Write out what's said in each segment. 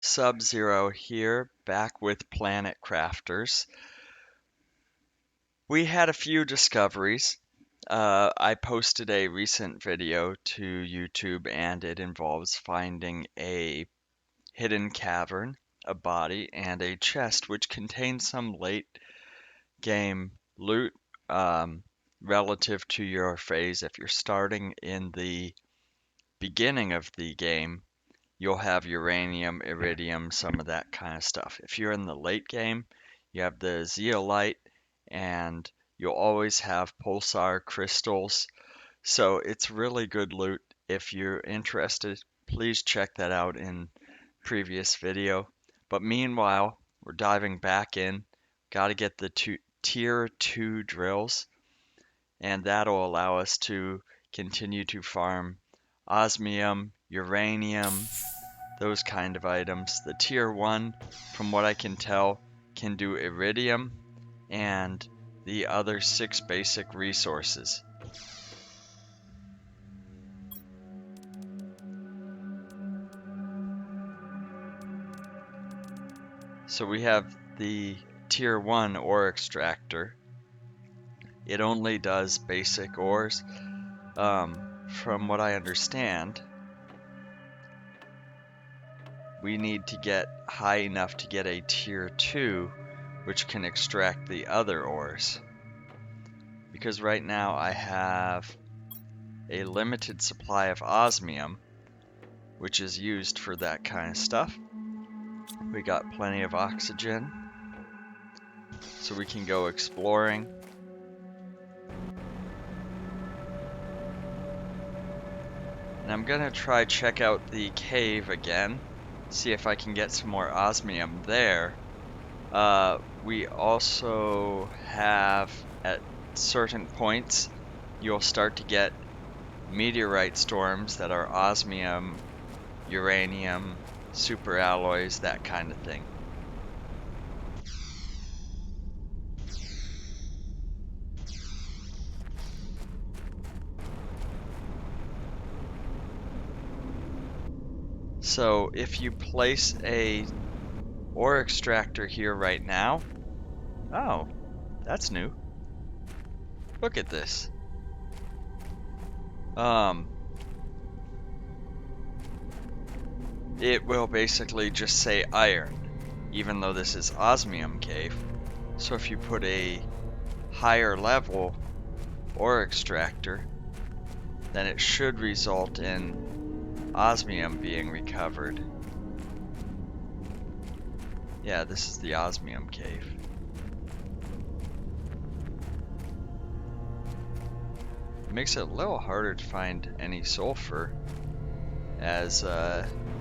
Sub-Zero here, back with Planet Crafters. We had a few discoveries. I posted a recent video to YouTube and it involves finding a hidden cavern, a body, and a chest which contains some late game loot relative to your phase. If you're starting in the beginning of the game, you'll have uranium, iridium, some of that kind of stuff. If you're in the late game, you have the zeolite, and you'll always have pulsar crystals. So it's really good loot. If you're interested, please check that out in previous video. But meanwhile, we're diving back in. Got to get the tier 2 drills, and that'll allow us to continue to farm osmium, uranium, those kind of items. The tier 1, from what I can tell, can do iridium and the other 6 basic resources. So we have the tier 1 ore extractor. It only does basic ores. From what I understand, we need to get high enough to get a tier 2, which can extract the other ores. Because right now I have a limited supply of osmium, which is used for that kind of stuff. We got plenty of oxygen, so we can go exploring. And I'm gonna try check out the cave again, see if I can get some more osmium there. We also have, at certain points, you'll start to get meteorite storms that are osmium, uranium, super alloys, that kind of thing. So if you place a ore extractor here right now, oh, that's new. Look at this. It will basically just say iron, even though this is Osmium Cave. So if you put a higher level ore extractor, then it should result in osmium being recovered. Yeah, this is the Osmium Cave. It makes it a little harder to find any sulfur, as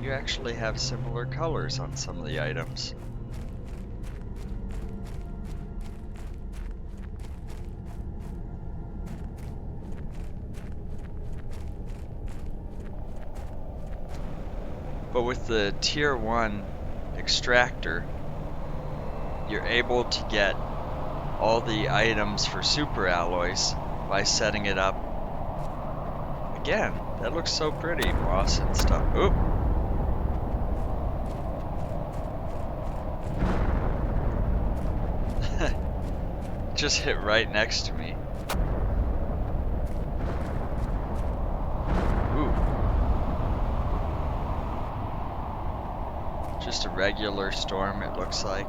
you actually have similar colors on some of the items. But with the tier 1 extractor, you're able to get all the items for super alloys by setting it up. Again, that looks so pretty, moss and stuff. Oop! Just hit right next to me. Ooh. Just a regular storm, it looks like.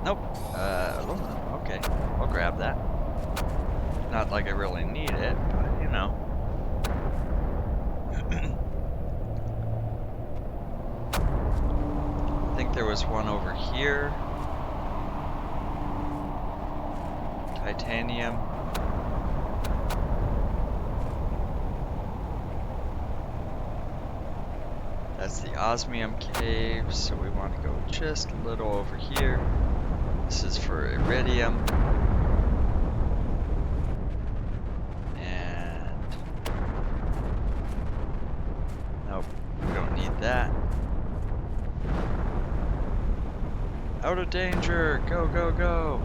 Nope. Aluminum. Okay, I'll grab that. Not like I really need it, but you know. I think there was one over here. Titanium. That's the Osmium Cave, so we want to go just a little over here. This is for iridium. And nope, we don't need that. Out of danger! Go, go, go!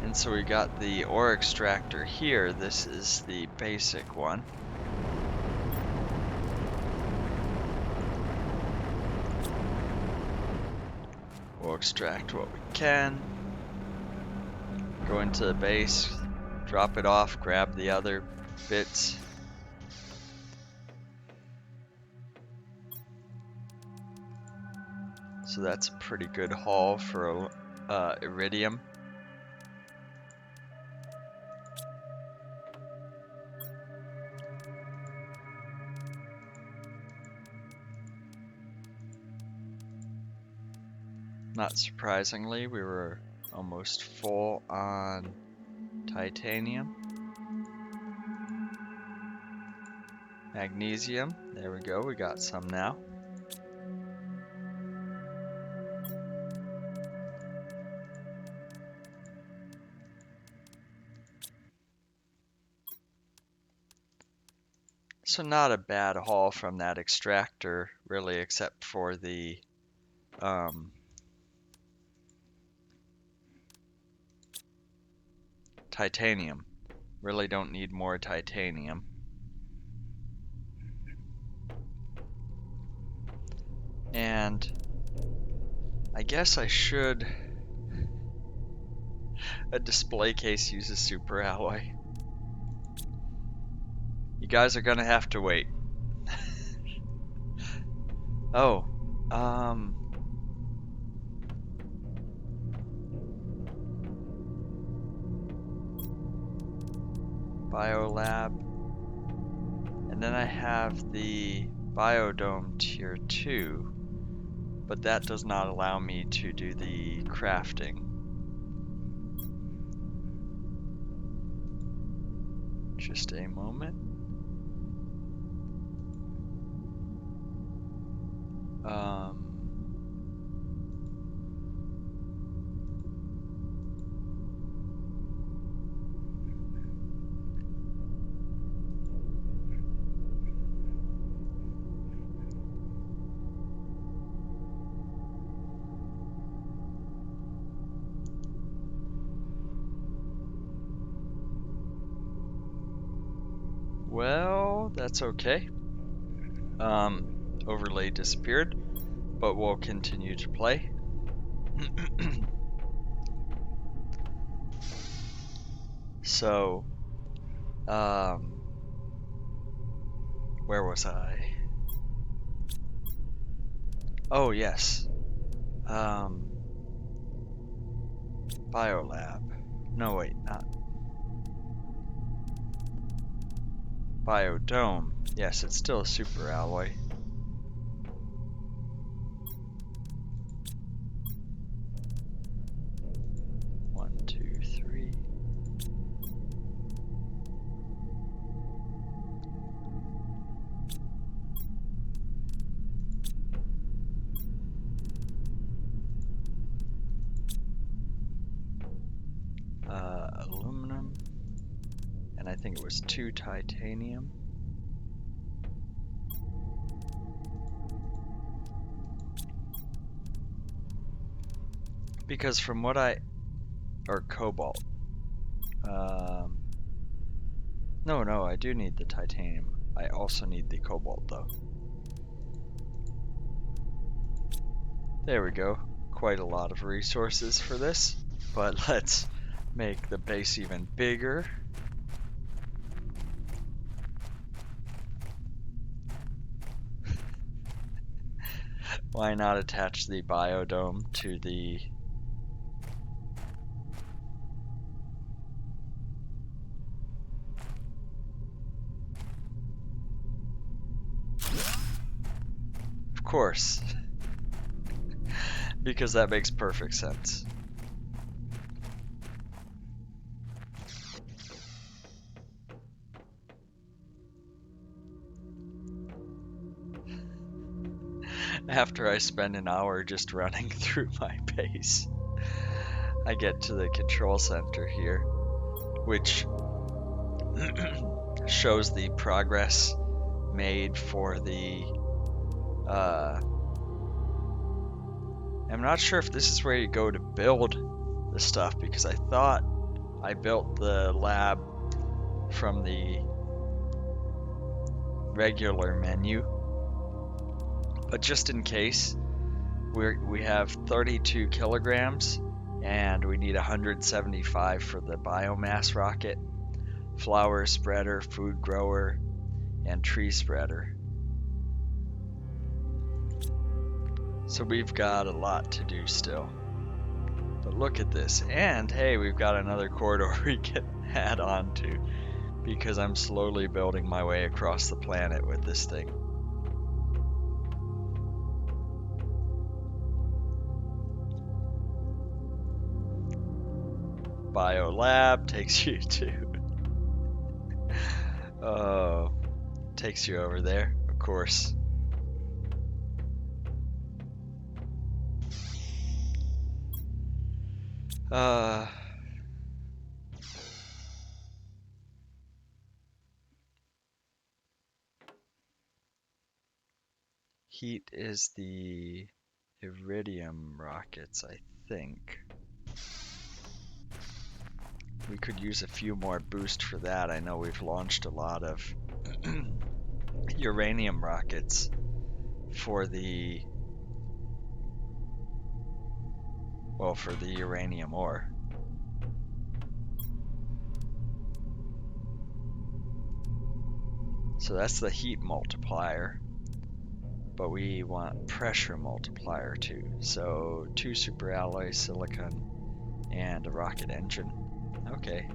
And so we got the Ore Extractor here. This is the basic one. We'll extract what we can. Go into the base, drop it off, grab the other bits. So that's a pretty good haul for iridium. Not surprisingly, we were almost full on titanium. Magnesium, there we go, we got some now. So not a bad haul from that extractor, really, except for the titanium. Really don't need more titanium. And I guess I should... A display case uses super alloy. You guys are gonna have to wait. Oh, Biolab. And then I have the Biodome Tier 2, but that does not allow me to do the crafting. Just a moment. Well, that's okay. Overlay disappeared, but we'll continue to play. So, where was I? Oh, yes. Biolab. No, wait, not. Biodome. Yes, it's still a super alloy. One, two, three. Aluminum. And I think it was 2 titanium. Because from what or cobalt. No, I do need the titanium. I also need the cobalt though. There we go. Quite a lot of resources for this, but let's make the base even bigger. Why not attach the biodome to the Of course. Because that makes perfect sense. After I spend an hour just running through my base, I get to the control center here, which shows the progress made for the I'm not sure if this is where you go to build the stuff, because I thought I built the lab from the regular menu, but just in case, we have 32 kilograms and we need 175 for the biomass rocket, flower spreader, food grower, and tree spreader. So we've got a lot to do still. But look at this, and hey, we've got another corridor we can add on to, because I'm slowly building my way across the planet with this thing. Biolab takes you to takes you over there, of course. Heat is the Iridium rockets, I think. We could use a few more boost for that. I know we've launched a lot of uranium rockets for the uranium ore. So that's the heat multiplier, but we want pressure multiplier too. So 2 superalloy silicon and a rocket engine. Okay.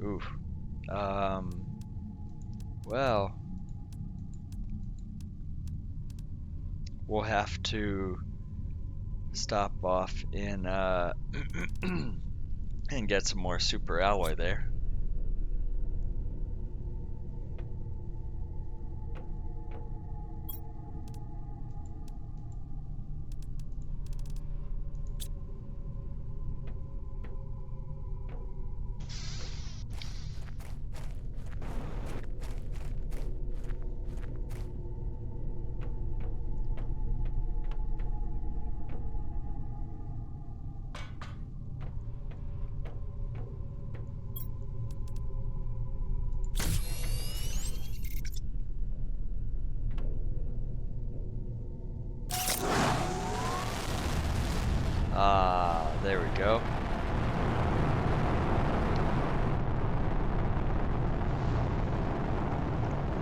Oof. Well, we'll have to stop off in and get some more superalloy there. There we go.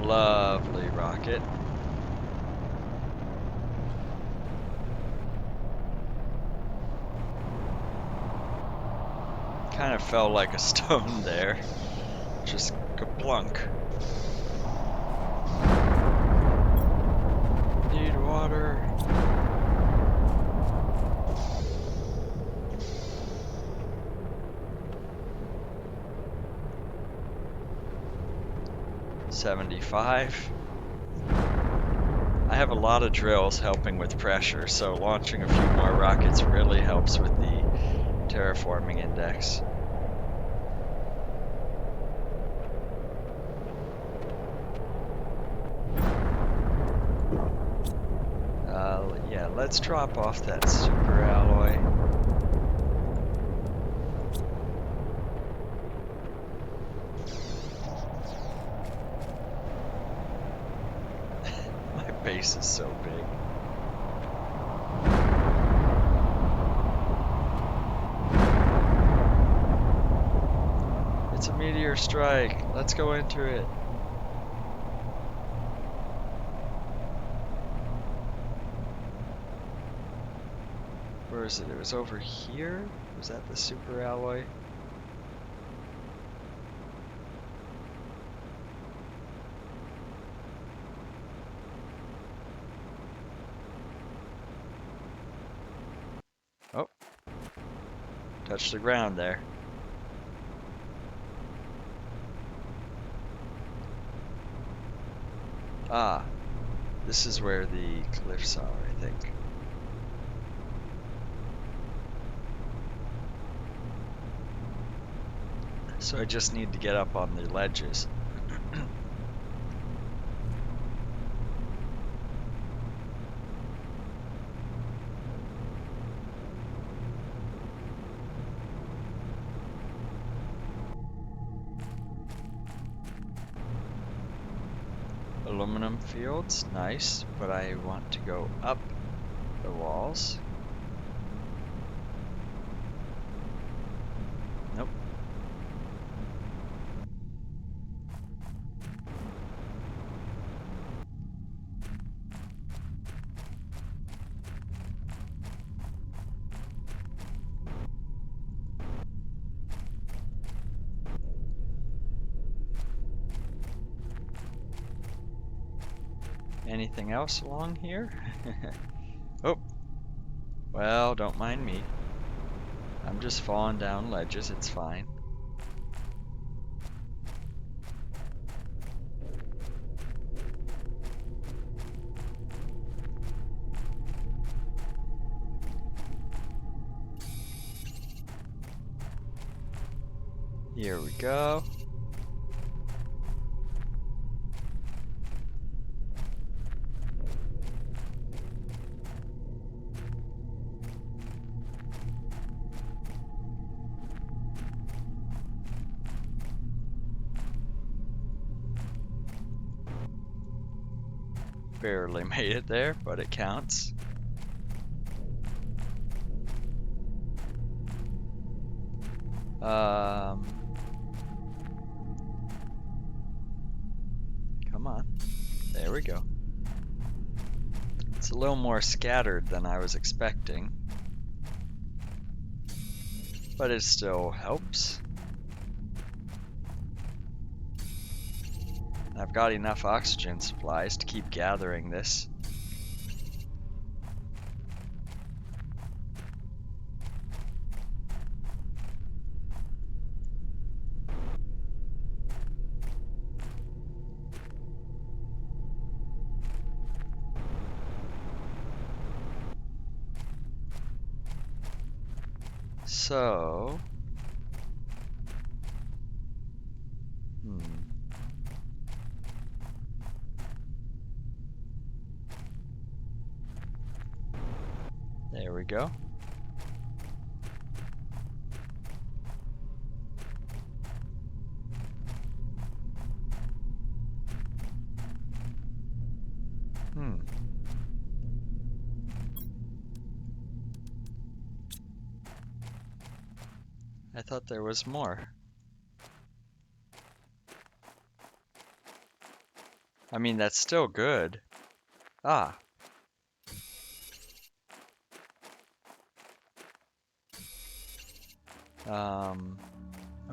Lovely rocket. Kind of fell like a stone there. Just kaplunk. Need water. $75. I have a lot of drills helping with pressure, so launching a few more rockets really helps with the terraforming index. Yeah, let's drop off that superalloy. Base is so big. It's a meteor strike. Let's go enter it. Where is it? It was over here? Was that the superalloy? Oh, touched the ground there. Ah, this is where the cliffs are, I think. So I just need to get up on the ledges. Aluminum fields, nice, but I want to go up the walls. Nope. Anything else along here? Oh, well, don't mind me. I'm just falling down ledges, it's fine. Here we go. Barely made it there, but it counts. Come on. There we go. It's a little more scattered than I was expecting, but it still helps. I've got enough oxygen supplies to keep gathering this. So, there we go. I thought there was more. I mean, that's still good. Ah.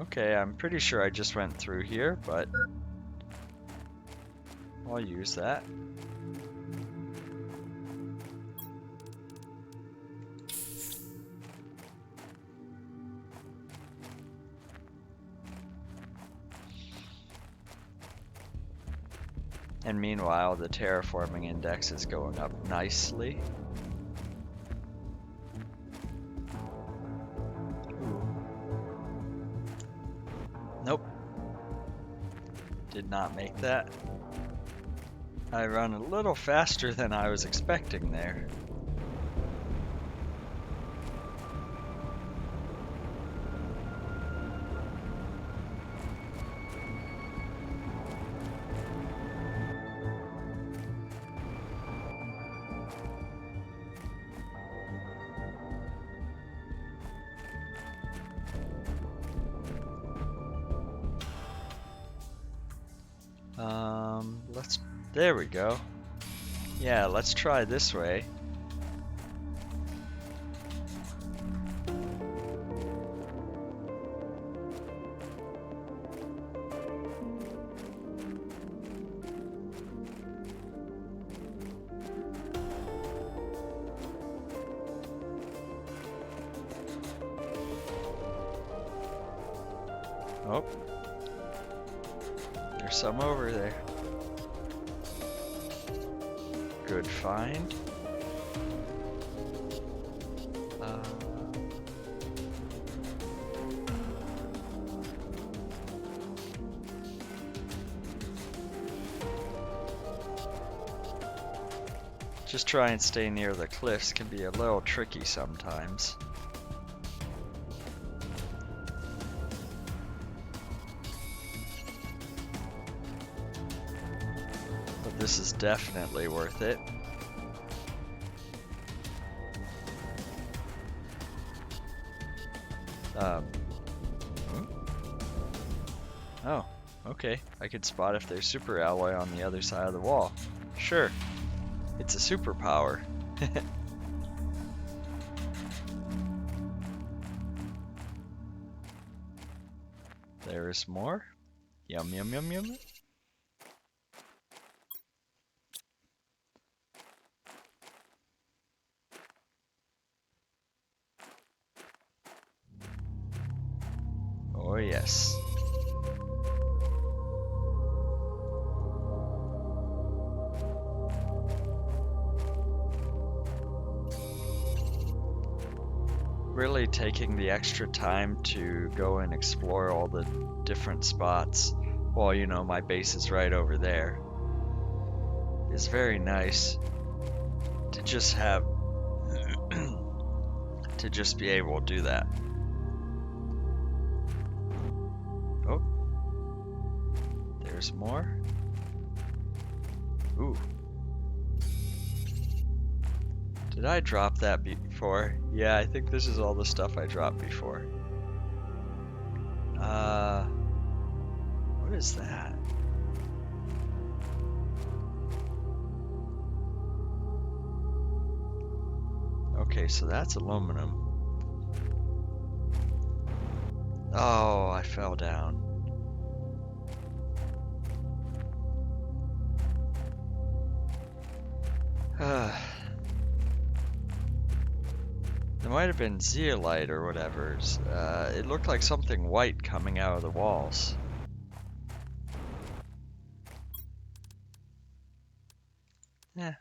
Okay, I'm pretty sure I just went through here, but I'll use that. And meanwhile, the terraforming index is going up nicely. Nope. Did not make that. I run a little faster than I was expecting there. There we go. Yeah, let's try this way. Oh, there's some over there. Good find. Just try and stay near the cliffs, can be a little tricky sometimes. But this is definitely worth it. Oh, okay. I could spot if there's super alloy on the other side of the wall. Sure. It's a superpower. There's more. Yum, yum, yum, yum. Oh, yes. Really taking the extra time to go and explore all the different spots while, you know, my base is right over there is very nice to just have to just be able to do that. Oh, there's more. Ooh. Did I drop that before? Yeah, I think this is all the stuff I dropped before. What is that? Okay, so that's aluminum. Oh, I fell down. It might have been zeolite or whatever. It looked like something white coming out of the walls. Yeah.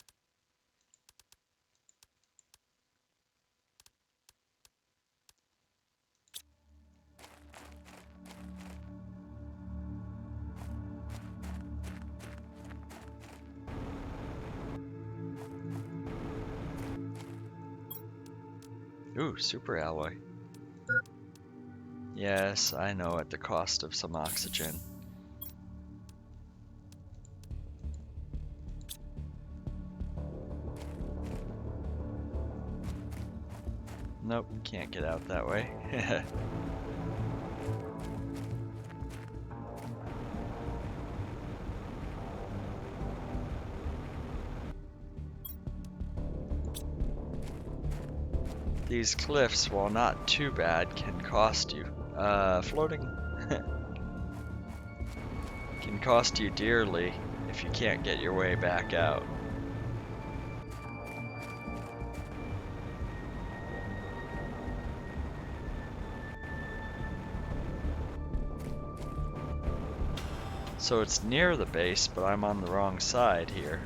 Ooh, super alloy. Yes, I know, at the cost of some oxygen. Nope, can't get out that way. These cliffs, while not too bad, can cost you. Floating can cost you dearly if you can't get your way back out. So it's near the base, but I'm on the wrong side here.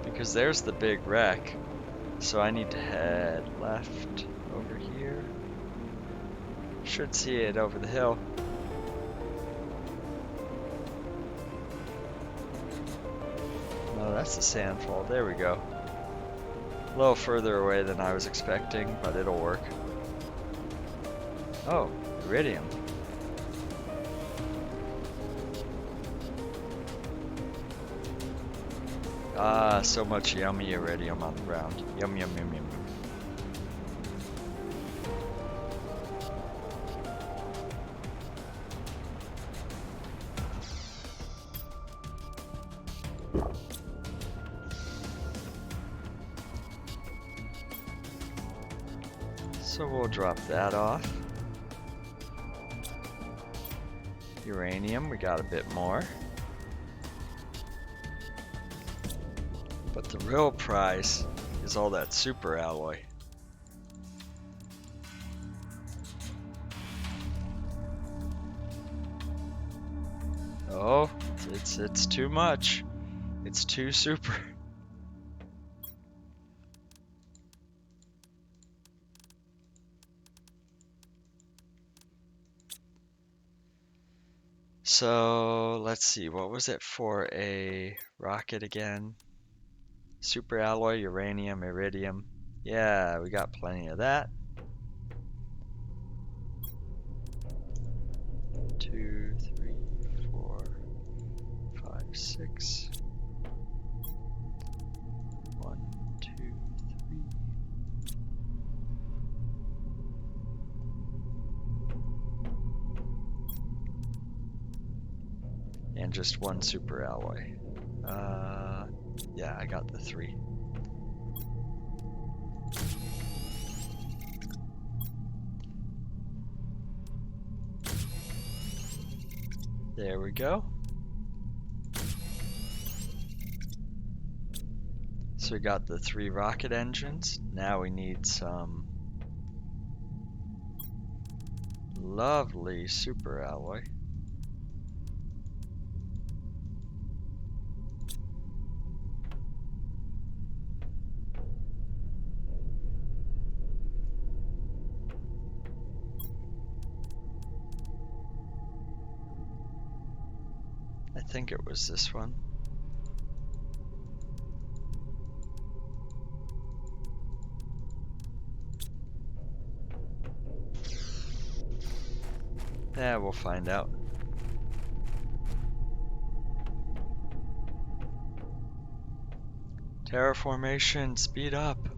Because there's the big wreck. So I need to head left over here. Should see it over the hill. No, that's the sandfall. There we go. A little further away than I was expecting, but it'll work. Oh, iridium. Ah, so much yummy iridium on the ground. Yum, yum, yum, yum. So we'll drop that off. Uranium, we got a bit more. But the real prize is all that super alloy. Oh, it's too much. It's too super. So let's see, what was it for a rocket again? Super alloy, uranium, iridium. Yeah, we got plenty of that. 2, 3, 4, 5, 6. 1, 2, 3. And just one super alloy. Yeah, I got the 3. There we go. So we got the 3 rocket engines. Now we need some lovely super alloy. I think it was this one. Yeah, we'll find out. Terraformation, speed up.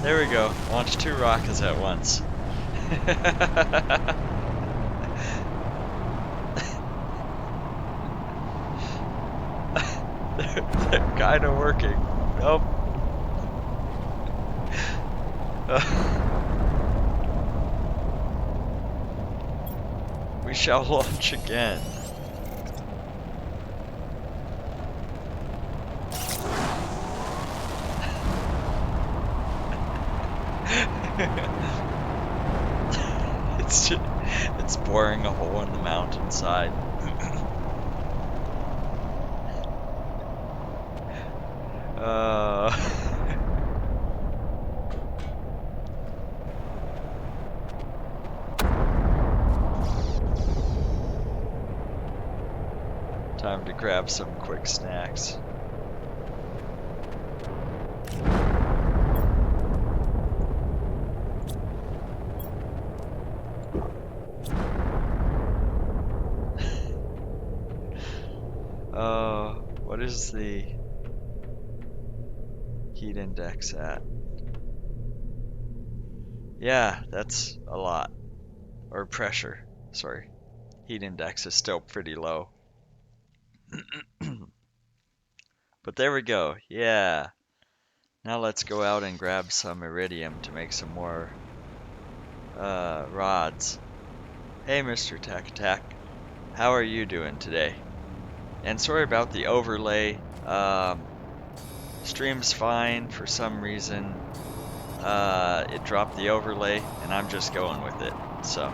There we go. Launch 2 rockets at once. they're kind of working. Nope. We shall launch again. It's boring a hole in the mountainside. Time to grab some quick snacks. What is the heat index at? Yeah, that's a lot. Or pressure, sorry. Heat index is still pretty low. But there we go, yeah. Now let's go out and grab some iridium to make some more rods. Hey Mr. Tac Tac, how are you doing today? And sorry about the overlay. Stream's fine. For some reason, it dropped the overlay, and I'm just going with it. So.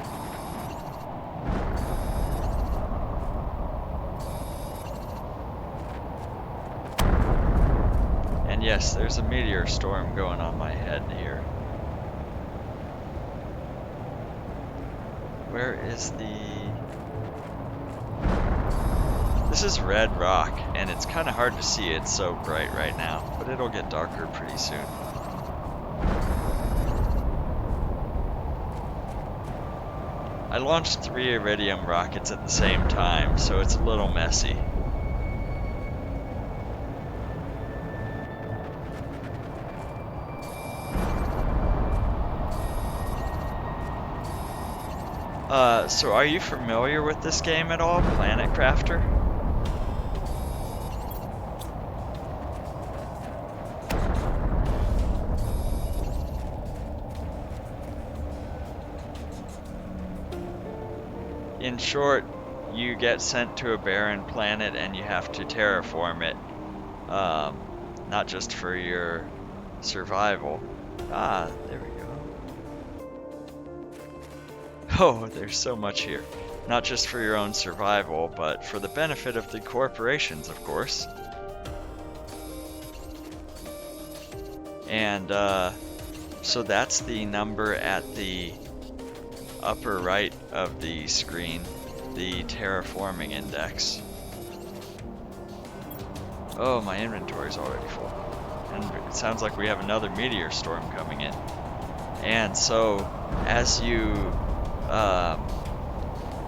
And yes, there's a meteor storm going on my head here. Where is the... This is red rock, and it's kind of hard to see. It's so bright right now, but it'll get darker pretty soon. I launched 3 iridium rockets at the same time, so it's a little messy. So are you familiar with this game at all, Planet Crafter? In short, you get sent to a barren planet and you have to terraform it, not just for your survival, Ah, there we go. Oh, there's so much here. Not just for your own survival, but for the benefit of the corporations, of course. And, so that's the number at the upper right of the screen, the terraforming index. Oh, my inventory's already full. And it sounds like we have another meteor storm coming in. And so, as you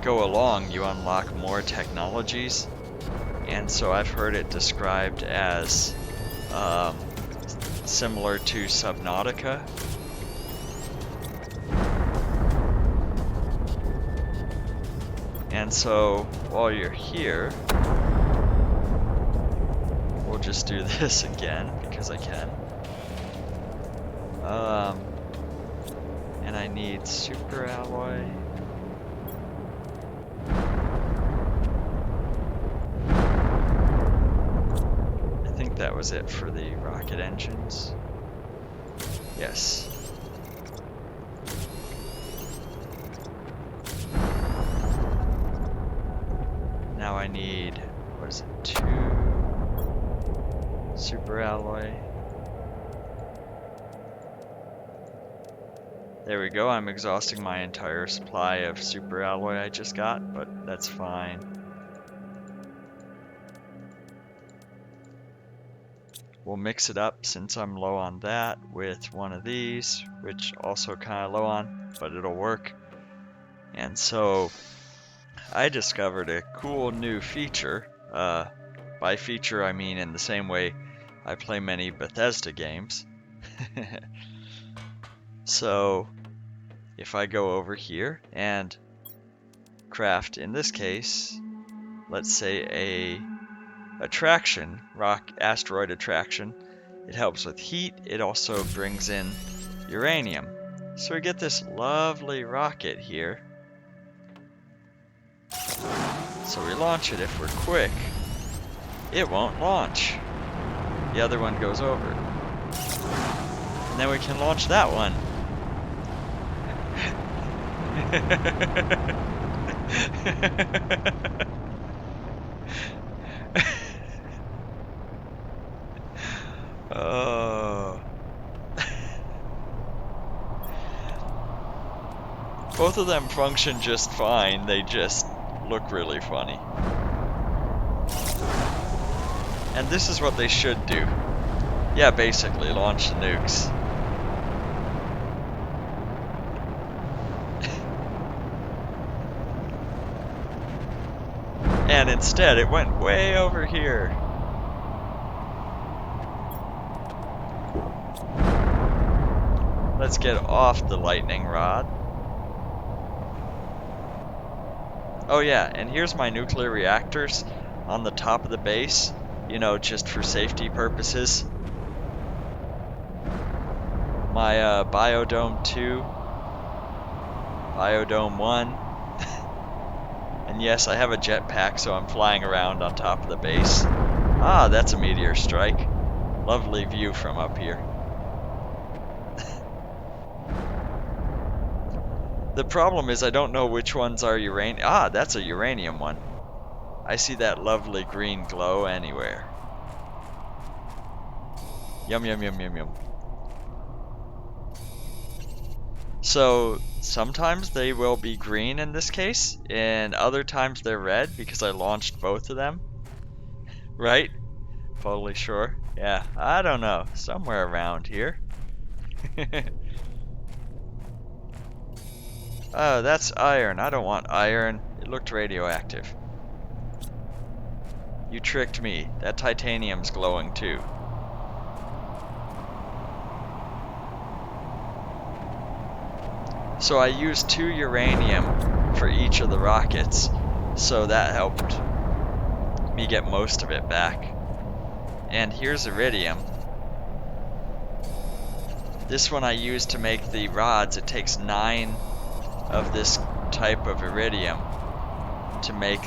go along, you unlock more technologies. And so I've heard it described as similar to Subnautica. And so, while you're here, we'll just do this again, because I can. And I need super alloy. I think that was it for the rocket engines. Yes. Now I need, what is it, 2 super alloy. There we go, I'm exhausting my entire supply of super alloy I just got, but that's fine. We'll mix it up since I'm low on that with one of these, which also kind of low on, but it'll work. And so I discovered a cool new feature. By feature I mean in the same way I play many Bethesda games. So if I go over here and craft, in this case, let's say a attraction, asteroid attraction, it helps with heat, it also brings in uranium. So we get this lovely rocket here. So we launch it. If we're quick, it won't launch. The other one goes over. And then we can launch that one. Oh. Both of them function just fine, they just look really funny. And this is what they should do. Yeah, basically, launch the nukes. And instead, it went way over here. Let's get off the lightning rod. Oh yeah, and here's my nuclear reactors on the top of the base, you know, just for safety purposes. My Biodome 2, Biodome 1, and yes, I have a jetpack, so I'm flying around on top of the base. Ah, that's a meteor strike. Lovely view from up here. The problem is I don't know which ones are uranium. Ah, that's a uranium one. I see that lovely green glow anywhere. Yum, yum, yum, yum, yum. So, sometimes they will be green in this case, and other times they're red because I launched both of them. Right? Totally sure. Yeah, I don't know. Somewhere around here. Oh, that's iron. I don't want iron. It looked radioactive. You tricked me. That titanium's glowing too. So I used 2 uranium for each of the rockets, so that helped me get most of it back. And here's iridium. This one I used to make the rods. It takes 9 of this type of iridium to make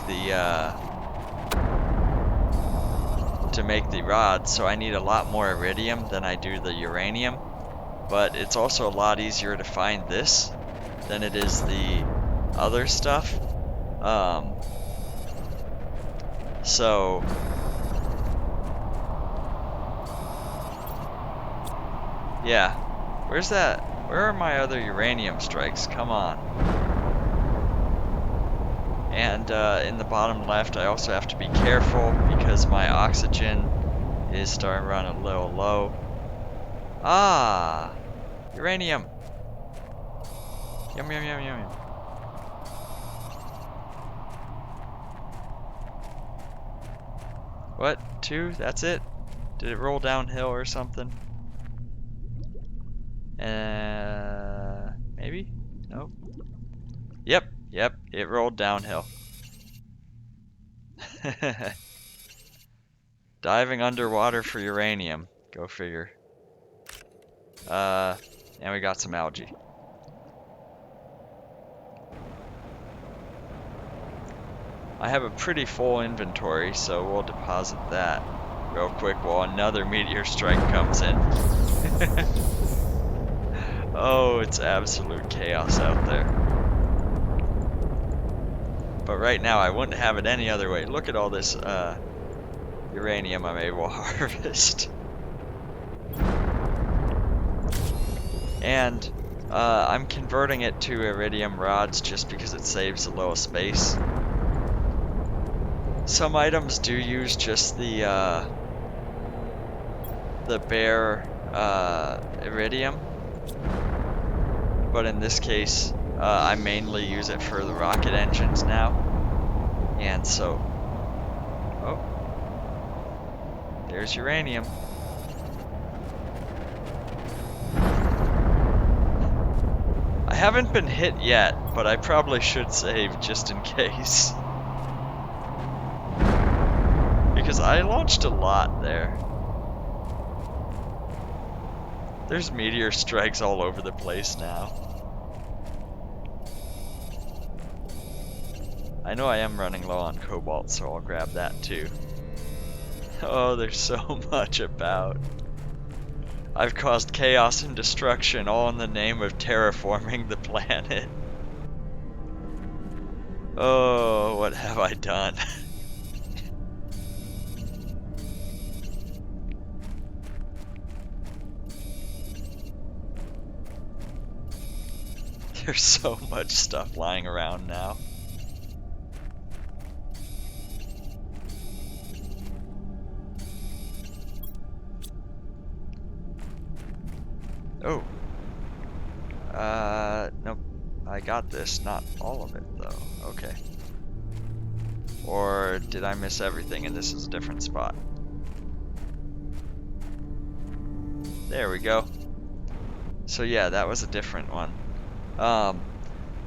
the rods, so I need a lot more iridium than I do the uranium. but it's also a lot easier to find this than it is the other stuff. So yeah, where's that? Where are my other uranium strikes? Come on. And in the bottom left, I also have to be careful because my oxygen is starting to run a little low. Ah, uranium. Yum, yum, yum, yum, yum. What? 2? That's it? Did it roll downhill or something? Maybe? Nope. Yep, it rolled downhill. Diving underwater for uranium. Go figure. And we got some algae. I have a pretty full inventory, so we'll deposit that real quick while another meteor strike comes in. Oh, it's absolute chaos out there. But right now, I wouldn't have it any other way. Look at all this uranium I'm able to harvest. And I'm converting it to iridium rods just because it saves a little space. Some items do use just the bare iridium, but in this case, I mainly use it for the rocket engines now, and so, oh, there's uranium. I haven't been hit yet, but I probably should save just in case. Because I launched a lot there. There's meteor strikes all over the place now. I know I am running low on cobalt, so I'll grab that too. Oh, there's so much about. I've caused chaos and destruction all in the name of terraforming the planet. Oh, what have I done? There's so much stuff lying around now. Oh. Nope. I got this. Not all of it, though. Okay. Or did I miss everything and this is a different spot? There we go. So yeah, that was a different one.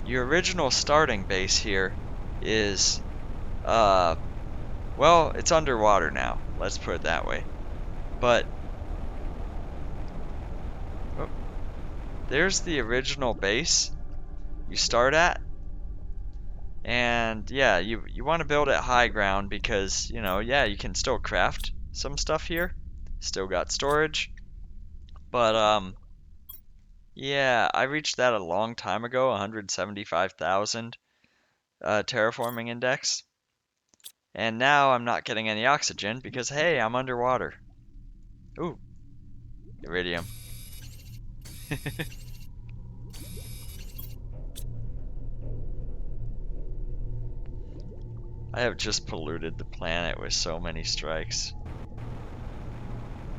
Your original starting base here is, well, it's underwater now. Let's put it that way. But oh, there's the original base you start at. And yeah, you want to build at high ground because, you know, yeah, you can still craft some stuff here. Still got storage. But yeah, I reached that a long time ago, 175,000 terraforming index. And now I'm not getting any oxygen because, hey, I'm underwater. Ooh, iridium. I have just polluted the planet with so many strikes.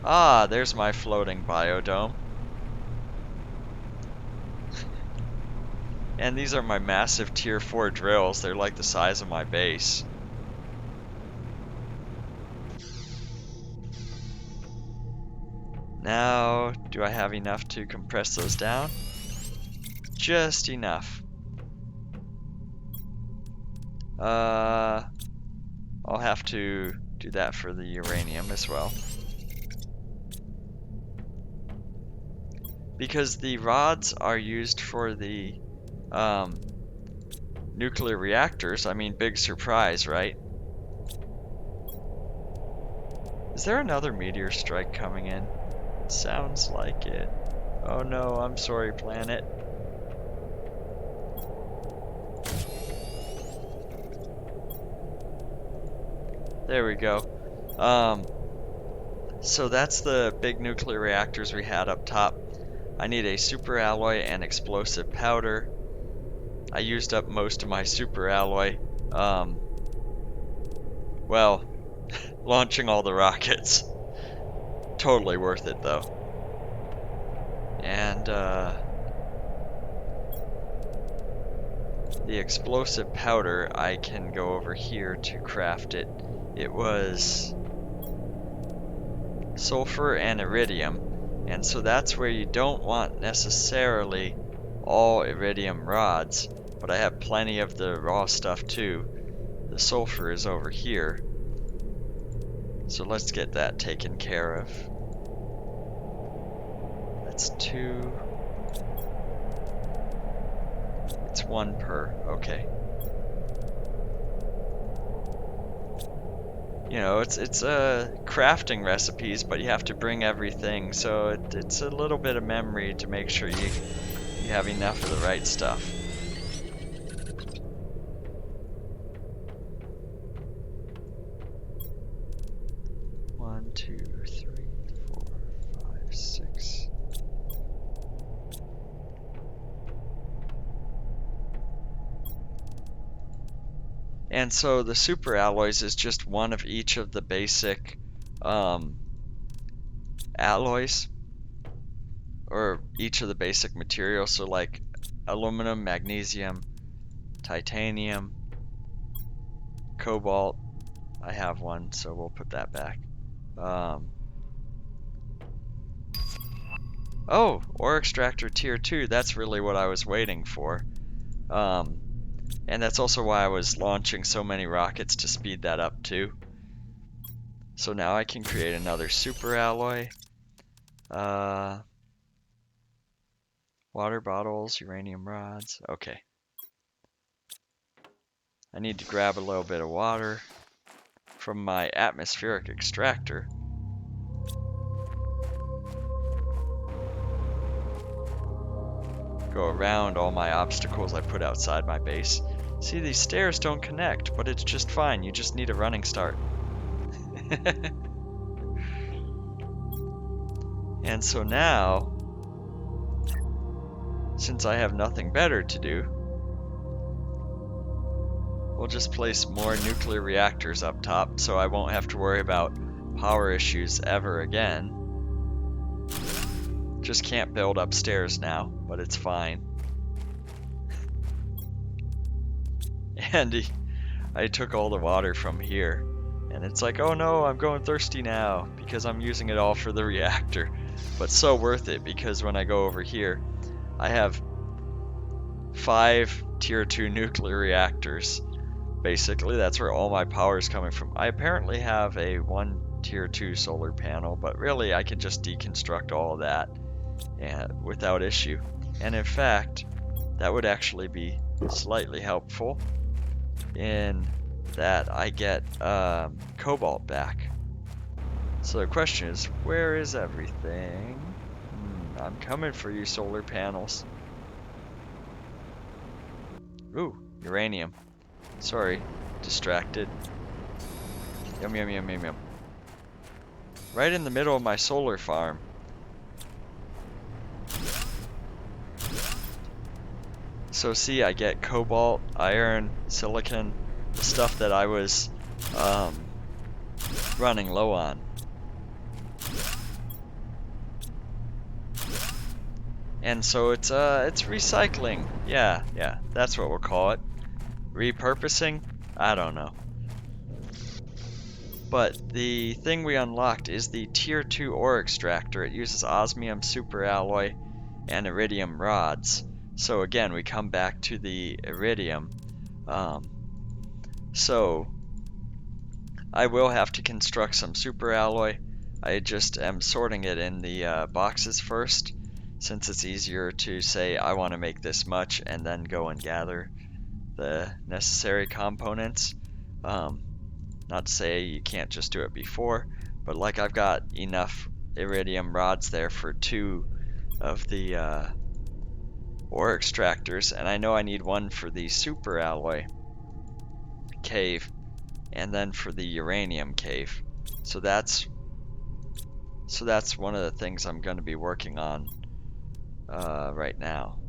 Ah, there's my floating biodome. And these are my massive tier 4 drills. They're like the size of my base. Now, do I have enough to compress those down? Just enough. I'll have to do that for the uranium as well. Because the rods are used for the nuclear reactors. I mean, big surprise, right? Is there another meteor strike coming in? Sounds like it. Oh no, I'm sorry, planet. There we go. So that's the big nuclear reactors we had up top. I need a super alloy and explosive powder. I used up most of my super alloy. Well, launching all the rockets. Totally worth it though. And the explosive powder, I can go over here to craft it. It was sulfur and iridium, and so that's where you don't want necessarily all iridium rods, but I have plenty of the raw stuff too. The sulfur is over here, so let's get that taken care of. That's 2. It's 1 per, okay. You know, it's crafting recipes, but you have to bring everything, so it's a little bit of memory to make sure you have enough of the right stuff. One, 2, 3, 4, 5, 6. And so the super alloys is just one of each of the basic alloys, or each of the basic materials. So like aluminum, magnesium, titanium, cobalt. I have one, so we'll put that back. Oh, Ore Extractor Tier 2, that's really what I was waiting for. And that's also why I was launching so many rockets to speed that up too. So now I can create another super alloy. Water bottles, uranium rods, okay. I need to grab a little bit of water from my atmospheric extractor. Go around all my obstacles I put outside my base. See, these stairs don't connect, but it's just fine. You just need a running start. And so now, since I have nothing better to do, we'll just place more nuclear reactors up top so I won't have to worry about power issues ever again. Just can't build upstairs now, but it's fine. And I took all the water from here, and it's like, oh no, I'm going thirsty now because I'm using it all for the reactor. But so worth it, because when I go over here, I have 5 tier 2 nuclear reactors. Basically, that's where all my power is coming from. I apparently have a 1 tier 2 solar panel, but really I can just deconstruct all of that without issue. And in fact, that would actually be slightly helpful in that I get cobalt back. So the question is, where is everything? I'm coming for you, solar panels. Ooh, uranium. Sorry, distracted. Yum, yum, yum, yum, yum. Right in the middle of my solar farm. So see, I get cobalt, iron, silicon, the stuff that I was running low on. And so it's recycling. Yeah, that's what we'll call it. Repurposing? I don't know. But the thing we unlocked is the Tier 2 Ore Extractor. It uses osmium superalloy and iridium rods. So again, we come back to the iridium. So I will have to construct some superalloy. I just am sorting it in the boxes first, since it's easier to say I want to make this much and then go and gather the necessary components. Not to say you can't just do it before, but like I've got enough iridium rods there for 2 of the ore extractors, and I know I need one for the super alloy cave, and then for the uranium cave. So that's one of the things I'm going to be working on right now.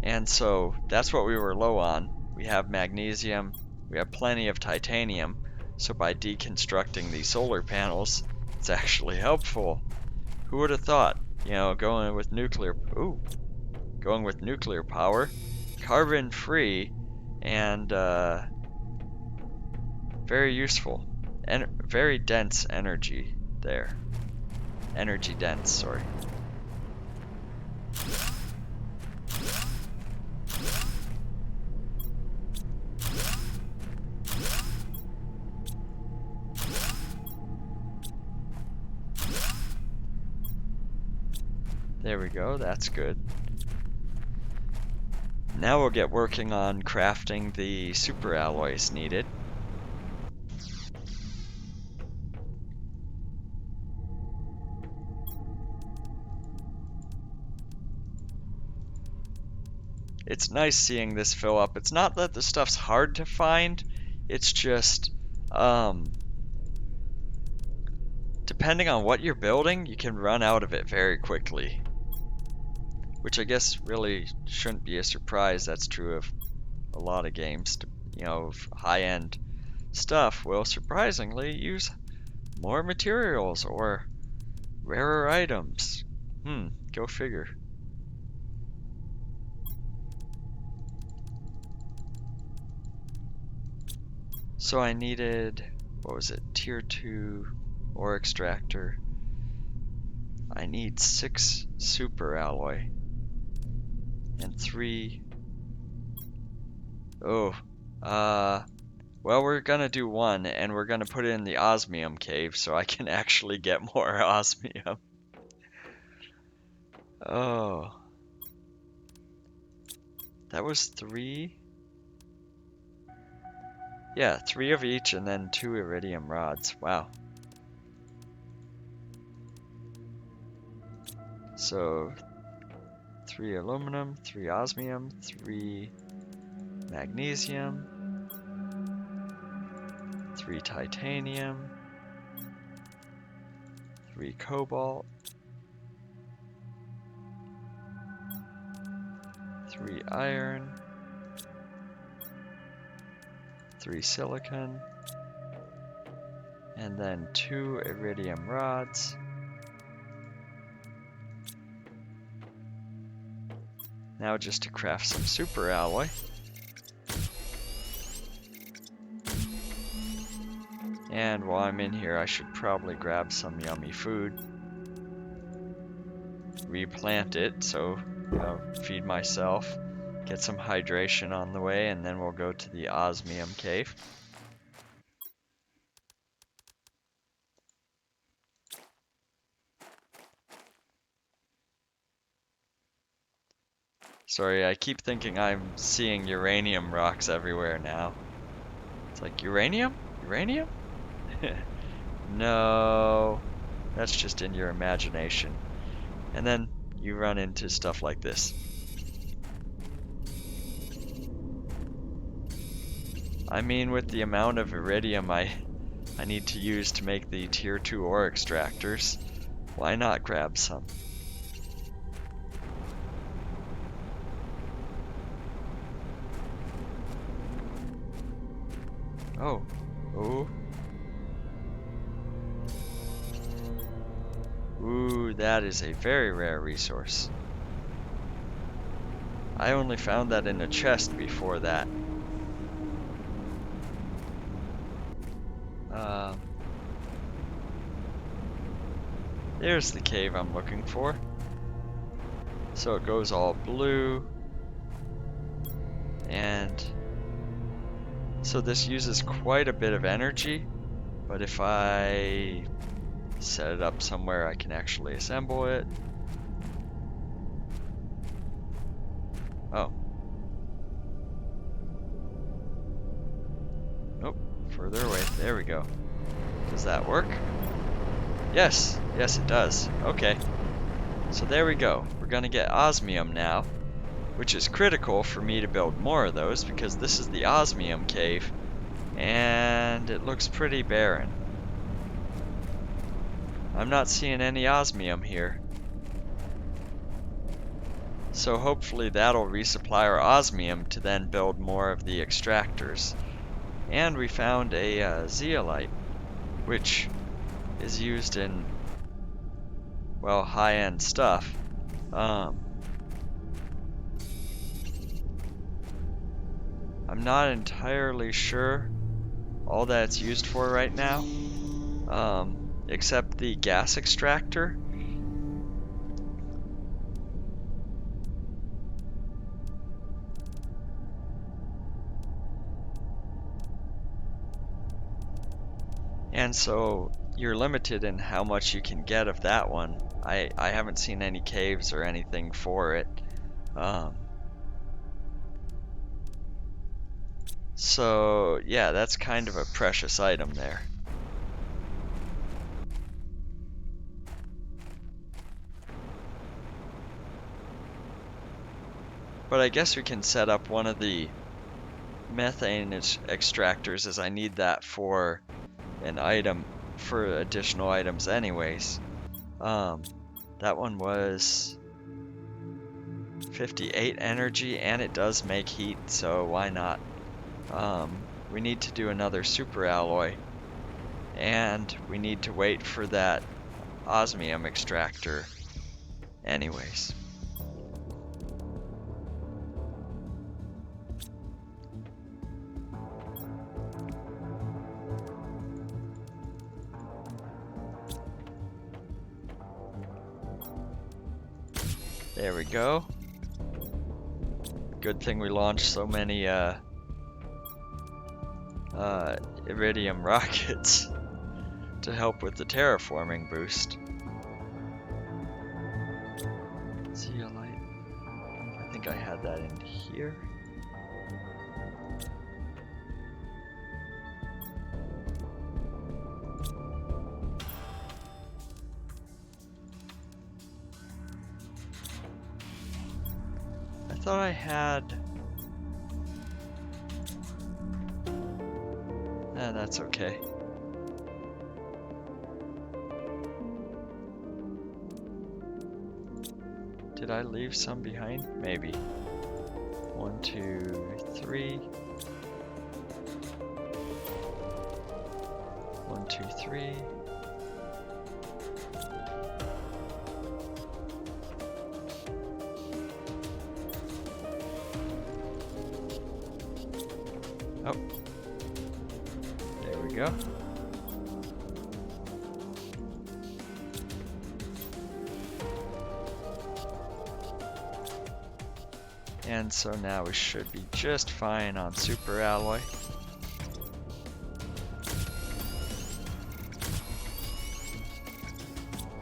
And so that's what we were low on. We have magnesium, we have plenty of titanium, so by deconstructing the solar panels, it's actually helpful. Who would have thought? You know, going with nuclear power, carbon free, and very useful, and very dense energy there. Energy dense, sorry. There we go, that's good. Now we'll get working on crafting the super alloys needed. It's nice seeing this fill up. It's not that the stuff's hard to find, it's just, depending on what you're building, you can run out of it very quickly. Which I guess really shouldn't be a surprise. That's true of a lot of games. You know, high-end stuff will surprisingly use more materials or rarer items. Go figure. So I needed, what was it, tier 2 ore extractor. I need 6 super alloy and 3. Well, we're gonna do 1, and we're gonna put it in the Osmium Cave so I can actually get more osmium. Oh. That was 3? Yeah, 3 of each and then 2 iridium rods. Wow. So 3 aluminum, 3 osmium, 3 magnesium, 3 titanium, 3 cobalt, 3 iron, 3 silicon, and then 2 iridium rods. Now just to craft some super alloy. And while I'm in here, I should probably grab some yummy food. Replant it, so feed myself, get some hydration on the way, and then we'll go to the Osmium Cave. Sorry, I keep thinking I'm seeing uranium rocks everywhere now. It's like, uranium? Uranium? No, that's just in your imagination. And then you run into stuff like this. I mean, with the amount of iridium I need to use to make the tier 2 ore extractors, why not grab some? Oh. Ooh, that is a very rare resource. I only found that in a chest before that. There's the cave I'm looking for. So it goes all blue. And so this uses quite a bit of energy, but if I set it up somewhere I can actually assemble it. Oh. Nope, further away. There we go. Does that work? Yes, yes it does. Okay. So there we go. We're gonna get osmium now, which is critical for me to build more of those because this is the Osmium Cave, and it looks pretty barren. I'm not seeing any osmium here. So hopefully that'll resupply our osmium to then build more of the extractors. And we found a zeolite, which is used in, well, high-end stuff. I'm not entirely sure all that it's used for right now, except the gas extractor. And so you're limited in how much you can get of that one. I haven't seen any caves or anything for it. So yeah, that's kind of a precious item there. But I guess we can set up one of the methane extractors, as I need that for an item, for additional items anyways. That one was 58 energy, and it does make heat, so why not? We need to do another super alloy, and we need to wait for that osmium extractor anyways. There we go. Good thing we launched so many Iridium rockets to help with the terraforming boost. Zeolite. I think I had that in here. I thought I had... that's okay. Did I leave some behind? Maybe. 1, 2, 3. 1, 2, 3. Oh. There we go. And so now we should be just fine on super alloy.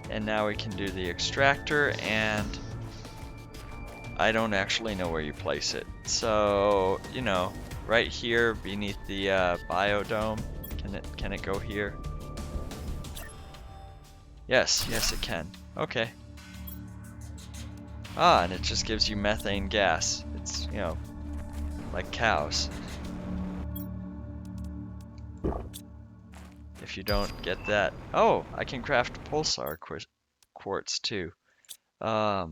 And now we can do the extractor, and I don't actually know where you place it. So, you know, right here beneath the biodome. Can it go here? Yes, yes it can. Okay. Ah, and it just gives you methane gas. It's, you know, like cows. If you don't get that... Oh, I can craft pulsar quartz too. Well,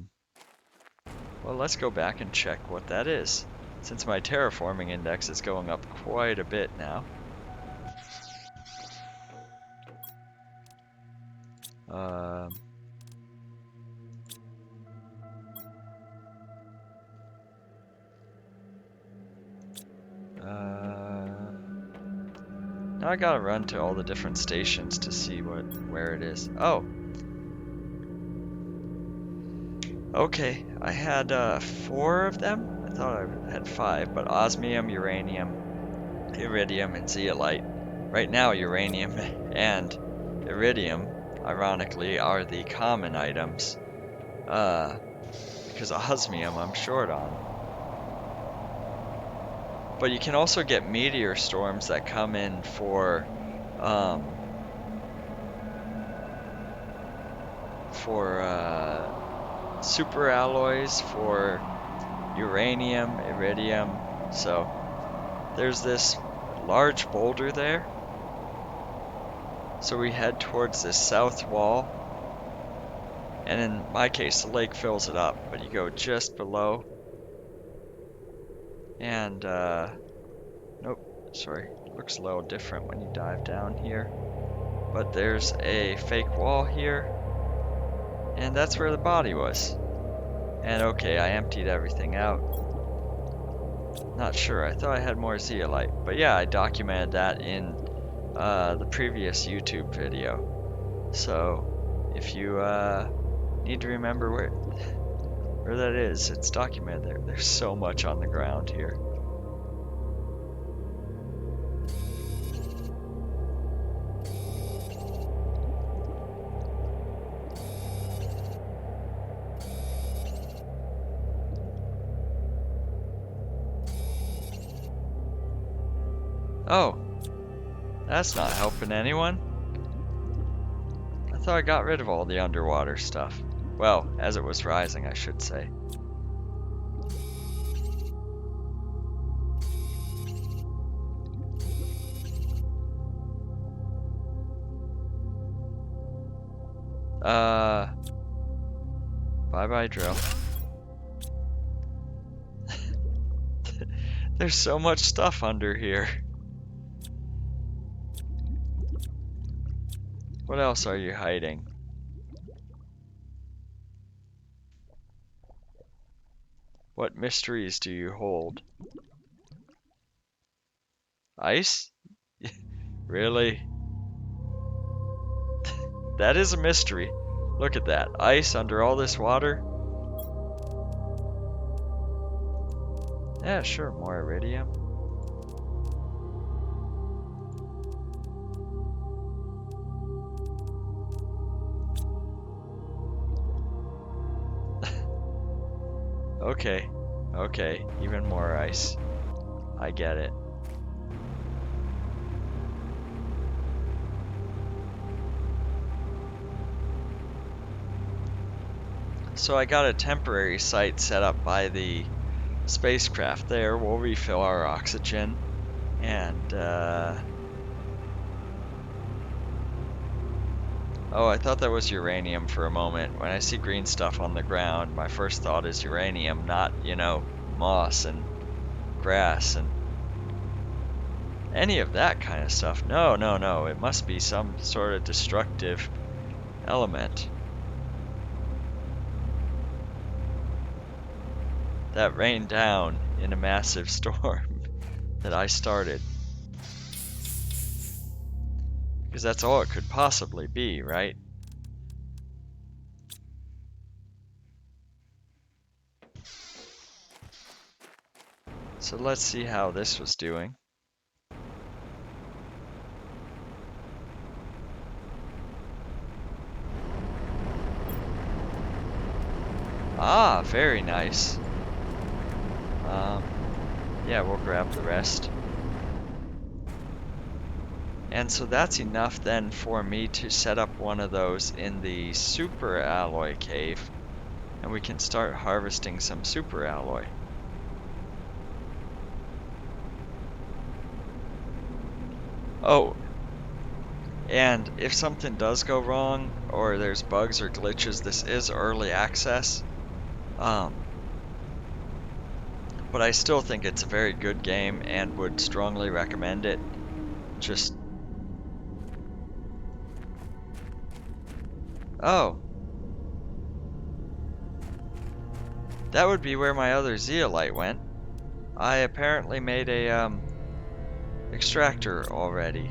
let's go back and check what that is, since my terraforming index is going up quite a bit now. Now I gotta run to all the different stations to see where it is. Oh. Okay, I had 4 of them. I thought I had 5, but osmium, uranium, iridium, and zeolite. Right now, uranium and iridium, ironically, are the common items. Because osmium I'm short on. But you can also get meteor storms that come in for for super alloys for uranium, iridium. So there's this large boulder there. So we head towards this south wall. And in my case, the lake fills it up, but you go just below. And, nope, sorry. Looks a little different when you dive down here. But there's a fake wall here. And that's where the body was. And okay, I emptied everything out. Not sure, I thought I had more zeolite. But yeah, I documented that in the previous YouTube video. So, if you need to remember where that is, it's documented there. There's so much on the ground here. Oh, that's not helping anyone. I thought I got rid of all the underwater stuff. Well, as it was rising, I should say. Bye-bye drill. There's so much stuff under here. What else are you hiding? What mysteries do you hold? Ice? Really? That is a mystery. Look at that. Ice under all this water? Yeah, sure, more iridium. Okay, even more ice. I get it. So I got a temporary site set up by the spacecraft there. We'll refill our oxygen and oh, I thought that was uranium for a moment. When I see green stuff on the ground, my first thought is uranium, not, you know, moss and grass and any of that kind of stuff. No, it must be some sort of destructive element that rained down in a massive storm that I started. Because that's all it could possibly be, right? So let's see how this was doing. Ah, very nice. Yeah, we'll grab the rest. And so that's enough then for me to set up one of those in the super alloy cave. And we can start harvesting some super alloy. Oh, and if something does go wrong, or there's bugs or glitches, this is early access. But I still think it's a very good game and would strongly recommend it. Just... Oh. That would be where my other zeolite went. I apparently made a, extractor already.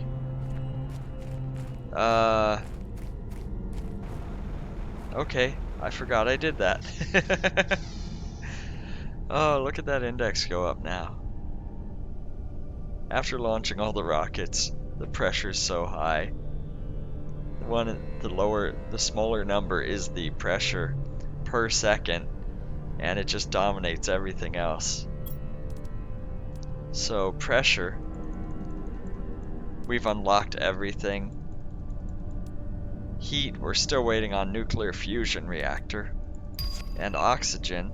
Okay, I forgot I did that. Oh, look at that index go up now. After launching all the rockets, the pressure's so high. The smaller number is the pressure per second, and it just dominates everything else. So pressure, we've unlocked everything Heat, we're still waiting on nuclear fusion reactor. And oxygen.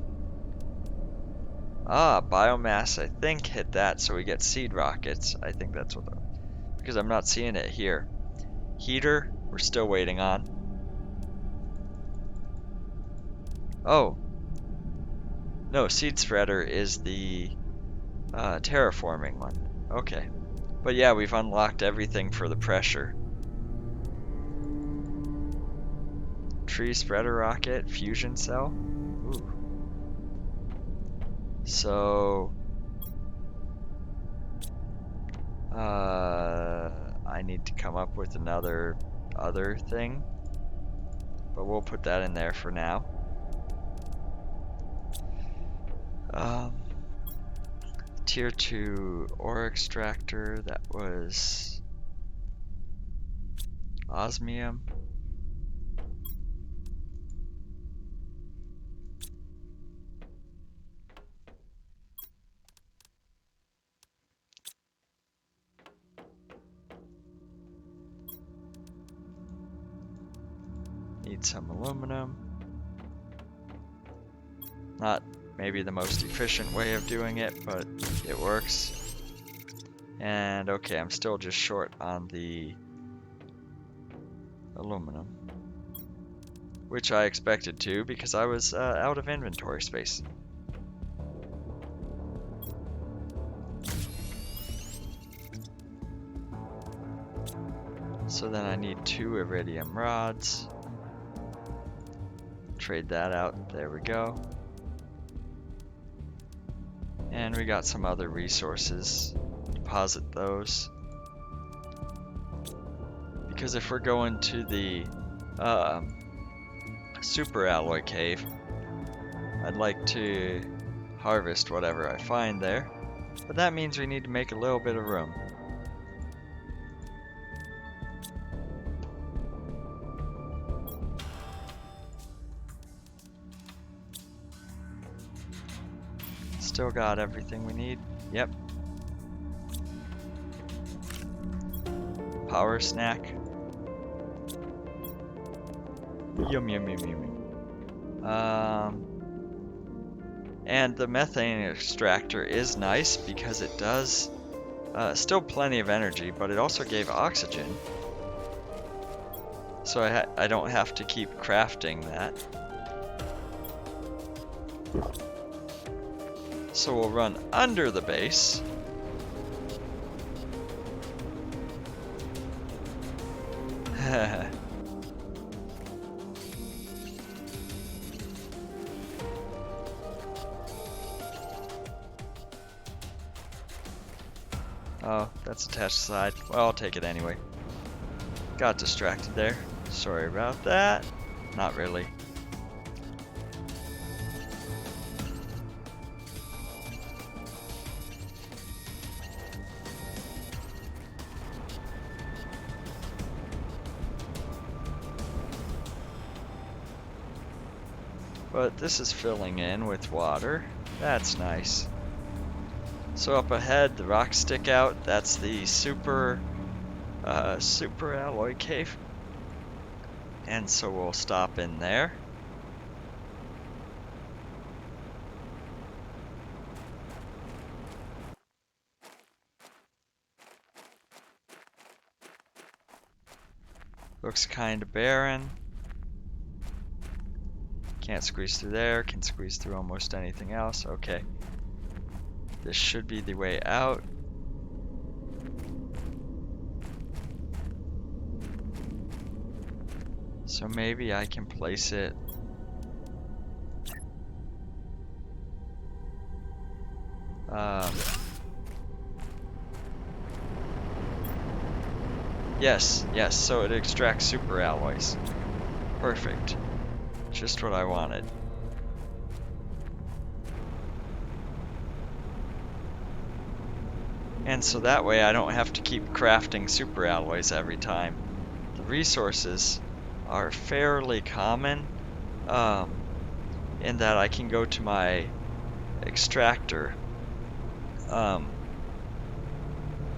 Ah, biomass, I think, hit that, so we get seed rockets. I think that's what because I'm not seeing it here. Heater, we're still waiting on. Oh. No, seed spreader is the terraforming one. Okay. But yeah, we've unlocked everything for the pressure. Tree spreader rocket, fusion cell. Ooh. So, I need to come up with another other thing, but we'll put that in there for now. Tier 2 ore extractor, that was osmium. Need some aluminum. Not maybe the most efficient way of doing it, but it works. And okay, I'm still just short on the aluminum, which I expected to because I was out of inventory space. So then I need 2 iridium rods. Trade that out. There we go. And we got some other resources. Deposit those. Because if we're going to the super alloy cave, I'd like to harvest whatever I find there. But that means we need to make a little bit of room. Still got everything we need. Yep. Power snack. Yum yum yum yum. And the methane extractor is nice because it does still plenty of energy, but it also gave oxygen. So I don't have to keep crafting that. So we'll run under the base. Oh, that's attached side. Well, I'll take it anyway. Got distracted there. Sorry about that. Not really. But this is filling in with water. That's nice. So up ahead, the rocks stick out. That's the super alloy cave. And so we'll stop in there. Looks kind of barren. Can't squeeze through there, can squeeze through almost anything else. Okay. This should be the way out. So maybe I can place it yes, so it extracts super alloys. Perfect. Just what I wanted. And so that way I don't have to keep crafting super alloys every time. The resources are fairly common in that I can go to my extractor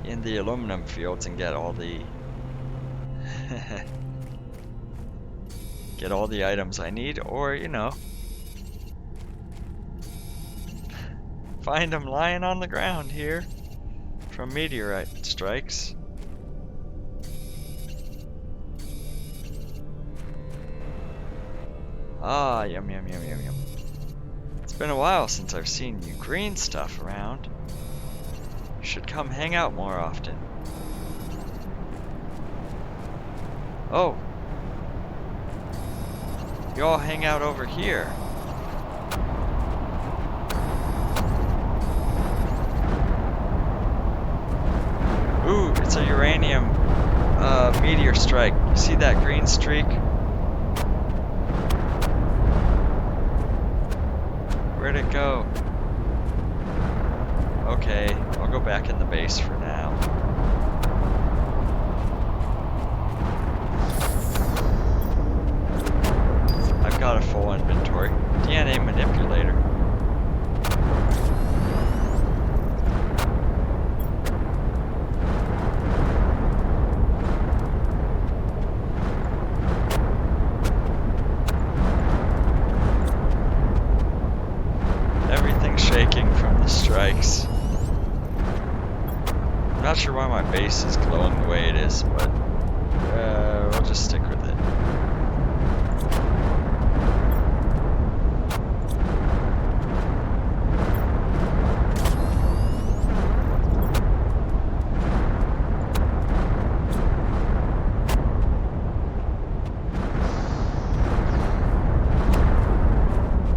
in the aluminum fields and get all the get all the items I need, or, you know, find them lying on the ground here from meteorite strikes. Ah, yum, yum, yum, yum, yum. It's been a while since I've seen you green stuff around. You should come hang out more often. Oh. You all hang out over here. Ooh, it's a uranium meteor strike. You see that green streak? Where'd it go? Okay, I'll go back in the base for now. I've got a full inventory. DNA manipulator. Everything's shaking from the strikes. I'm not sure why my base is glowing the way it is, but we'll just stick with it.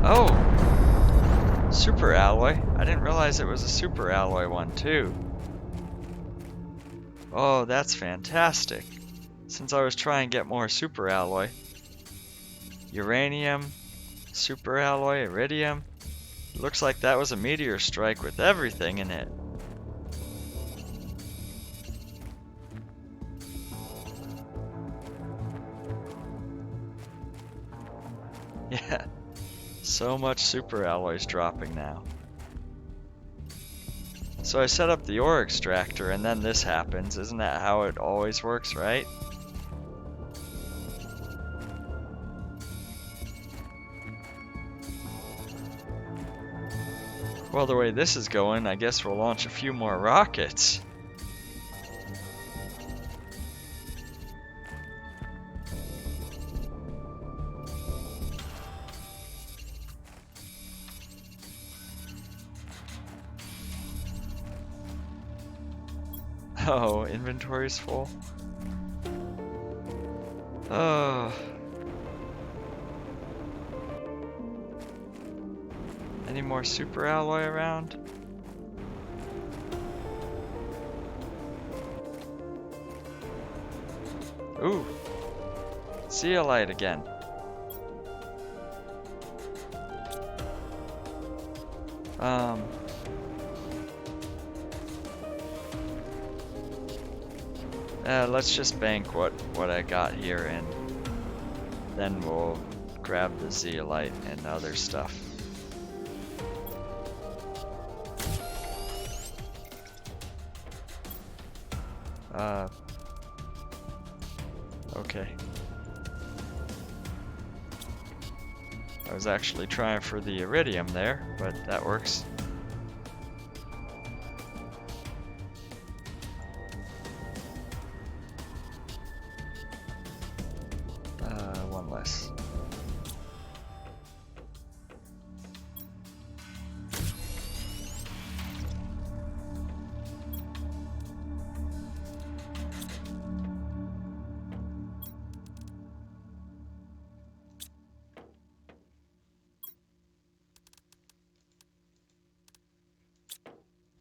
Oh! Super alloy. I didn't realize it was a super alloy one too. Oh, that's fantastic. Since I was trying to get more super alloy. Uranium, super alloy, iridium. Looks like that was a meteor strike with everything in it. Yeah, so much super alloys dropping now. So I set up the Ore Extractor and then this happens. Isn't that how it always works, right? Well, the way this is going, I guess we'll launch a few more rockets. Oh, inventory's full. Oh. Any more super alloy around? Ooh. Zeolite again. Let's just bank what I got here and then we'll grab the zeolite and other stuff. Okay. I was actually trying for the iridium there, but that works. One less.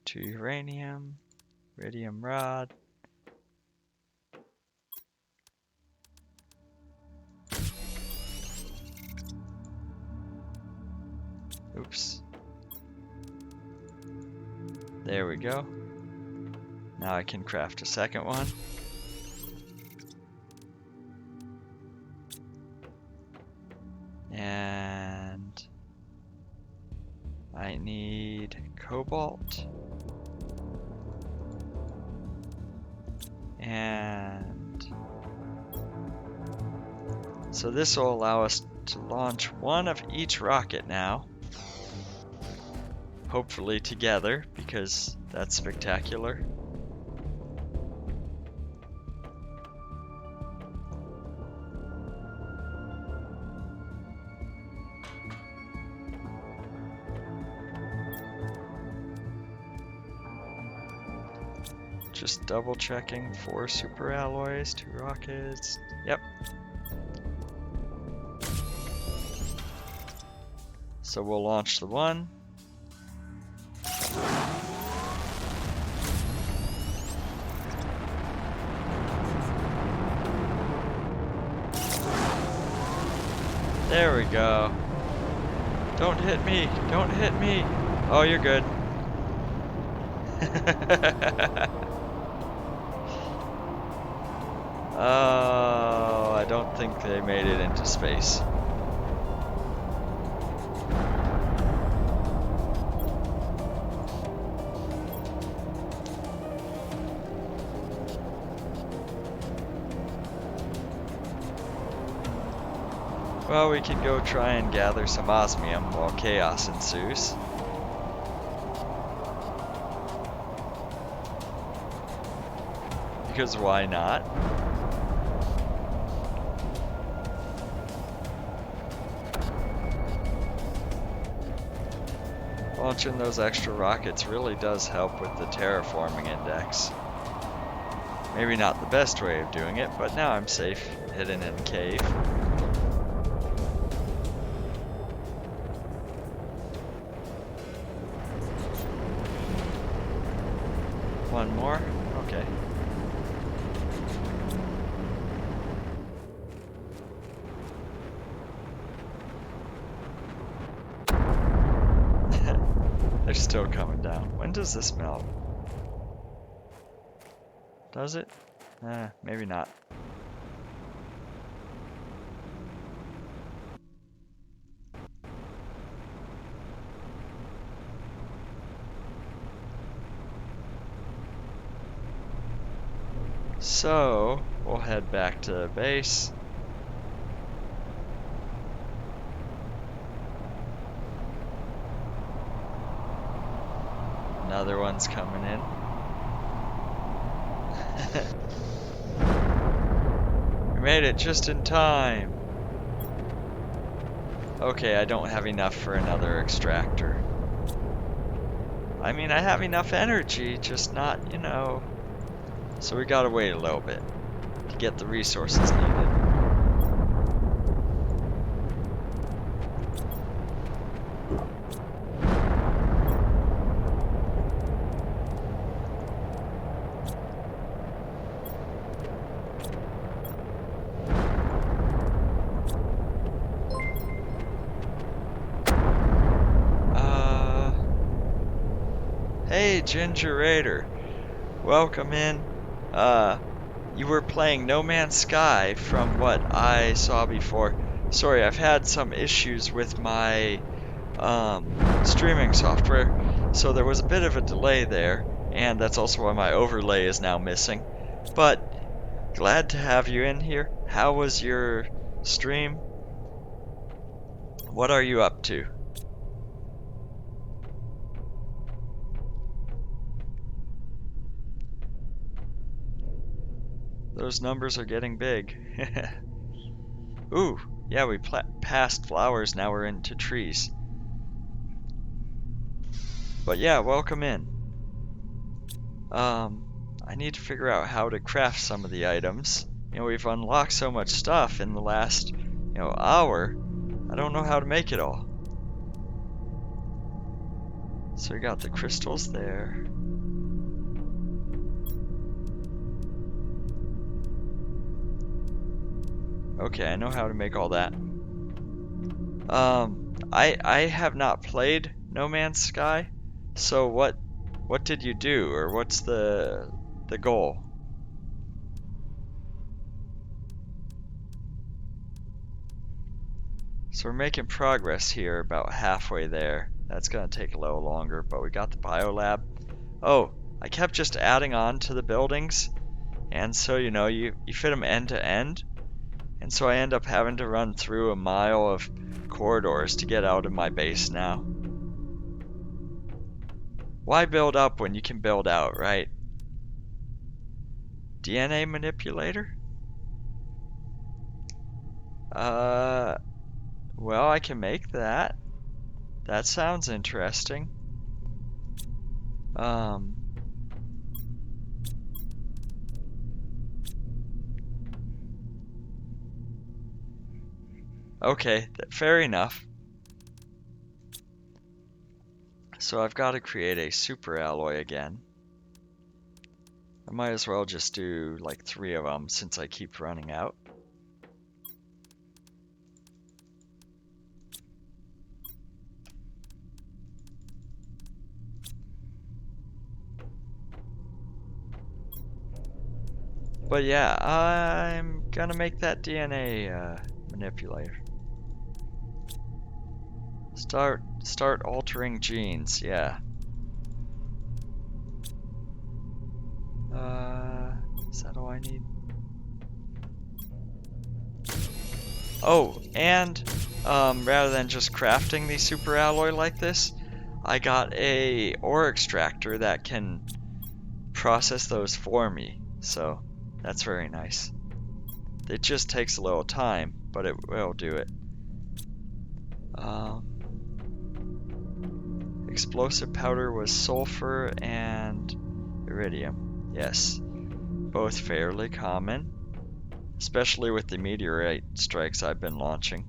Two uranium, iridium rod. Oops. There we go. Now I can craft a second one. And I need cobalt. And So this will allow us to launch one of each rocket now. Hopefully together, because that's spectacular. Just double checking 4 super alloys, 2 rockets. Yep. So we'll launch the one. There we go. Don't hit me! Don't hit me! Oh, you're good. Oh, I don't think they made it into space. Well, we can go try and gather some osmium while chaos ensues. Because why not? Launching those extra rockets really does help with the terraforming index. Maybe not the best way of doing it, but now I'm safe, hidden in a cave. One more? Okay. They're still coming down. When does this melt? Does it? Maybe not. So, we'll head back to base. Another one's coming in. We made it just in time. Okay, I don't have enough for another extractor. I mean, I have enough energy, just not, you know. So we gotta wait a little bit to get the resources needed. Hey, Ginger Raider. Welcome in. You were playing No Man's Sky from what I saw before. Sorry, I've had some issues with my streaming software, so there was a bit of a delay there, and that's also why my overlay is now missing. But glad to have you in here. How was your stream? What are you up to? Those numbers are getting big. Ooh, yeah, we passed flowers, now we're into trees. But yeah, welcome in. I need to figure out how to craft some of the items. You know, we've unlocked so much stuff in the last, hour. I don't know how to make it all. So we got the crystals there. Okay, I know how to make all that. I have not played No Man's Sky, so what did you do, or what's the goal? So we're making progress here, about halfway there. That's gonna take a little longer, but we got the biolab. Oh, I kept just adding on to the buildings, and so you fit them end to end. And so I end up having to run through a mile of corridors to get out of my base now. Why build up when you can build out, right? DNA manipulator? Well, I can make that. That sounds interesting. Okay, fair enough. So I've got to create a super alloy again. I might as well just do like 3 of them since I keep running out. But yeah, I'm gonna make that DNA manipulator. Start altering genes, yeah. Is that all I need? Oh, and rather than just crafting the super alloy like this, I got a ore extractor that can process those for me, so that's very nice. It just takes a little time, but it will do it. Explosive powder was sulfur and iridium. Yes, both fairly common, especially with the meteorite strikes I've been launching.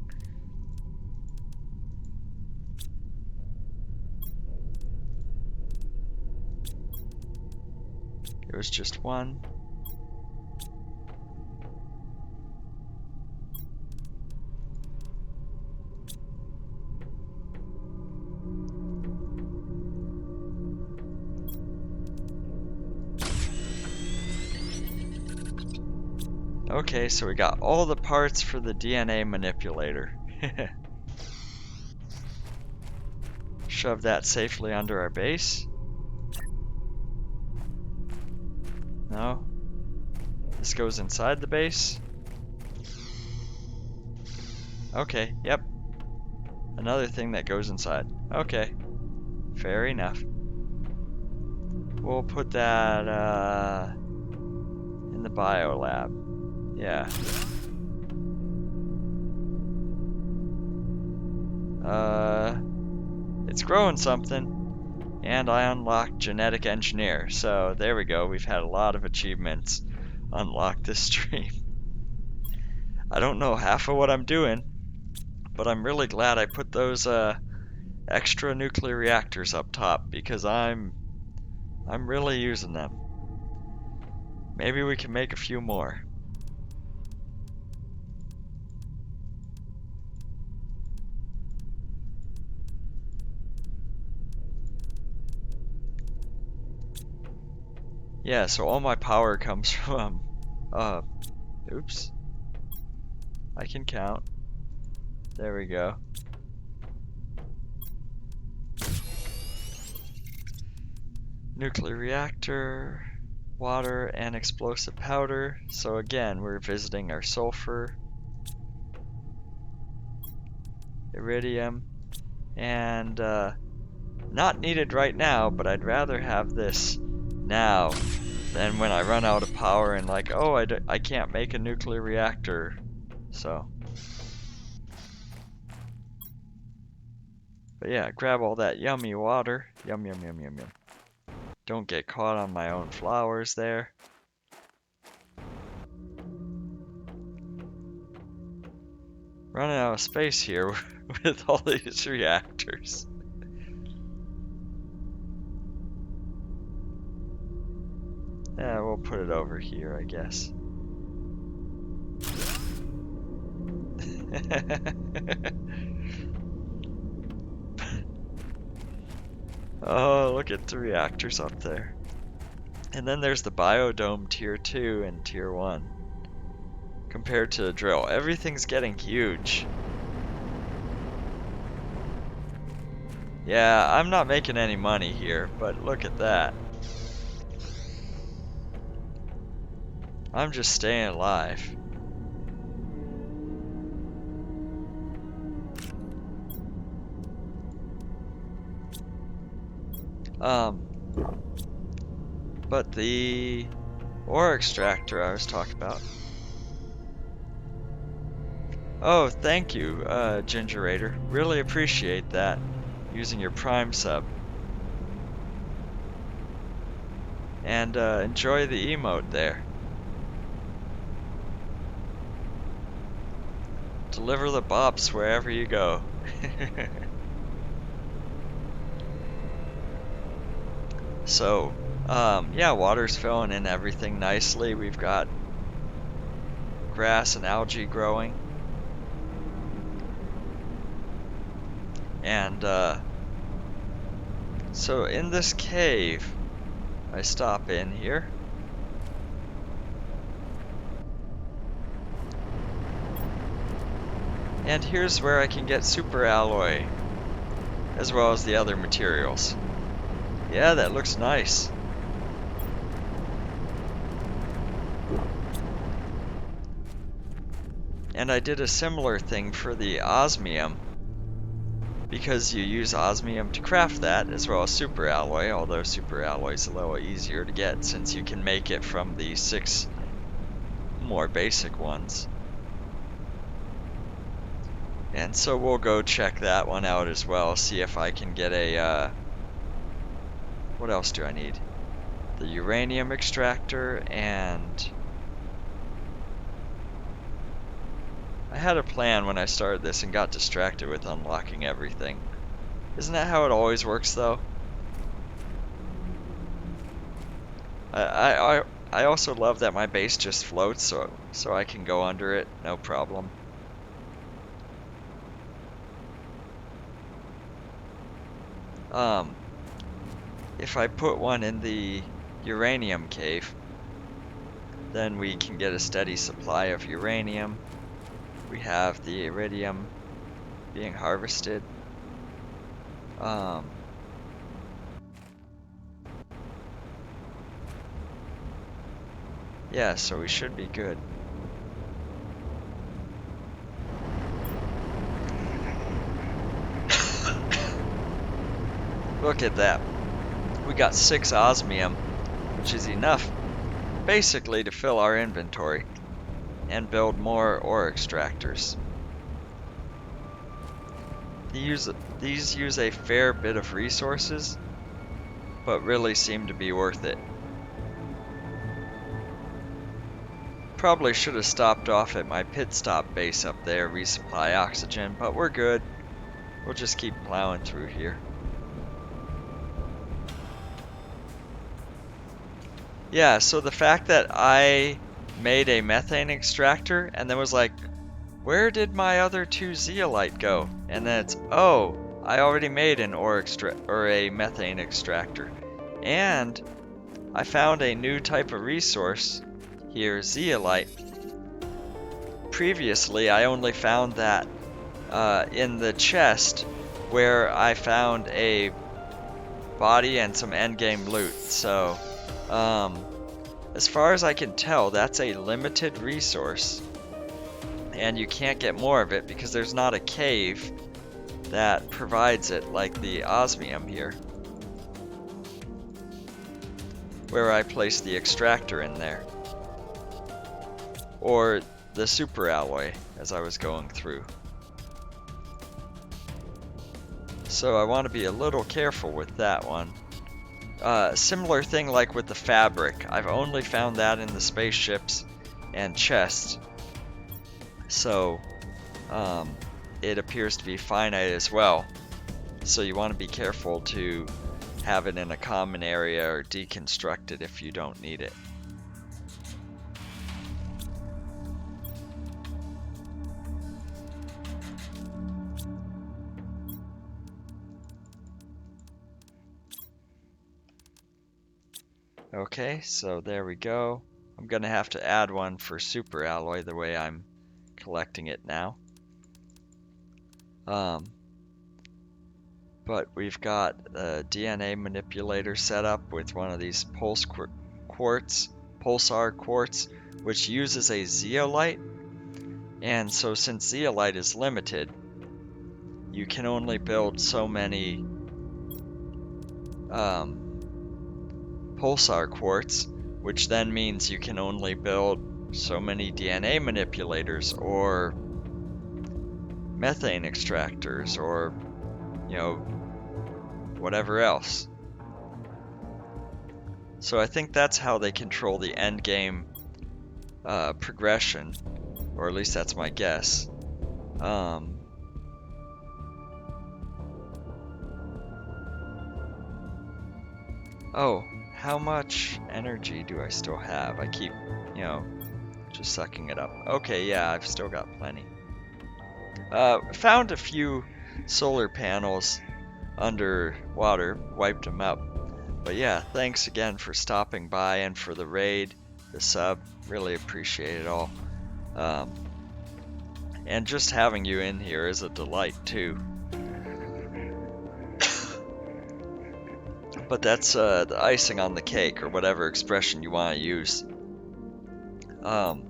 It was just one. Okay, so we got all the parts for the DNA manipulator. Shove that safely under our base. No. This goes inside the base. Okay, yep. Another thing that goes inside. Okay. Fair enough. We'll put that in the bio lab. Yeah. It's growing something. And I unlocked genetic engineer. So there we go. We've had a lot of achievements unlocked this stream. I don't know half of what I'm doing, but I'm really glad I put those extra nuclear reactors up top because I'm really using them. Maybe we can make a few more. Yeah, so all my power comes from, oops. I can count. There we go. Nuclear reactor, water, and explosive powder. So again, we're visiting our sulfur, iridium, and not needed right now, but I'd rather have this now than when I run out of power and like, oh, I can't make a nuclear reactor. So, but yeah, grab all that yummy water. Yum, yum, yum, yum, yum. Don't get caught on my own flowers there. Running out of space here with all these reactors. Yeah, we'll put it over here, I guess. Oh, look at the reactors up there. And then there's the biodome tier 2 and tier 1. Compared to the drill, everything's getting huge. Yeah, I'm not making any money here, but look at that. I'm just staying alive. But the ore extractor I was talking about. Oh, thank you, Gingerator. Really appreciate that. Using your Prime sub. And enjoy the emote there. Deliver the bops wherever you go. So, yeah, water's filling in everything nicely. We've got grass and algae growing. And, so in this cave, I stop in here. And here's where I can get super alloy, as well as the other materials. Yeah, that looks nice. And I did a similar thing for the osmium, because you use osmium to craft that, as well as super alloy, although super alloy is a little easier to get since you can make it from the 6 more basic ones. And so we'll go check that one out as well, see if I can get a, what else do I need? The uranium extractor, and I had a plan when I started this and got distracted with unlocking everything. Isn't that how it always works, though? I also love that my base just floats, so I can go under it, no problem. If I put one in the Uranium Cave, then we can get a steady supply of uranium. We have the iridium being harvested. Yeah, so we should be good. Look at that. We got 6 osmium, which is enough basically to fill our inventory and build more ore extractors. These use a fair bit of resources, but really seem to be worth it. Probably should have stopped off at my pit stop base up there, resupply oxygen, but we're good. We'll just keep plowing through here. Yeah, so the fact that I made a methane extractor and then was like, where did my other 2 zeolite go? And then it's, oh, I already made an a methane extractor. And I found a new type of resource here, zeolite. Previously, I only found that in the chest where I found a body and some endgame loot. So, as far as I can tell, that's a limited resource. And you can't get more of it because there's not a cave that provides it like the osmium here, where I placed the extractor in there, or the super alloy as I was going through. So I want to be a little careful with that one. Similar thing like with the fabric. I've only found that in the spaceships and chests. So, it appears to be finite as well. So you want to be careful to have it in a common area or deconstruct it if you don't need it. Okay, so there we go. I'm gonna have to add one for super alloy the way I'm collecting it now. But we've got a DNA manipulator set up with one of these pulsar quartz, which uses a zeolite. And so since zeolite is limited, you can only build so many pulsar quartz, which then means you can only build so many DNA manipulators or methane extractors or, you know, whatever else. So I think that's how they control the end game progression, or at least that's my guess. Oh, how much energy do I still have? I keep, just sucking it up. Okay, yeah, I've still got plenty. Found a few solar panels underwater, wiped them up. But yeah, thanks again for stopping by and for the raid, the sub. Really appreciate it all. And just having you in here is a delight too. But that's the icing on the cake, or whatever expression you want to use. Oh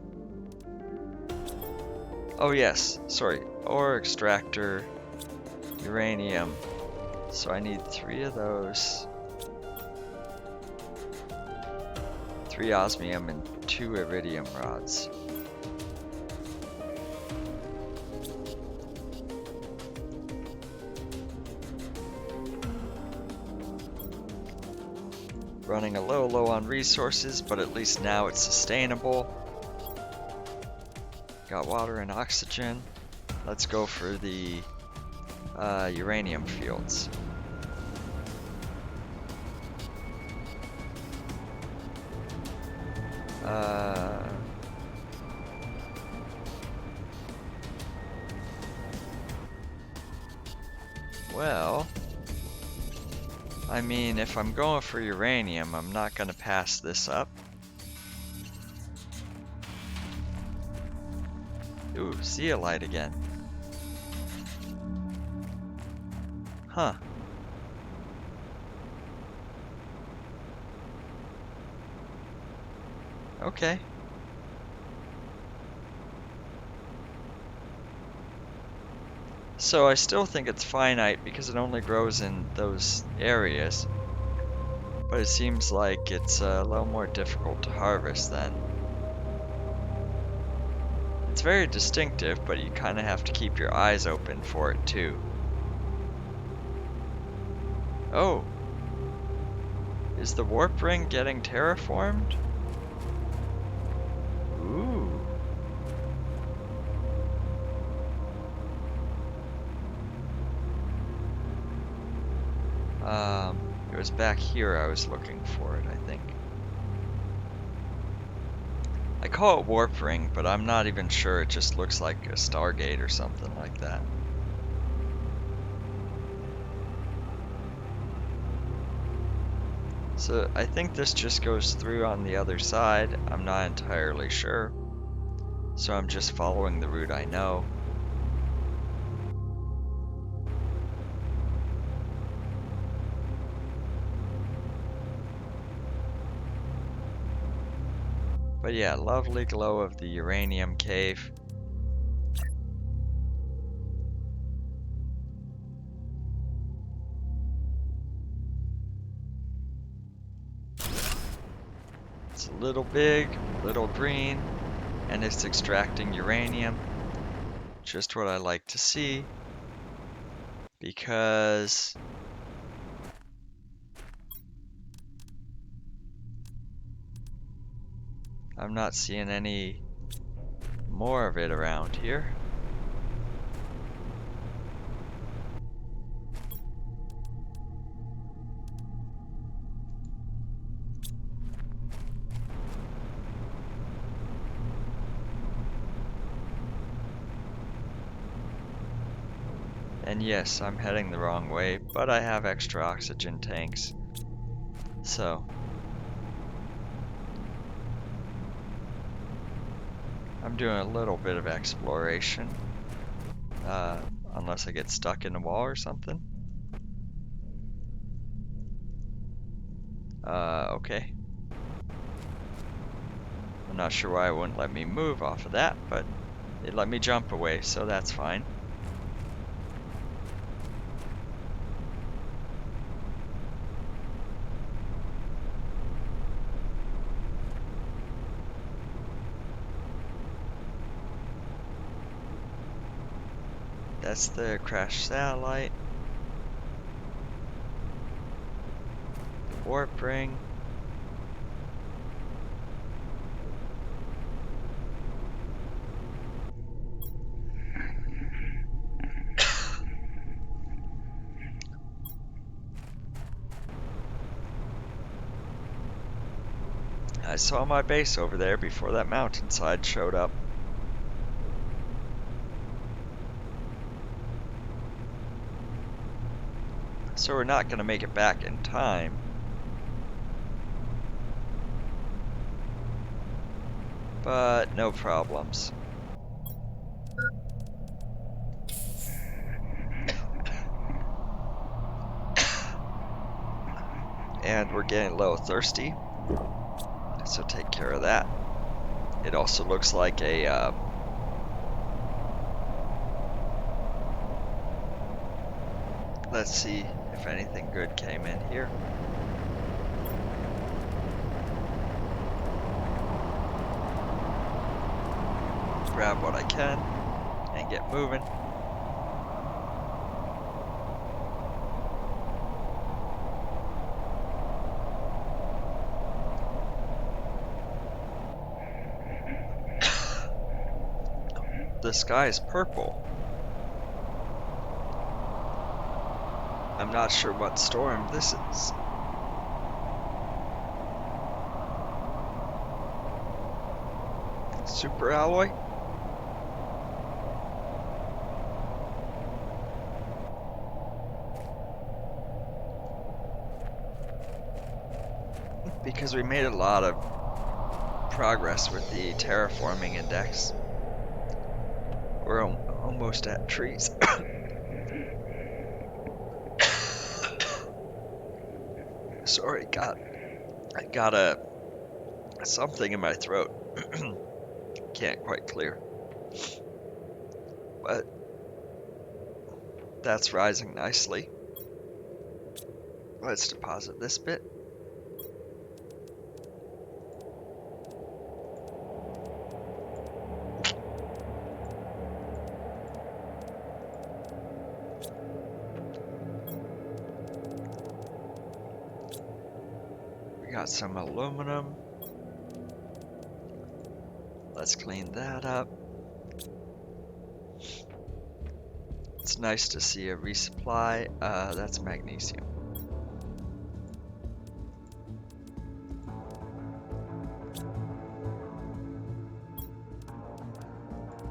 yes, sorry. Ore Extractor, Uranium. So I need 3 of those. 3 Osmium and 2 Iridium rods. Running a little low on resources, but at least now it's sustainable. Got water and oxygen. Let's go for the uranium fields. Well, I mean, if I'm going for uranium, I'm not going to pass this up. Ooh, zeolite again. Huh. Okay. So I still think it's finite because it only grows in those areas. But it seems like it's a little more difficult to harvest then. It's very distinctive, but you kind of have to keep your eyes open for it too. Oh. Is the warp ring getting terraformed? Ooh. It was back here I was looking for it, I think. I call it warp ring, but I'm not even sure. It just looks like a Stargate or something like that. So I think this just goes through on the other side. I'm not entirely sure. So I'm just following the route I know. But yeah, lovely glow of the Uranium Cave. It's a little big, little green, and it's extracting uranium. Just what I like to see. Because I'm not seeing any more of it around here. And yes, I'm heading the wrong way, but I have extra oxygen tanks. So I'm doing a little bit of exploration. Unless I get stuck in a wall or something. Okay. I'm not sure why it wouldn't let me move off of that, but it let me jump away, so that's fine. That's the crashed satellite. Warp ring. I saw my base over there before that mountainside showed up. So we're not going to make it back in time. But no problems. And we're getting a little thirsty, so take care of that. It also looks like a let's see if anything good came in here. Grab what I can and get moving. The sky is purple. I'm not sure what storm this is. Super alloy? Because we made a lot of progress with the terraforming index. We're almost at trees. Sorry, I got something in my throat. Can't quite clear. But that's rising nicely. Let's deposit this bit. We got some aluminum. Let's clean that up. It's nice to see a resupply. That's magnesium.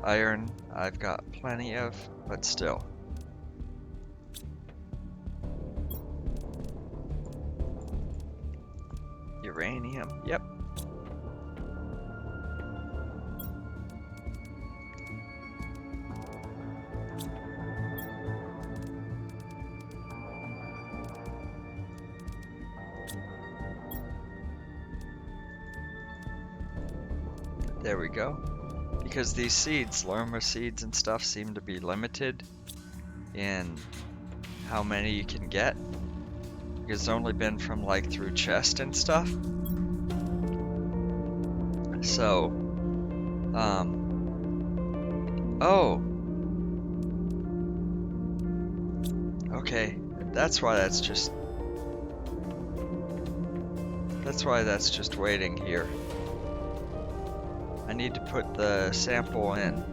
Iron, I've got plenty of, but still. Uranium, yep. There we go. Because these seeds, Lerma seeds and stuff, seem to be limited in how many you can get. It's only been from like through chest and stuff. So, oh. Okay, that's why that's just waiting here. I need to put the sample in.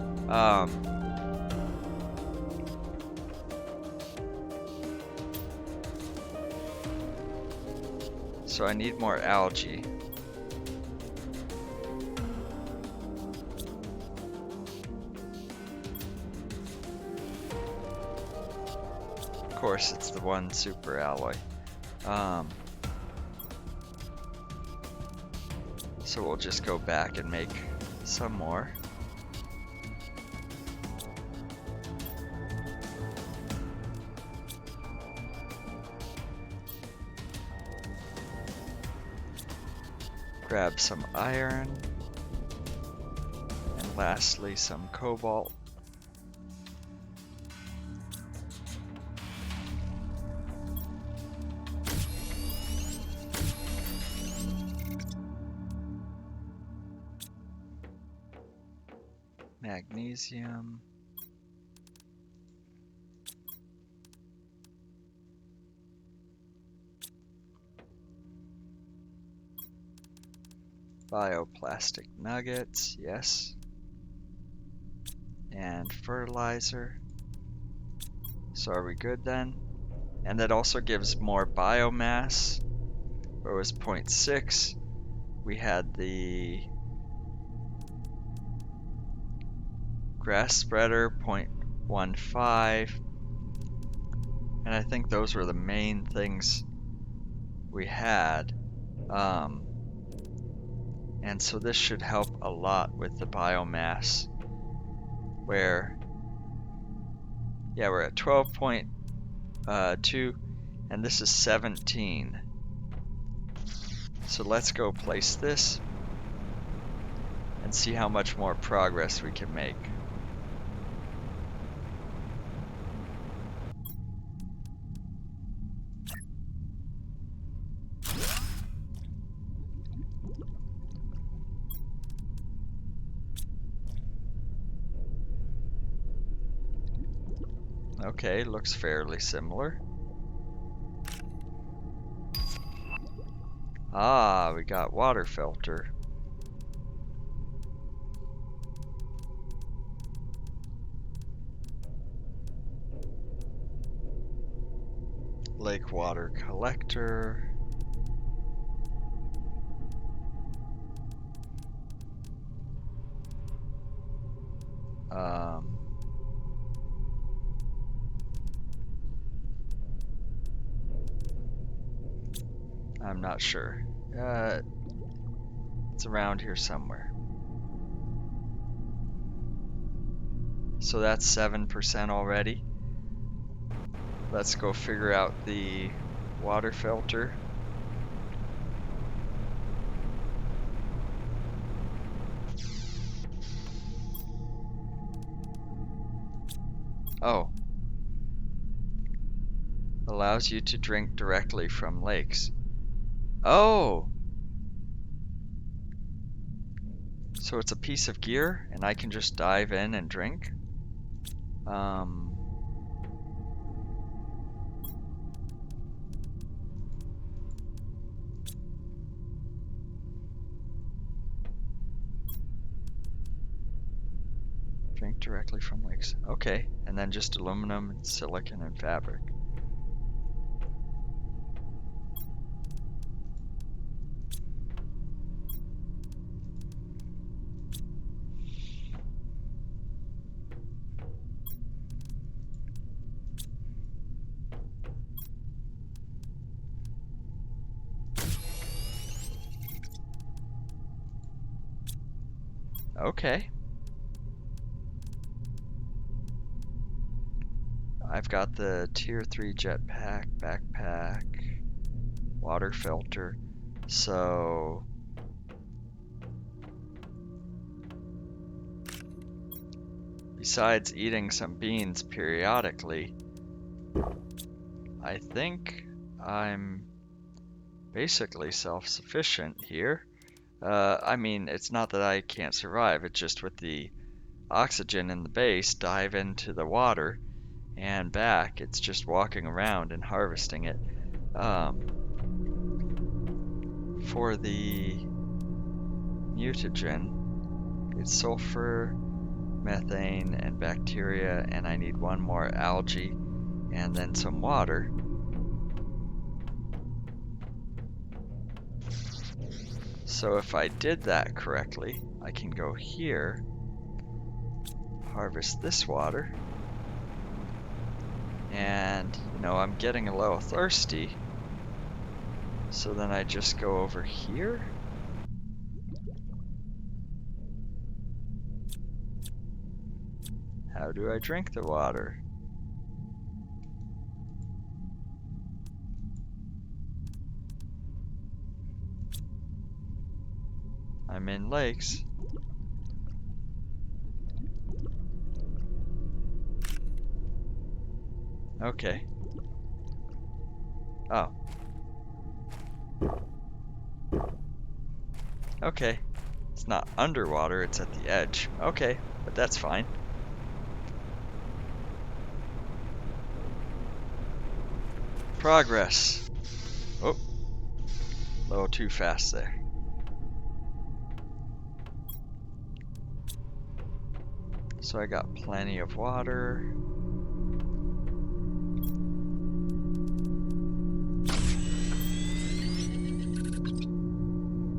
So I need more algae. Of course, it's the one super alloy. So we'll just go back and make some more. Grab some iron. And lastly, some cobalt. Magnesium. Bioplastic nuggets, yes. And fertilizer. So are we good then? And that also gives more biomass. Where it was 0.6. We had the grass spreader 0.15. And I think those were the main things we had. And so this should help a lot with the biomass. Where, yeah, we're at 12.2 and this is 17. So let's go place this and see how much more progress we can make. Okay, looks fairly similar. Ah, we got water filter. Lake water collector. I'm not sure. It's around here somewhere. So that's 7% already. Let's go figure out the water filter. Oh. Allows you to drink directly from lakes. Oh! So it's a piece of gear and I can just dive in and drink? Drink directly from lakes. Okay, and then just aluminum, and silicon, and fabric. Okay. I've got the tier 3 jetpack, backpack, water filter. So besides eating some beans periodically, I think I'm basically self-sufficient here. I mean, it's not that I can't survive, it's just with the oxygen in the base, dive into the water and back, it's just walking around and harvesting it. For the mutagen, it's sulfur, methane, and bacteria, and I need one more algae and then some water. So if I did that correctly, I can go here, harvest this water, and you know, I'm getting a little thirsty, so then I just go over here. How do I drink the water? I'm in lakes. Okay. Oh. Okay. It's not underwater, it's at the edge. Okay, but that's fine. Progress. Oh. A little too fast there. So I got plenty of water.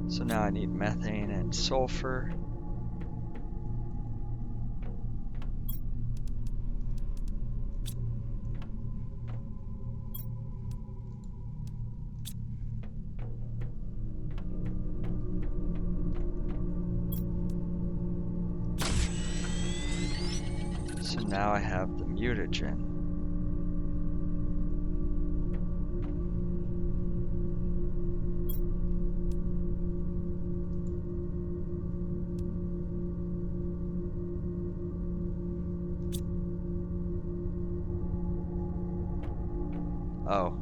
So now I need methane and sulfur. So now I have the mutagen. Oh,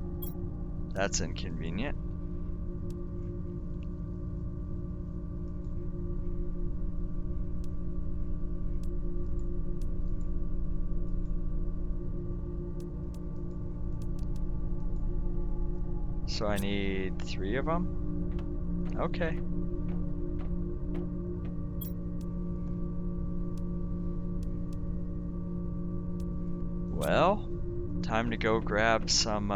that's inconvenient. So I need 3 of them? Okay. Well, time to go grab some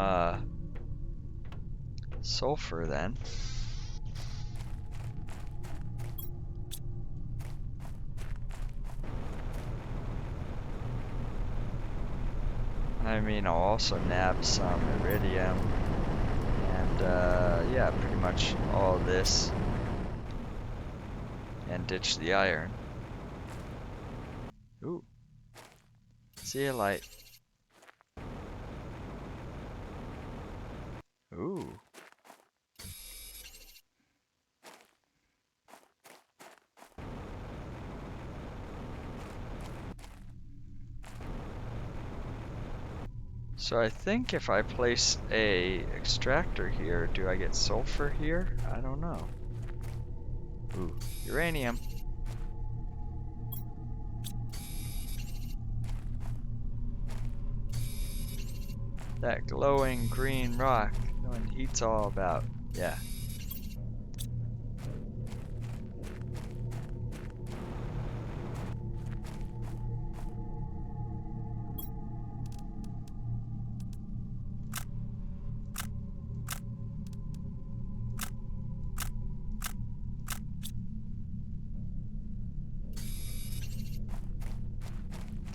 sulfur then. I mean, I'll also nab some iridium and yeah, pretty much all of this, and ditch the iron. Ooh, zeolite. Ooh. So I think if I place a extractor here, do I get sulfur here? I don't know. Ooh, uranium. That glowing green rock, knowing heat's all about. Yeah.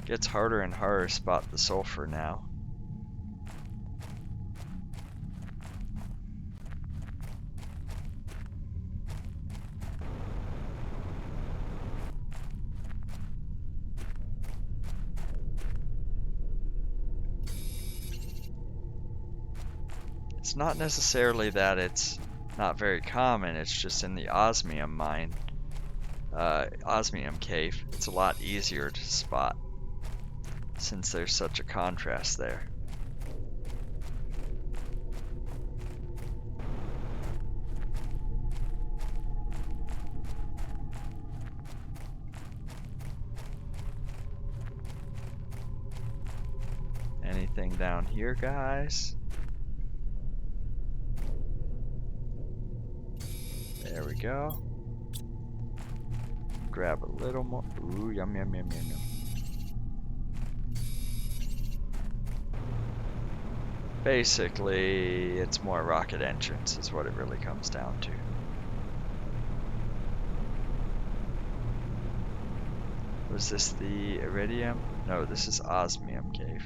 Gets harder and harder to spot the sulfur now. It's not necessarily that it's not very common, it's just in the Osmium mine, Osmium Cave, it's a lot easier to spot since there's such a contrast there. Anything down here, guys? There we go. Grab a little more. Ooh, yum, yum, yum, yum, yum. Basically, it's more rocket entrance is what it really comes down to. Was this the iridium? No, this is Osmium Cave.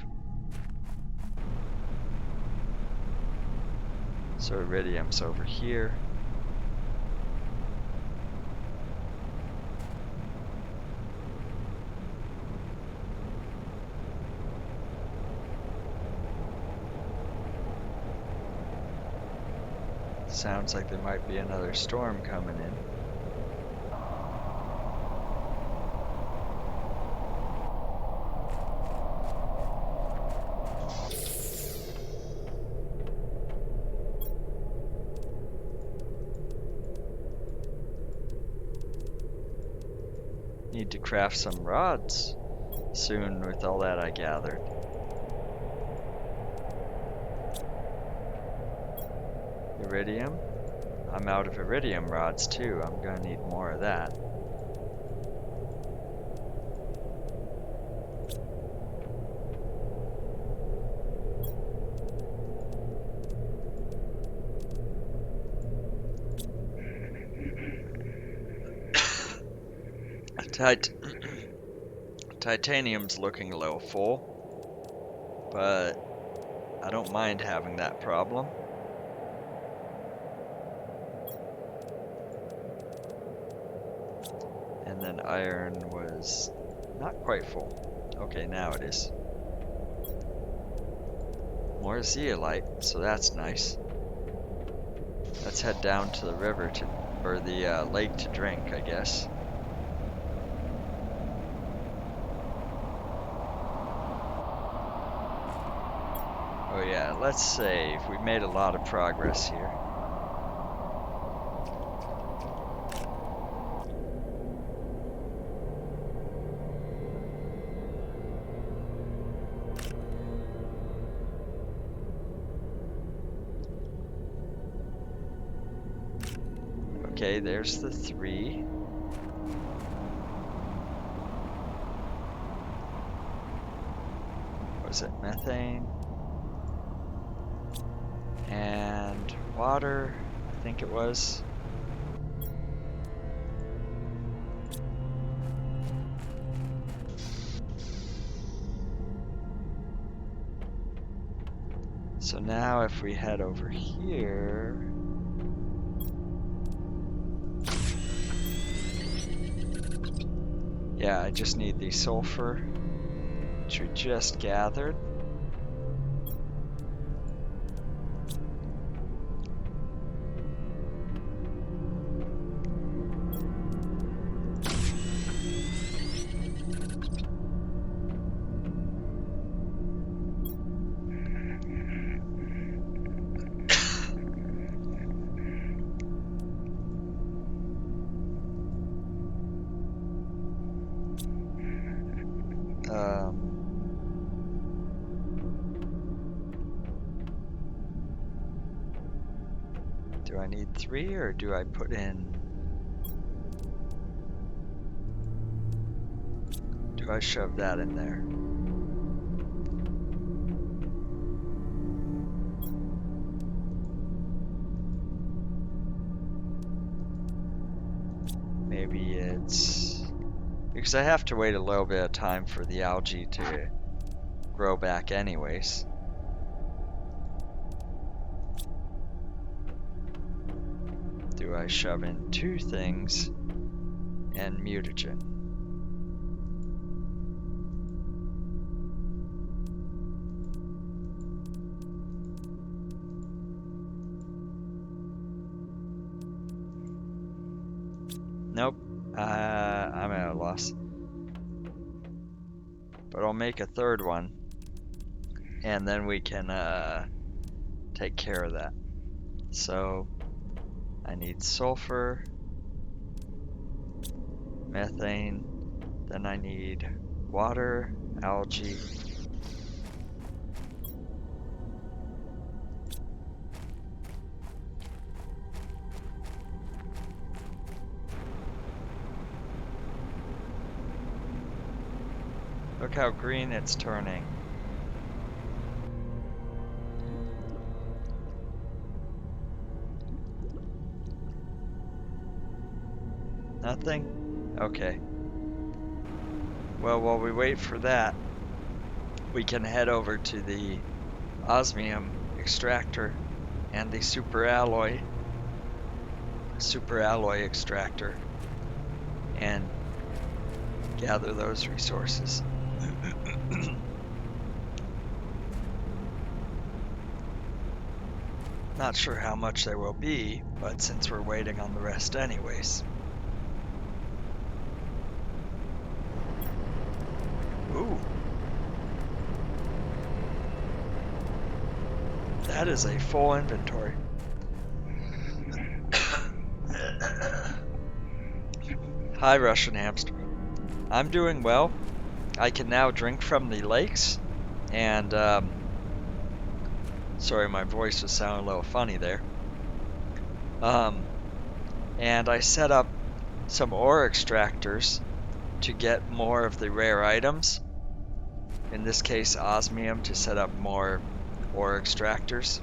So iridium's over here. Sounds like there might be another storm coming in. Need to craft some rods soon with all that I gathered. Iridium. I'm out of iridium rods too. I'm gonna need more of that. Tit Titanium's looking a little full, but I don't mind having that problem. And then iron was not quite full. Okay, now it is. More zeolite, so that's nice. Let's head down to the river to, or the lake to drink, I guess. Oh yeah, let's save. We've made a lot of progress here. Okay, there's the 3. Was it methane? And water, I think it was. So now if we head over here, yeah, I just need the sulfur, which we just gathered. Do I need 3 or do I put in? Do I shove that in there? Maybe it's because I have to wait a little bit of time for the algae to grow back anyways. Do I shove in 2 things and mutagen? Nope, I'm at a loss. But I'll make a 3rd one, and then we can take care of that. So I need sulfur, methane, then I need water, algae. Look how green it's turning. Nothing? Okay. Well, while we wait for that, we can head over to the Osmium Extractor and the super alloy extractor and gather those resources. Not sure how much there will be, but since we're waiting on the rest anyways. Ooh. That is a full inventory. Hi, Russian hamster. I'm doing well. I can now drink from the lakes, and sorry, my voice was sounding a little funny there. And I set up some ore extractors to get more of the rare items. In this case, osmium, to set up more ore extractors.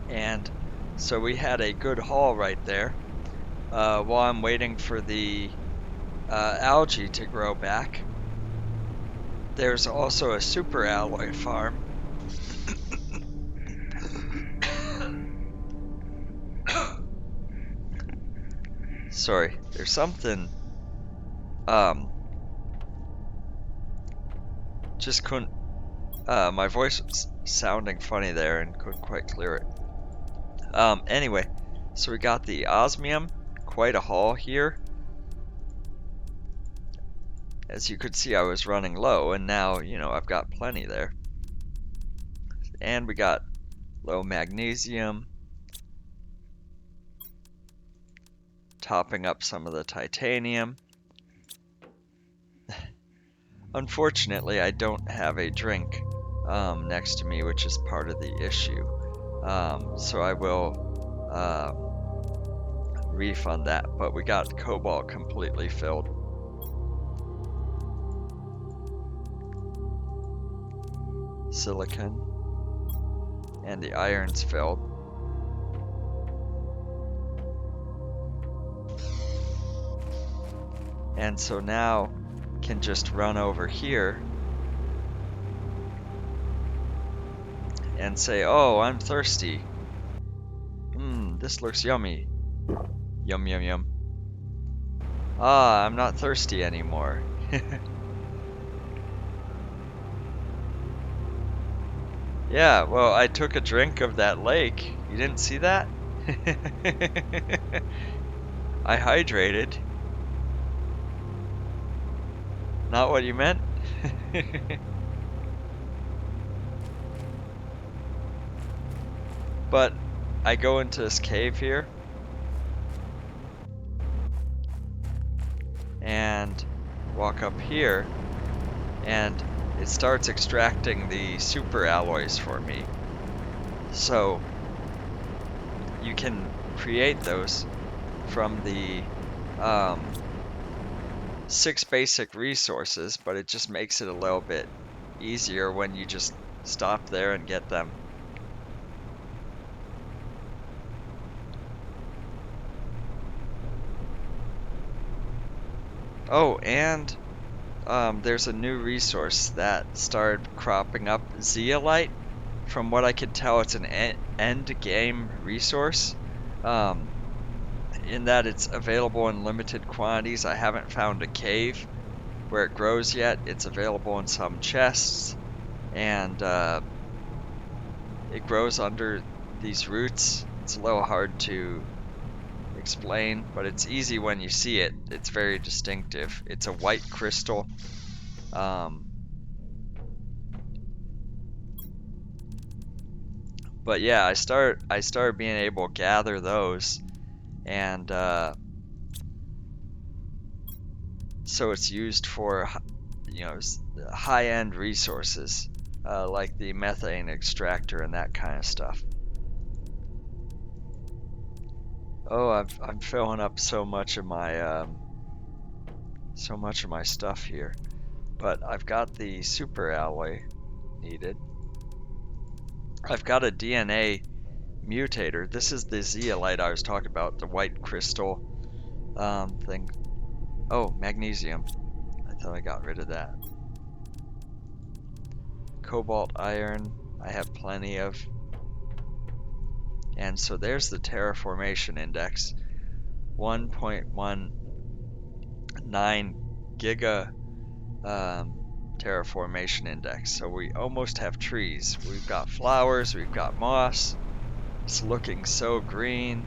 And so we had a good haul right there. While I'm waiting for the algae to grow back. There's also a super alloy farm. Sorry, there's something, um, just couldn't, my voice was sounding funny there and couldn't quite clear it. Anyway, so we got the osmium, quite a haul here. As you could see, I was running low, and now, I've got plenty there. And we got low magnesium, topping up some of the titanium. Unfortunately, I don't have a drink next to me, which is part of the issue. So I will refund that, but we got cobalt completely filled. Silicon, and the iron's filled. And so now can just run over here and say, oh, I'm thirsty. This looks yummy. Yum, yum, yum. Ah, I'm not thirsty anymore. Yeah, well, I took a drink of that lake. You didn't see that? I hydrated. Not what you meant? But I go into this cave here and walk up here, and it starts extracting the super alloys for me. So you can create those from the 6 basic resources, but it just makes it a little bit easier when you just stop there and get them. Oh, and there's a new resource that started cropping up, Zeolite. From what I could tell, it's an end game resource, in that it's available in limited quantities. I haven't found a cave where it grows yet. It's available in some chests, and it grows under these roots. It's a little hard to explain, but it's easy when you see it. It's very distinctive. It's a white crystal. But yeah, I started being able to gather those, and so it's used for high-end resources, like the methane extractor and that kind of stuff. Oh, I'm filling up so much of my stuff here, but I've got the super alloy needed. I've got a DNA mutator. This is the zeolite I was talking about, the white crystal thing. Oh, magnesium. I thought I got rid of that. Cobalt, iron, I have plenty of. And so there's the terraformation index. 1.19 giga terraformation index. So we almost have trees. We've got flowers, we've got moss. It's looking so green.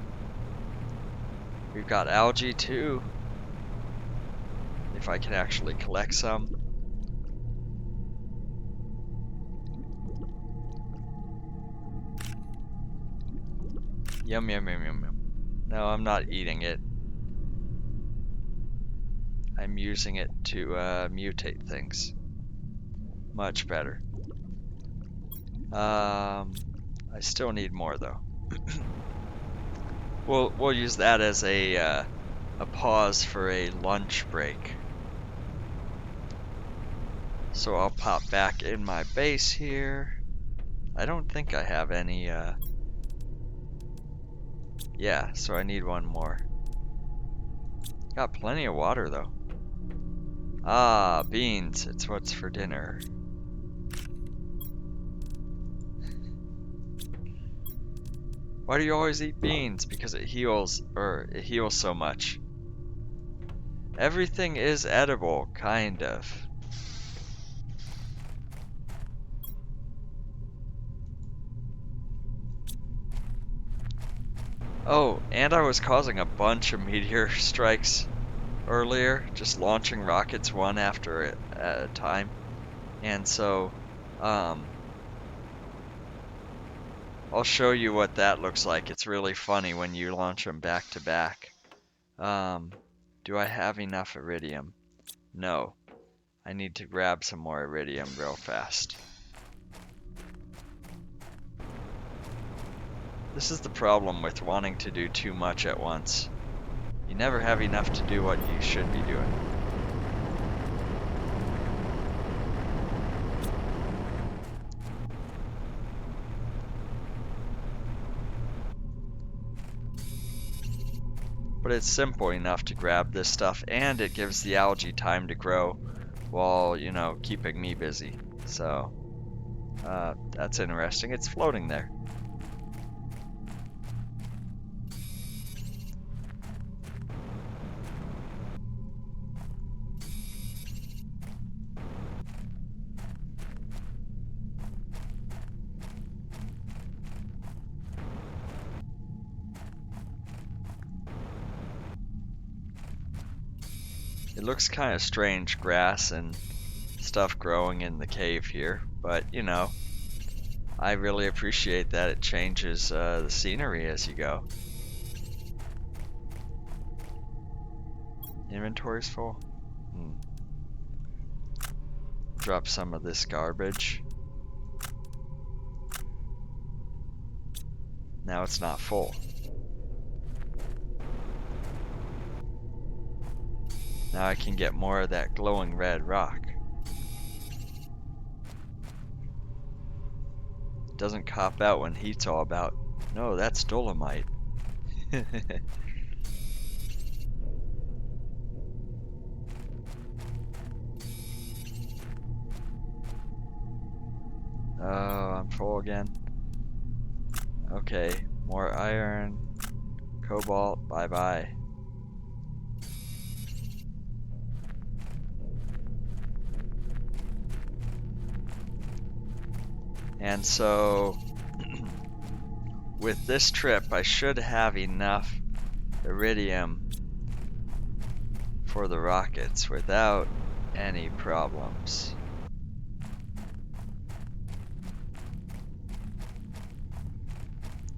We've got algae too, if I can actually collect some. Yum, yum, yum, yum, yum. No, I'm not eating it. I'm using it to mutate things. Much better. I still need more though. We'll use that as a pause for a lunch break. So I'll pop back in my base here. I don't think I have any. Yeah, so I need one more. Got plenty of water though. Ah, beans. It's what's for dinner. Why do you always eat beans? Because it heals, or it heals so much. Everything is edible, kind of. Oh, and I was causing a bunch of meteor strikes earlier, just launching rockets one after it at a time. And so, um, I'll show you what that looks like. It's really funny when you launch them back to back. Do I have enough iridium? No. I need to grab some more iridium real fast. This is the problem with wanting to do too much at once. You never have enough to do what you should be doing. But it's simple enough to grab this stuff, and it gives the algae time to grow while, you know, keeping me busy. So, that's interesting. It's floating there. It looks kind of strange, grass and stuff growing in the cave here, but you know, I really appreciate that it changes the scenery as you go. Inventory's full? Drop some of this garbage. Now it's not full. Now I can get more of that glowing red rock. Doesn't cop out when heat's all about. No, that's dolomite. Oh, I'm full again. Okay, more iron, cobalt, bye-bye. And so, with this trip, I should have enough iridium for the rockets without any problems.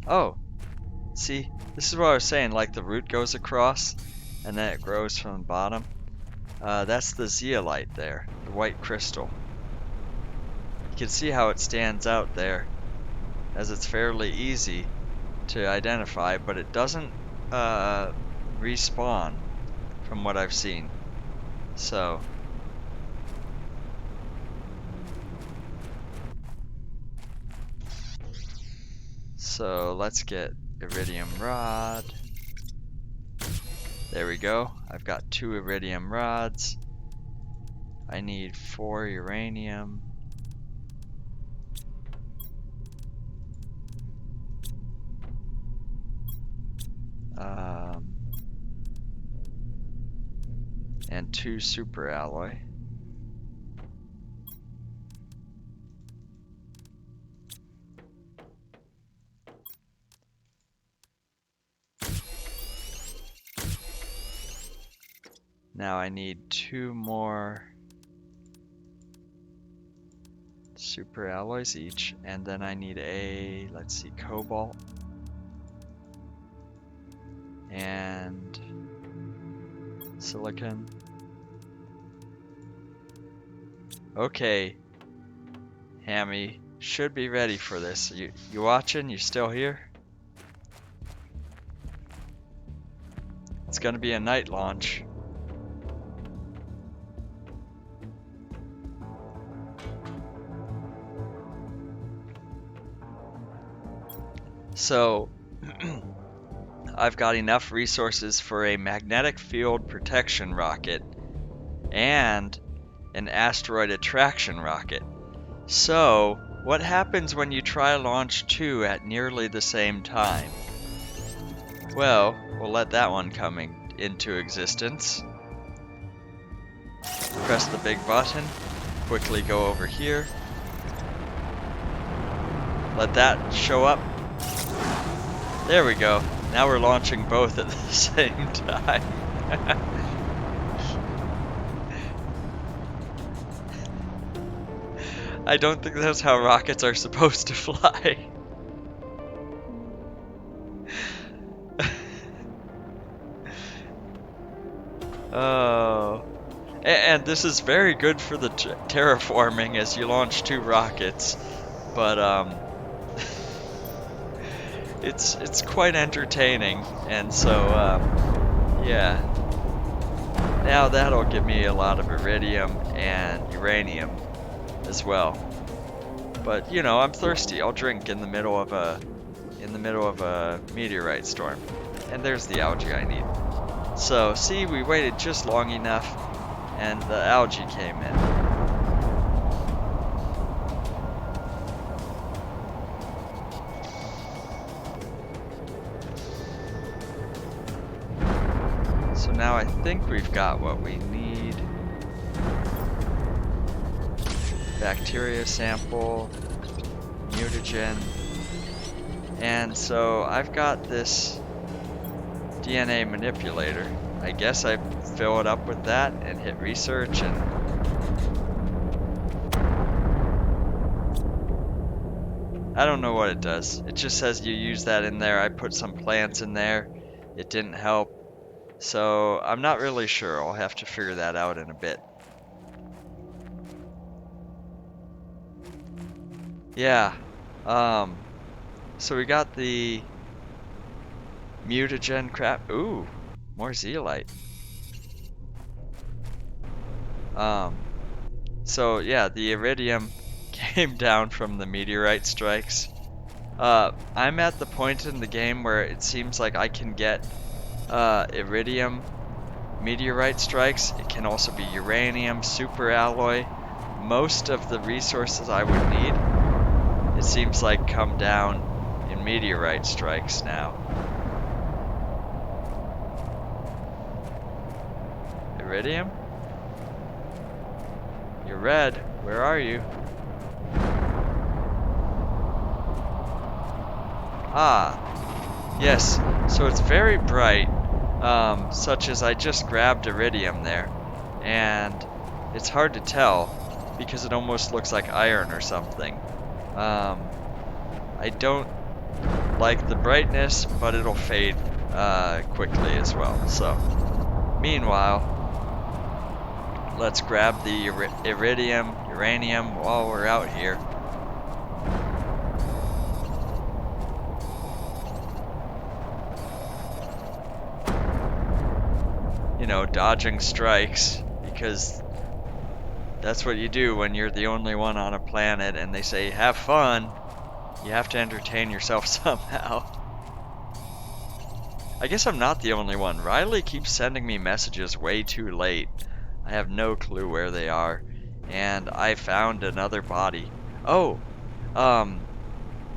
Oh, see, this is what I was saying, like the root goes across and then it grows from the bottom. That's the zeolite there, the white crystal. You can see how it stands out there, as it's fairly easy to identify, but it doesn't respawn from what I've seen. So let's get iridium rod. There we go. I've got 2 iridium rods. I need 4 uranium. And 2 super alloy. Now I need 2 more super alloys each, and then I need a, let's see, cobalt and silicon. Okay, Hammy, should be ready for this. You watching? You still here? It's gonna be a night launch. So, I've got enough resources for a magnetic field protection rocket and an asteroid attraction rocket. So, what happens when you try launch 2 at nearly the same time? Well, we'll let that one come into existence. Press the big button, quickly go over here. Let that show up. There we go. Now we're launching both at the same time. I don't think that's how rockets are supposed to fly. Oh. And this is very good for the terraforming as you launch 2 rockets. But it's quite entertaining, and so yeah. Now that'll give me a lot of iridium and uranium as well. But you know, I'm thirsty. I'll drink in the middle of a meteorite storm. And there's the algae I need. So see, we waited just long enough, and the algae came in. So now I think we've got what we need. Bacteria sample, mutagen, and so I've got this DNA manipulator. I guess I fill it up with that and hit research, and I don't know what it does. It just says you use that in there. I put some plants in there. It didn't help. So I'm not really sure. I'll have to figure that out in a bit. Yeah. So we got the mutagen crap. Ooh, more zeolite. So yeah, the iridium came down from the meteorite strikes. I'm at the point in the game where it seems like I can get iridium meteorite strikes. It can also be uranium, super alloy. Most of the resources I would need, it seems like, come down in meteorite strikes now. Iridium? You're red. Where are you? Ah, yes. So it's very bright, such as I just grabbed iridium there, and it's hard to tell because it almost looks like iron or something. I don't like the brightness, but it'll fade quickly as well. So, meanwhile, let's grab the iridium, uranium while we're out here. You know, dodging strikes, because that's what you do when you're the only one on a planet and they say, have fun. You have to entertain yourself somehow. I guess I'm not the only one. Riley keeps sending me messages way too late. I have no clue where they are. And I found another body. Oh,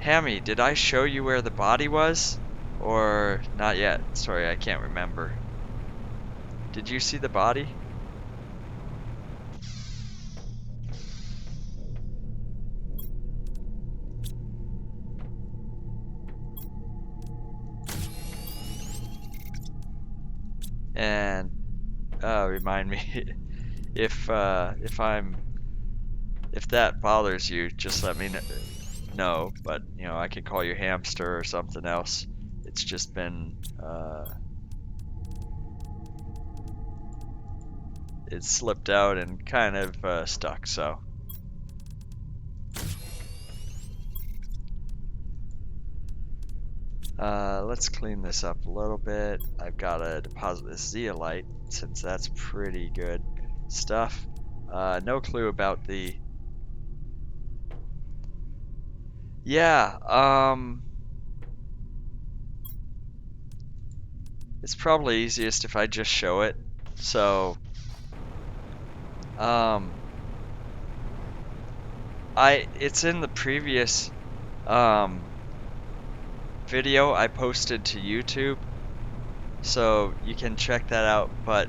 Hammy, did I show you where the body was? Or not yet? Sorry, I can't remember. Did you see the body? And remind me if that bothers you, just let me know. But you know, I can call you hamster or something else. It's just been it slipped out and kind of stuck. So let's clean this up a little bit. I've got to deposit this zeolite since that's pretty good stuff. No clue about the... Yeah, it's probably easiest if I just show it. So Um, it's in the previous video I posted to YouTube, so you can check that out. But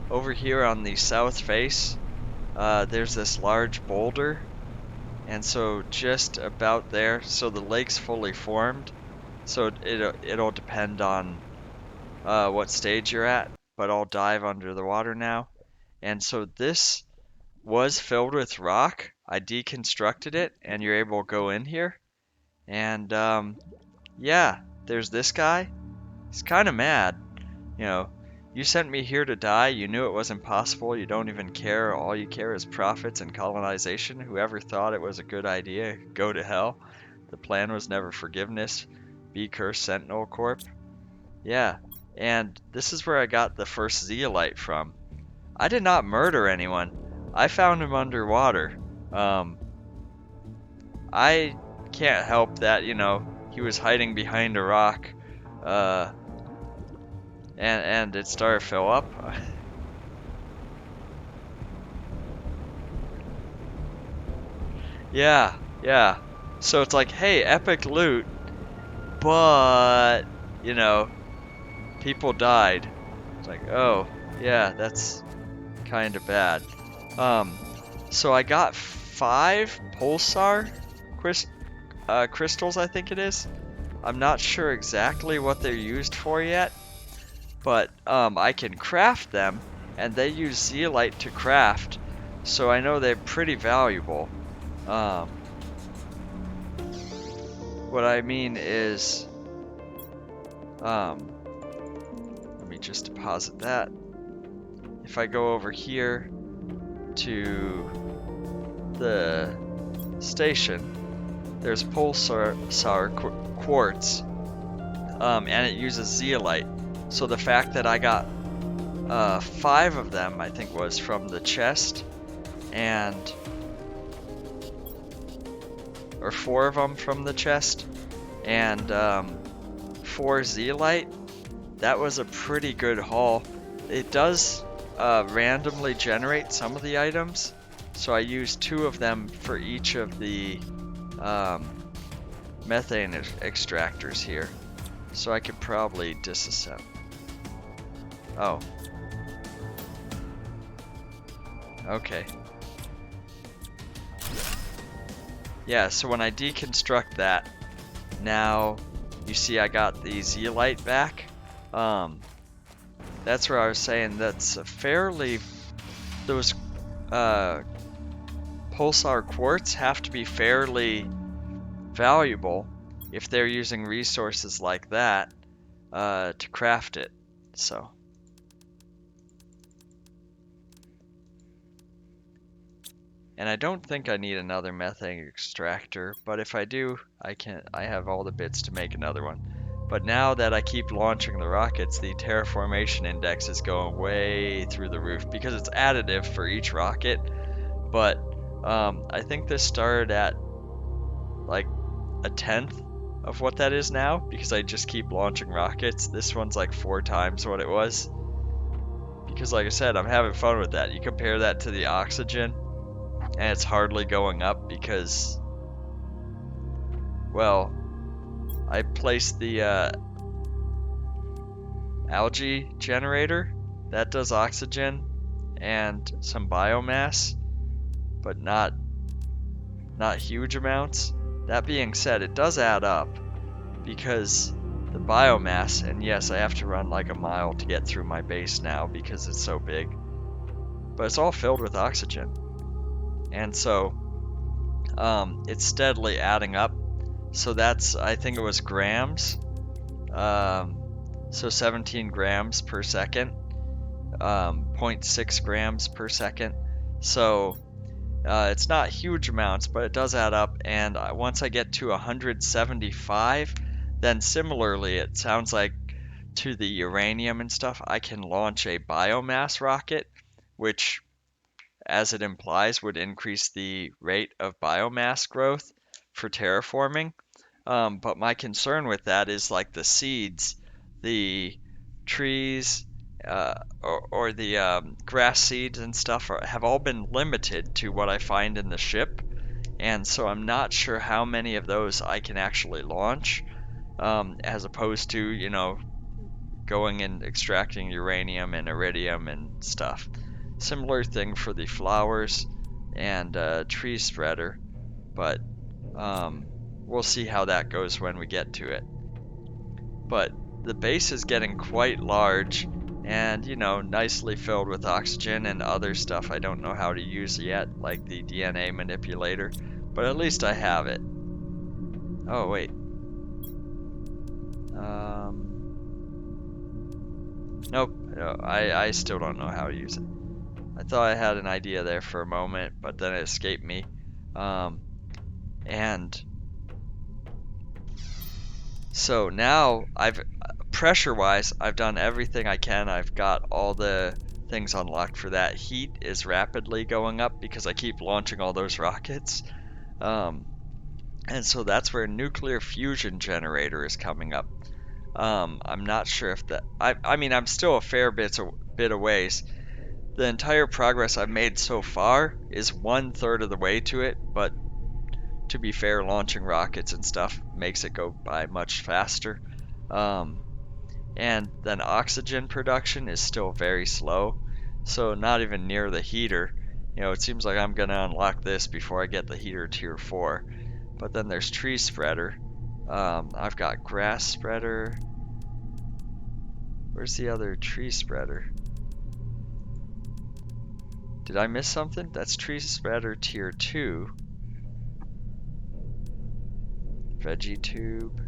over here on the south face, there's this large boulder, and so just about there, so the lake's fully formed. So it'll depend on what stage you're at, but I'll dive under the water now. And so this was filled with rock. I deconstructed it, and you're able to go in here. And yeah, there's this guy. He's kind of mad. You know, you sent me here to die. You knew it wasn't possible. You don't even care. All you care is profits and colonization. Whoever thought it was a good idea, go to hell. The plan was never forgiveness. Be cursed, Sentinel Corp. Yeah, and this is where I got the first zeolite from. I did not murder anyone. I found him underwater. Um, I can't help that, he was hiding behind a rock, uh, and it started to fill up. Yeah, yeah. So it's like, hey, epic loot, but, you know, people died. It's like, oh, yeah, that's kind of bad. Um, so I got 5 pulsar crystals, I think it is. I'm not sure exactly what they're used for yet, but I can craft them, and they use zeolite to craft, so I know they're pretty valuable. Um, what I mean is, um, let me just deposit that. If I go over here to the station, there's pulsar quartz, and it uses zeolite. So the fact that I got 5 of them, I think, was from the chest, and or 4 of them from the chest, and 4 zeolite. That was a pretty good haul. It does randomly generate some of the items, so I used 2 of them for each of the methane extractors here. So I could probably disassemble. Oh. Okay. Yeah, so when I deconstruct that, now you see I got the zeolite back. That's where I was saying that's a fairly, those pulsar quartz have to be fairly valuable if they're using resources like that to craft it. So. And I don't think I need another methane extractor, but if I do, I have all the bits to make another one. But now that I keep launching the rockets, the terraformation index is going way through the roof because it's additive for each rocket. But I think this started at like a tenth of what that is now because I just keep launching rockets. This one's like 4 times what it was. Because like I said, I'm having fun with that. You compare that to the oxygen, and it's hardly going up because, well, I placed the algae generator that does oxygen and some biomass, but not huge amounts. That being said, it does add up because the biomass, and yes, I have to run like a mile to get through my base now because it's so big, but it's all filled with oxygen. And so it's steadily adding up. So that's, I think it was grams. So 17 grams per second, 0.6 grams per second. So it's not huge amounts, but it does add up. And once I get to 175, then similarly, it sounds like to the uranium and stuff, I can launch a biomass rocket, which, as it implies, would increase the rate of biomass growth for terraforming. But my concern with that is like the seeds, the trees, or the grass seeds and stuff have all been limited to what I find in the ship, and so I'm not sure how many of those I can actually launch, as opposed to, you know, going and extracting uranium and iridium and stuff. Similar thing for the flowers and tree spreader, but we'll see how that goes when we get to it. But the base is getting quite large and, you know, nicely filled with oxygen and other stuff I don't know how to use yet, like the DNA manipulator, but at least I have it. Oh, wait. Nope, no, I still don't know how to use it. I thought I had an idea there for a moment, but then it escaped me. And so now pressure-wise, I've done everything I can. I've got all the things unlocked for that. Heat is rapidly going up because I keep launching all those rockets. And so that's where nuclear fusion generator is coming up. I'm not sure if that... I mean, I'm still a fair bit a ways. The entire progress I've made so far is 1/3 of the way to it, but to be fair, launching rockets and stuff makes it go by much faster. And then oxygen production is still very slow, so not even near the heater. You know, it seems like I'm gonna unlock this before I get the heater tier 4. But then there's tree spreader. I've got grass spreader. Where's the other tree spreader? Did I miss something? That's tree spreader tier 2. Veggie tube.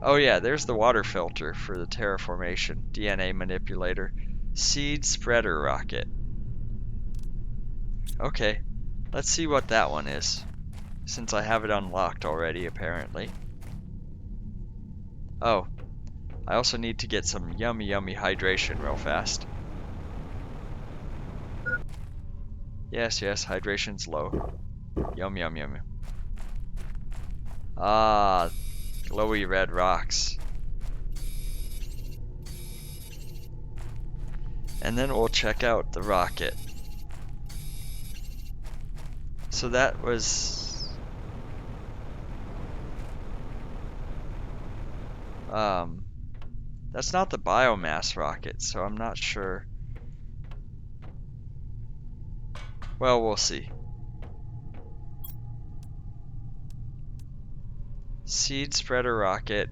Oh yeah, there's the water filter for the terraformation, DNA manipulator, seed spreader rocket. Okay, let's see what that one is, since I have it unlocked already, apparently. Oh, I also need to get some yummy hydration real fast. Yes, hydration's low. Yum. Ah, glowy red rocks. And then we'll check out the rocket. So that was... that's not the biomass rocket, so I'm not sure. Well, we'll see. Seed spreader rocket.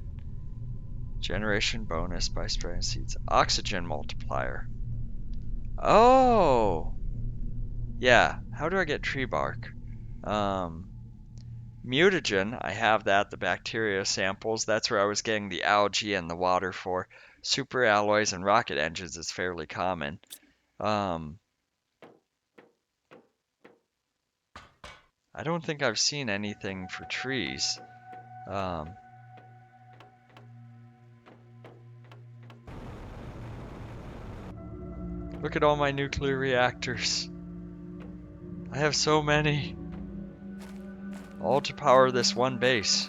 Generation bonus by spreading seeds. Oxygen multiplier. Oh! Yeah, how do I get tree bark? Mutagen, I have that, the bacteria samples. That's where I was getting the algae and the water for. Super alloys and rocket engines is fairly common. I don't think I've seen anything for trees. Look at all my nuclear reactors. I have so many. All to power this one base.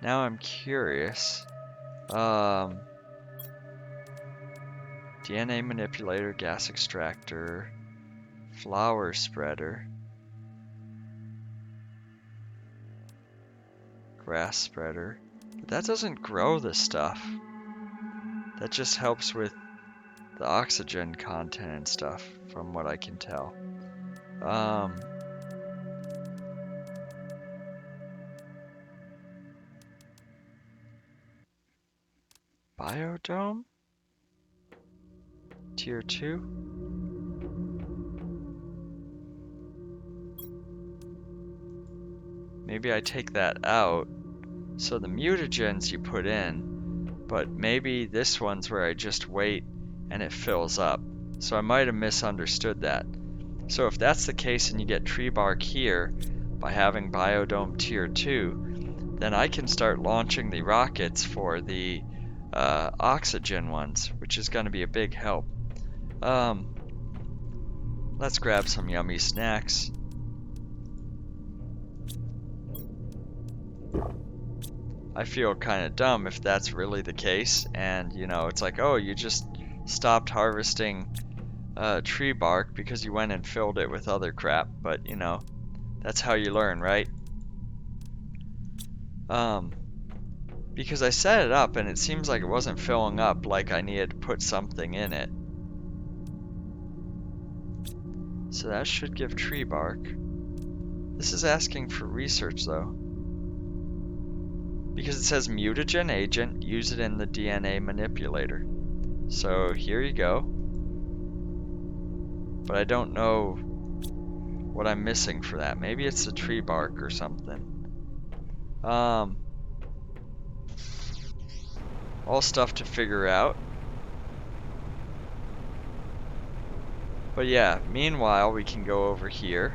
Now I'm curious. DNA manipulator, gas extractor, flower spreader, grass spreader. But that doesn't grow the stuff. That just helps with the oxygen content and stuff, from what I can tell. Biodome? Tier 2? Maybe I take that out. So the mutagens you put in, but maybe this one's where I just wait and it fills up. So I might have misunderstood that. So if that's the case and you get tree bark here by having Biodome tier 2, then I can start launching the rockets for the oxygen ones, which is going to be a big help. Let's grab some yummy snacks. I feel kind of dumb if that's really the case, and you know, it's like, oh, you just stopped harvesting tree bark because you went and filled it with other crap, but you know, that's how you learn, right? Because I set it up and it seems like it wasn't filling up, like I needed to put something in it. So that should give tree bark. This is asking for research though. Because it says mutagen agent, use it in the DNA manipulator. So here you go. But I don't know what I'm missing for that. Maybe it's the tree bark or something. All stuff to figure out. But yeah, meanwhile we can go over here.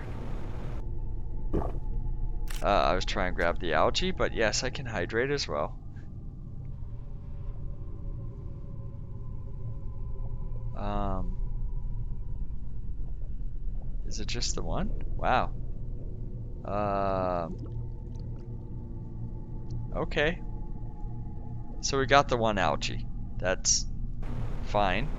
I was trying to grab the algae, but yes, I can hydrate as well. Is it just the one? Wow. Okay. So we got the one algae. That's fine.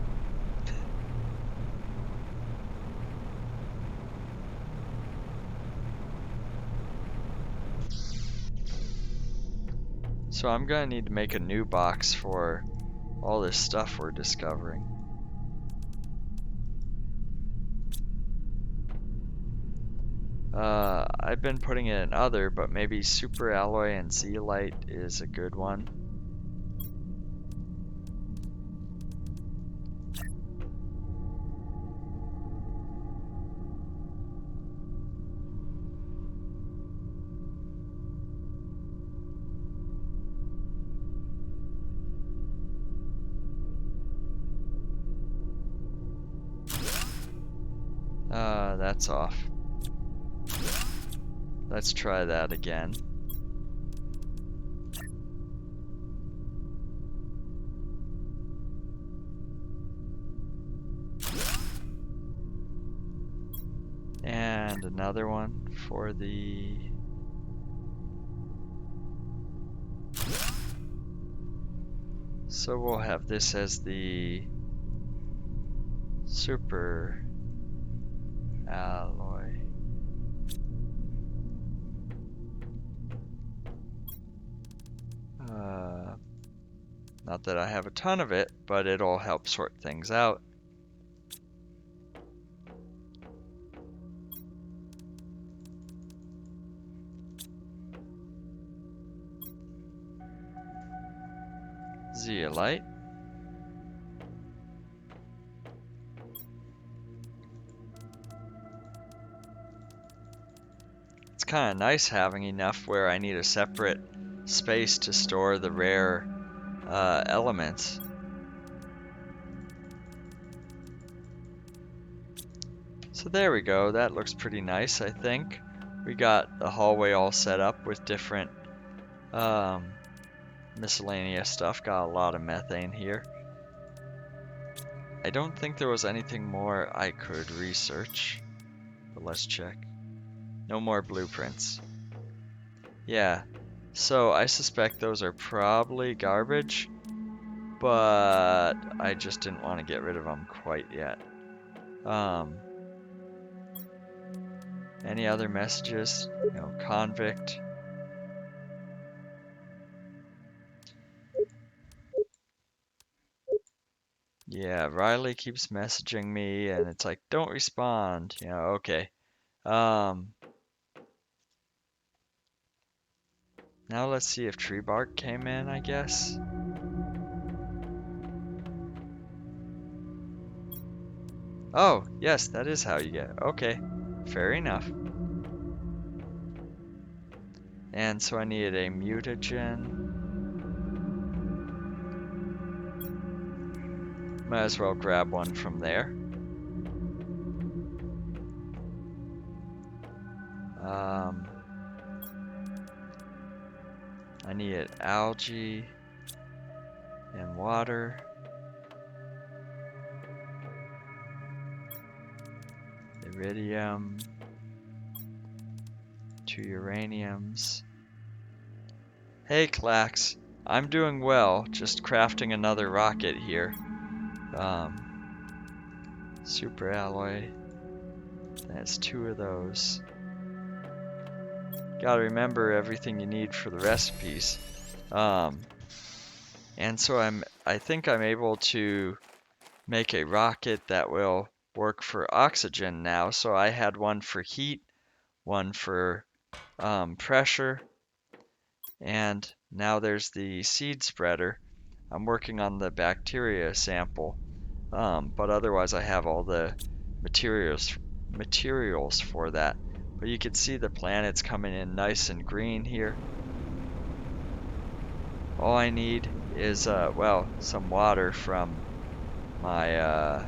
So I'm gonna need to make a new box for all this stuff we're discovering. I've been putting it in other, but maybe super alloy and zeolite is a good one. That's off. Let's try that again. And another one for the... So we'll have this as the super alloy. Not that I have a ton of it, but it'll help sort things out. Zeolite. It's kind of nice having enough where I need a separate space to store the rare elements. So there we go, that looks pretty nice, I think. We got the hallway all set up with different miscellaneous stuff. Got a lot of methane here. I don't think there was anything more I could research, but let's check. No more blueprints. Yeah, so I suspect those are probably garbage, but I just didn't want to get rid of them quite yet. Any other messages? You know, convict. Yeah, Riley keeps messaging me and it's like, don't respond. You know, okay. Now let's see if tree bark came in, I guess. Oh, yes, that is how you get it. Okay, fair enough. And so I needed a mutagen. Might as well grab one from there. I needed algae and water. Iridium. 2 uraniums. Hey Clax, I'm doing well, just crafting another rocket here. Super alloy. That's 2 of those. Gotta remember everything you need for the recipes. And so I think I'm able to make a rocket that will work for oxygen now. So I had one for heat, one for pressure, and now there's the seed spreader. I'm working on the bacteria sample, but otherwise I have all the materials for that. But you can see the planets coming in nice and green here. All I need is, well, some water from my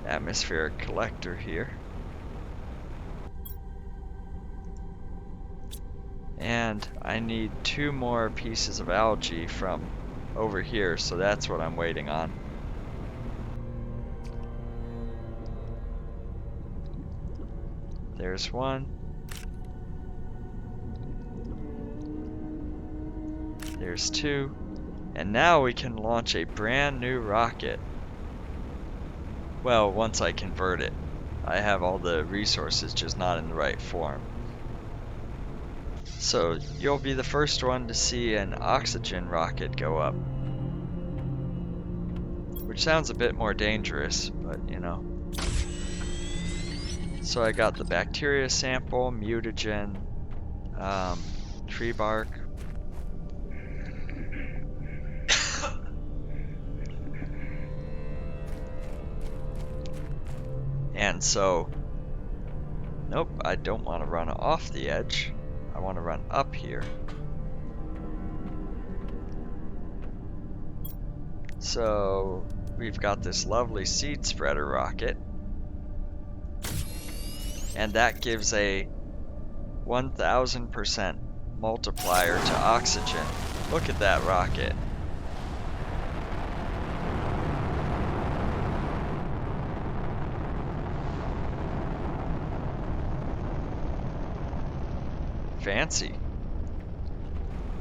atmospheric collector here. And I need 2 more pieces of algae from over here, so that's what I'm waiting on. There's one. There's 2. And now we can launch a brand new rocket. Well, once I convert it. I have all the resources, just not in the right form. So you'll be the first one to see an oxygen rocket go up. Which sounds a bit more dangerous, but you know. So I got the bacteria sample, mutagen, tree bark. And so, nope, I don't want to run off the edge. I want to run up here. So we've got this lovely seed spreader rocket. And that gives a 1000% multiplier to oxygen. Look at that rocket. Fancy.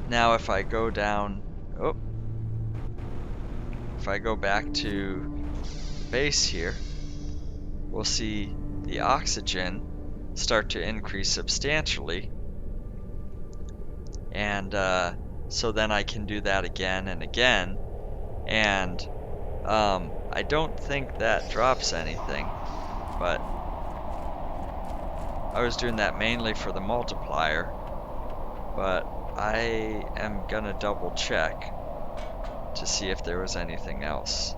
Now if I go down, if I go back to the base here, we'll see the oxygen start to increase substantially. And so then I can do that again and again. And I don't think that drops anything, but I was doing that mainly for the multiplier, but I am gonna double check to see if there was anything else.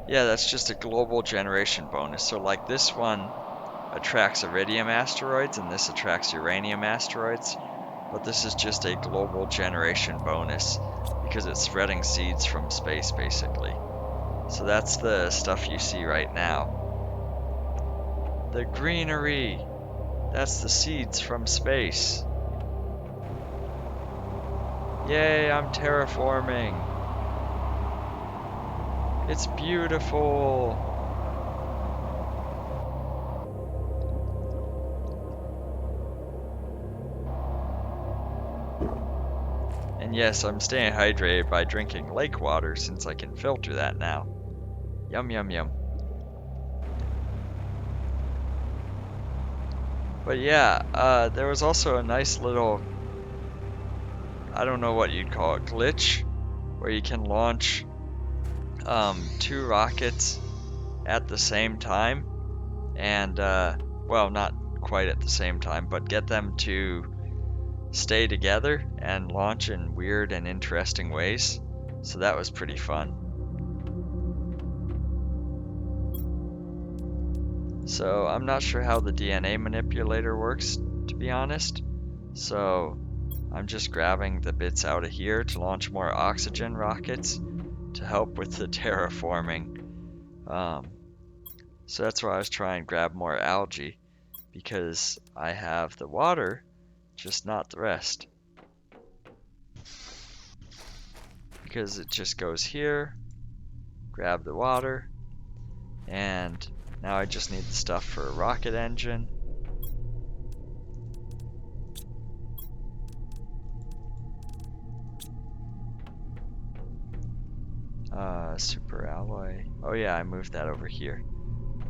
Yeah, that's just a global generation bonus. So like this one attracts iridium asteroids and this attracts uranium asteroids, but this is just a global generation bonus because it's spreading seeds from space basically. So that's the stuff you see right now. The greenery, that's the seeds from space. Yay, I'm terraforming. It's beautiful. And yes, I'm staying hydrated by drinking lake water since I can filter that now. Yum, yum, yum. But yeah, there was also a nice little, I don't know what you'd call it, glitch, where you can launch 2 rockets at the same time. And, well, not quite at the same time, but get them to stay together and launch in weird and interesting ways. So that was pretty fun. So I'm not sure how the DNA manipulator works, to be honest. So I'm just grabbing the bits out of here to launch more oxygen rockets to help with the terraforming. So that's why I was trying to grab more algae, because I have the water, just not the rest. because it just goes here, grab the water, and now I just need the stuff for a rocket engine. Super alloy. Oh yeah, I moved that over here.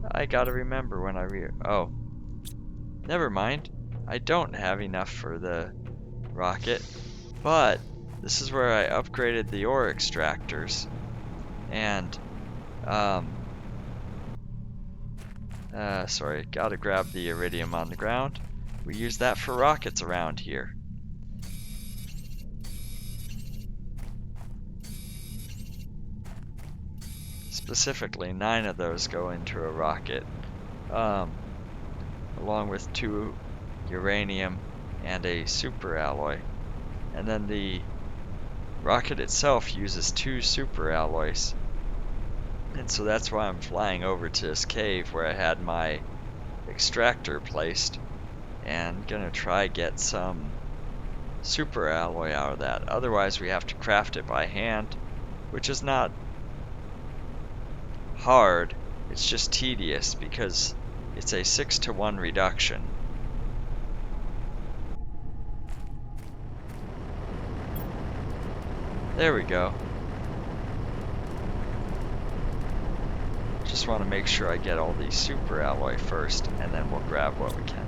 I gotta remember when oh, never mind. I don't have enough for the rocket, but this is where I upgraded the ore extractors. And, sorry, gotta grab the iridium on the ground. We use that for rockets around here. Specifically, 9 of those go into a rocket, along with 2 uranium and a super alloy. And then the rocket itself uses 2 super alloys. And so that's why I'm flying over to this cave where I had my extractor placed, and gonna try get some super alloy out of that. Otherwise we have to craft it by hand, which is not hard, it's just tedious because it's a 6-to-1 reduction. There we go. Just want to make sure I get all the super alloy first, and then we'll grab what we can.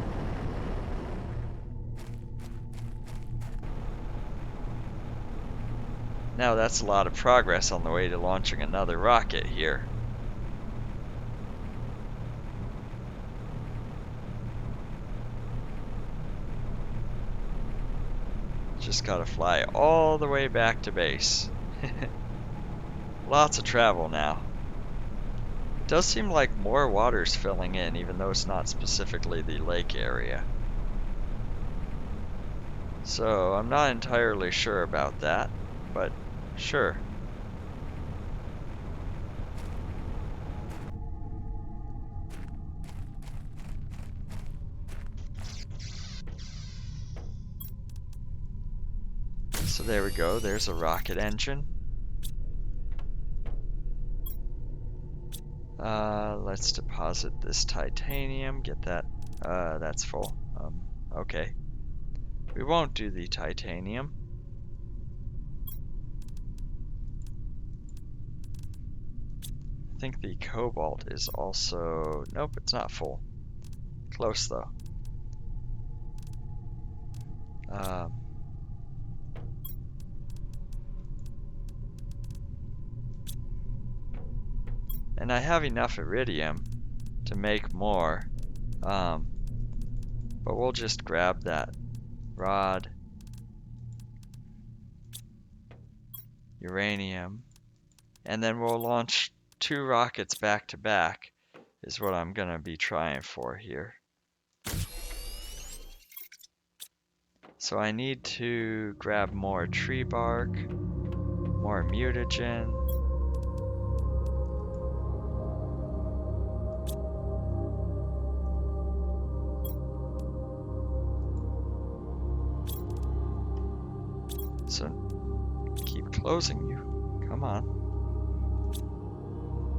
Now that's a lot of progress on the way to launching another rocket here. Just gotta fly all the way back to base. Lots of travel now. It does seem like more water's filling in, even though it's not specifically the lake area. So I'm not entirely sure about that, but sure. So there we go, there's a rocket engine. Let's deposit this titanium, get that, that's full. Okay. We won't do the titanium. I think the cobalt is also, nope, it's not full. Close though. And I have enough iridium to make more, but we'll just grab that rod, uranium, and then we'll launch 2 rockets back to back is what I'm gonna be trying for here. So I need to grab more tree bark, more mutagen. So keep closing you. Come on.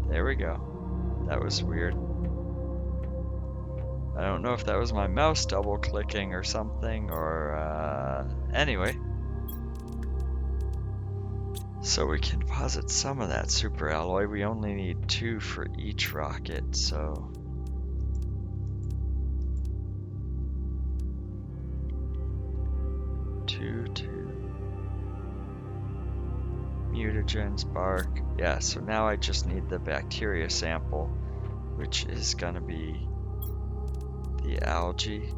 There we go. That was weird. I don't know if that was my mouse double clicking or something, or anyway. So we can deposit some of that super alloy. We only need 2 for each rocket, so 2, 2. Mutagens, bark. Yeah, so now I just need the bacteria sample, which is gonna be the algae.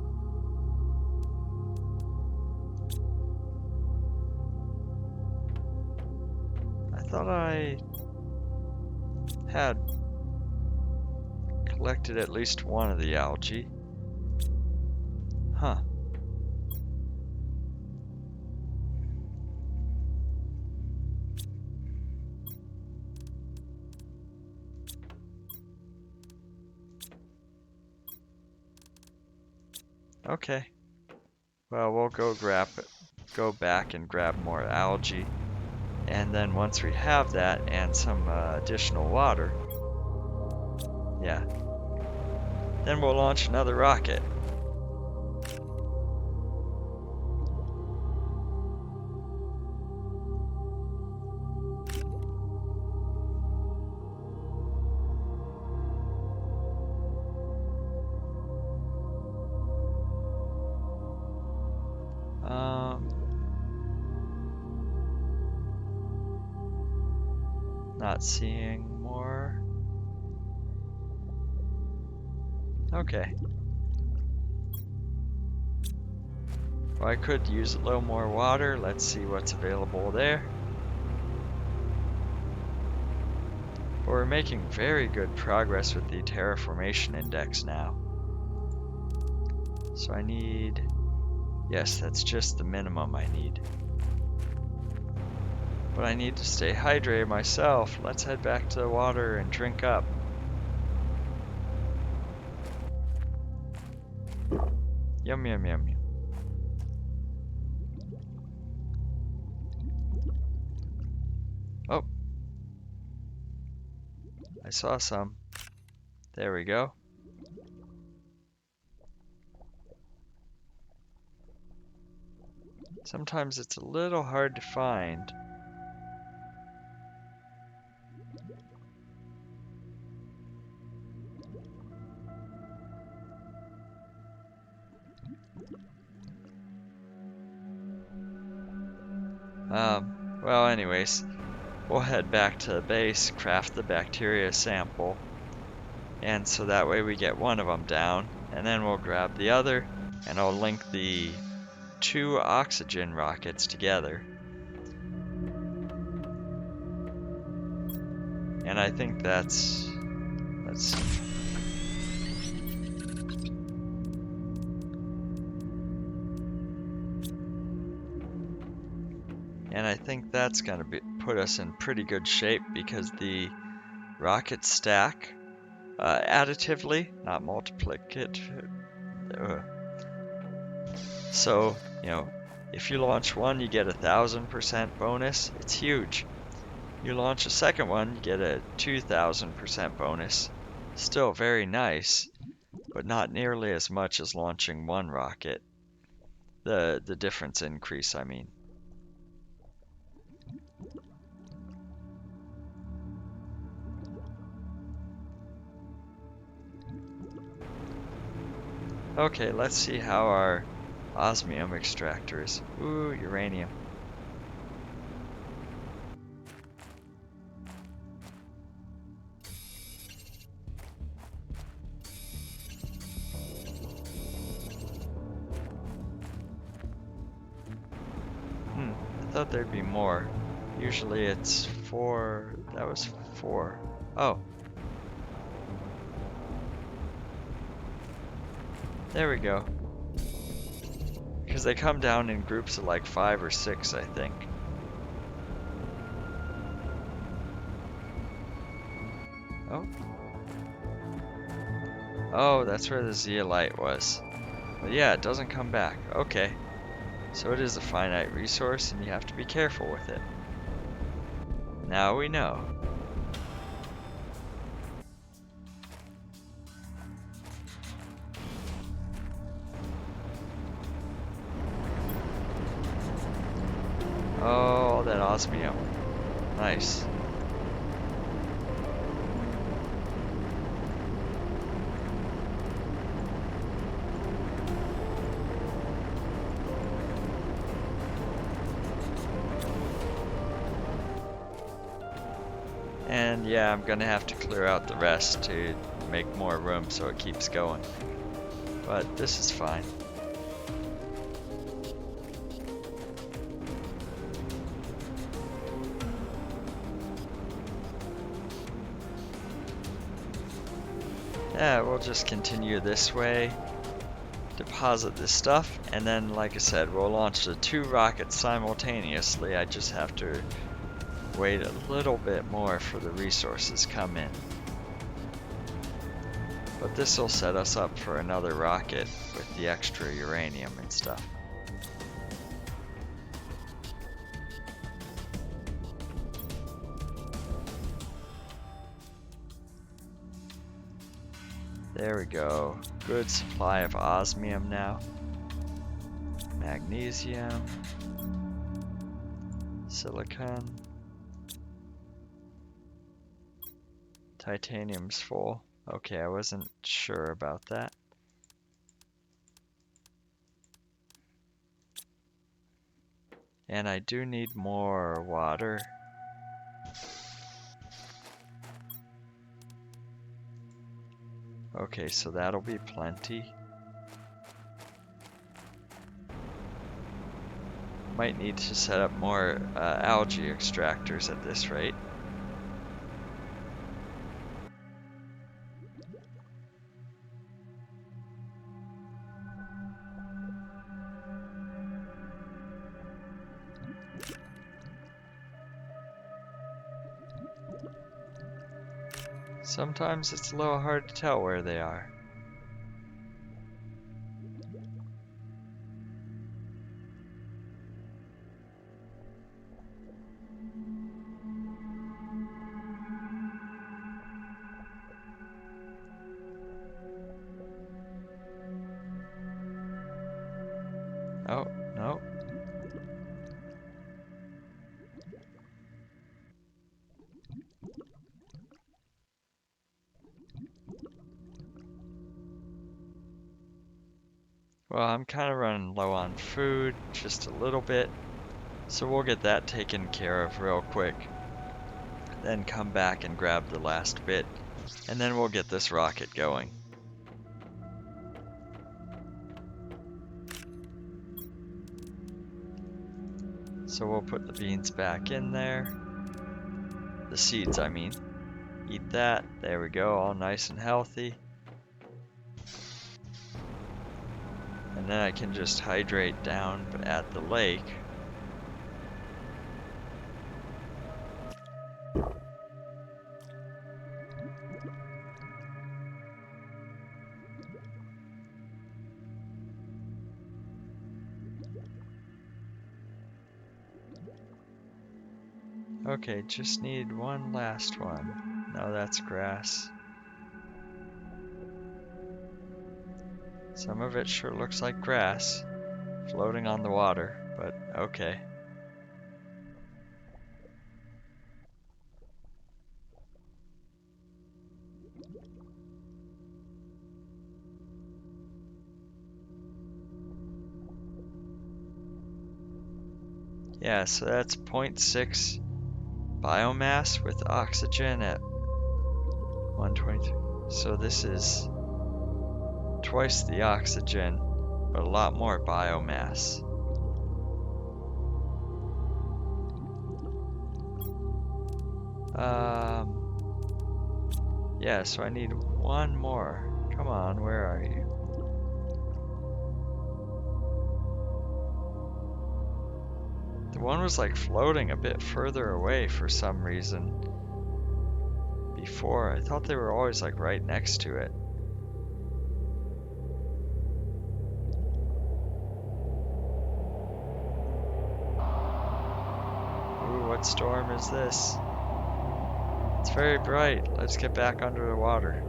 I thought I had collected at least one of the algae. Huh. Okay. Well, we'll go back and grab more algae. And then once we have that and some additional water, yeah, then we'll launch another rocket. Not seeing more. Okay. Well, I could use a little more water. Let's see what's available there. But we're making very good progress with the terraformation index now. So I need... Yes, that's just the minimum I need. But I need to stay hydrated myself. Let's head back to the water and drink up. Yum, yum, yum, yum. Oh. I saw some. There we go. Sometimes it's a little hard to find. Well, anyways, we'll head back to the base, craft the bacteria sample, and so that way we get one of them down, and then we'll grab the other, and I'll link the 2 oxygen rockets together. And I think that's... let's see. And I think that's going to put us in pretty good shape because the rockets stack additively, not multiplicative. So, you know, if you launch one, you get 1,000% bonus. It's huge. You launch a second one, you get a 2,000% bonus. Still very nice, but not nearly as much as launching one rocket. The difference increase, I mean. Okay, let's see how our Osmium Extractor is. Ooh, uranium. I thought there'd be more. Usually it's 4. That was 4. Oh. There we go. Because they come down in groups of like 5 or 6, I think. Oh. Oh, that's where the zeolite was. But yeah, it doesn't come back. Okay. So it is a finite resource and you have to be careful with it. Now we know. Oh, that osmium. Nice. And yeah, I'm gonna have to clear out the rest to make more room so it keeps going. But this is fine. Yeah, we'll just continue this way, deposit this stuff, and then, like I said, we'll launch the 2 rockets simultaneously. I just have to wait a little bit more for the resources come in. But this will set us up for another rocket with the extra uranium and stuff. There we go. Good supply of osmium now. Magnesium. Silicon. Titanium's full. Okay, I wasn't sure about that. And I do need more water. Okay, so that'll be plenty. Might need to set up more algae extractors at this rate. Sometimes it's a little hard to tell where they are. Oh, no. Well, I'm kind of running low on food, just a little bit. So we'll get that taken care of real quick. Then come back and grab the last bit. And then we'll get this rocket going. So we'll put the beans back in there. The seeds, I mean. Eat that. There we go, all nice and healthy. And then I can just hydrate down at the lake. Okay, just need one last one. No, that's grass. Some of it sure looks like grass, floating on the water, but okay. Yeah, so that's 0.6 biomass with oxygen at 123. So this is twice the oxygen, but a lot more biomass. Yeah, so I need one more. Come on, where are you? The one was like floating a bit further away for some reason before. I thought they were always like right next to it. Ooh, what storm is this? It's very bright. Let's get back under the water.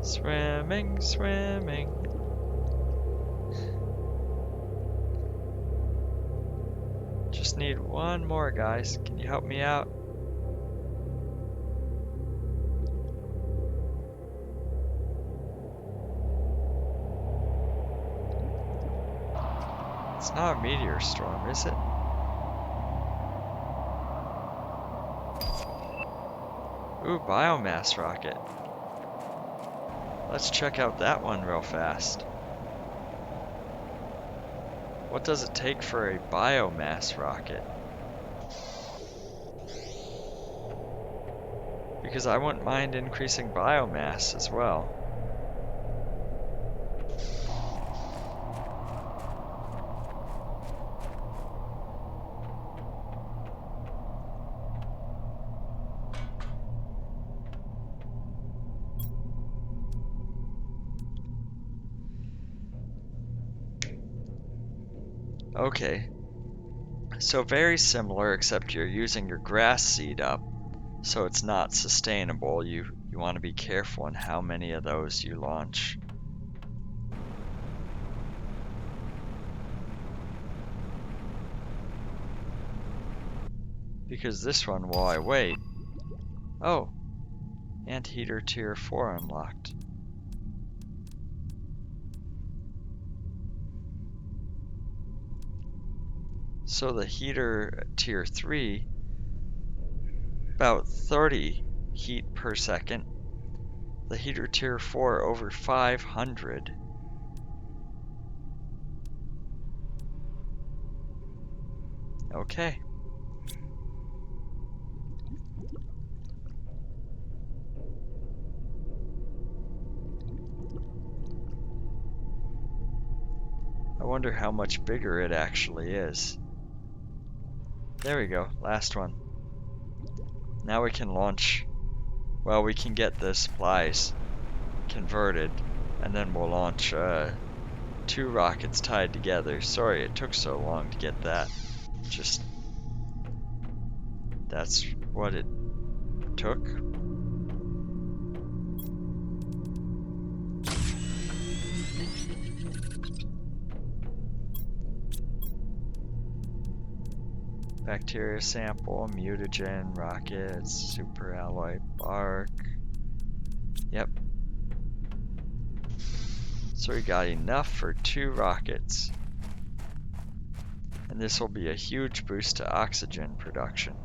Swimming, swimming. Just need one more, guys. Can you help me out? It's not a meteor storm, is it? Ooh, Biomass Rocket. Let's check out that one real fast. What does it take for a biomass rocket? Because I wouldn't mind increasing biomass as well. Okay, so very similar, except you're using your grass seed up so it's not sustainable. You want to be careful on how many of those you launch. Because this one, while I wait... Oh! Anteater Tier 4 unlocked. So the heater Tier 3, about 30 heat per second. The heater Tier 4 over 500. Okay. I wonder how much bigger it actually is. There we go, last one. Now we can launch, well, we can get the supplies converted, and then we'll launch 2 rockets tied together. Sorry it took so long to get that. Just, that's what it took. Bacteria sample, mutagen, rockets, super alloy, bark. Yep. So we got enough for 2 rockets. And this will be a huge boost to oxygen production.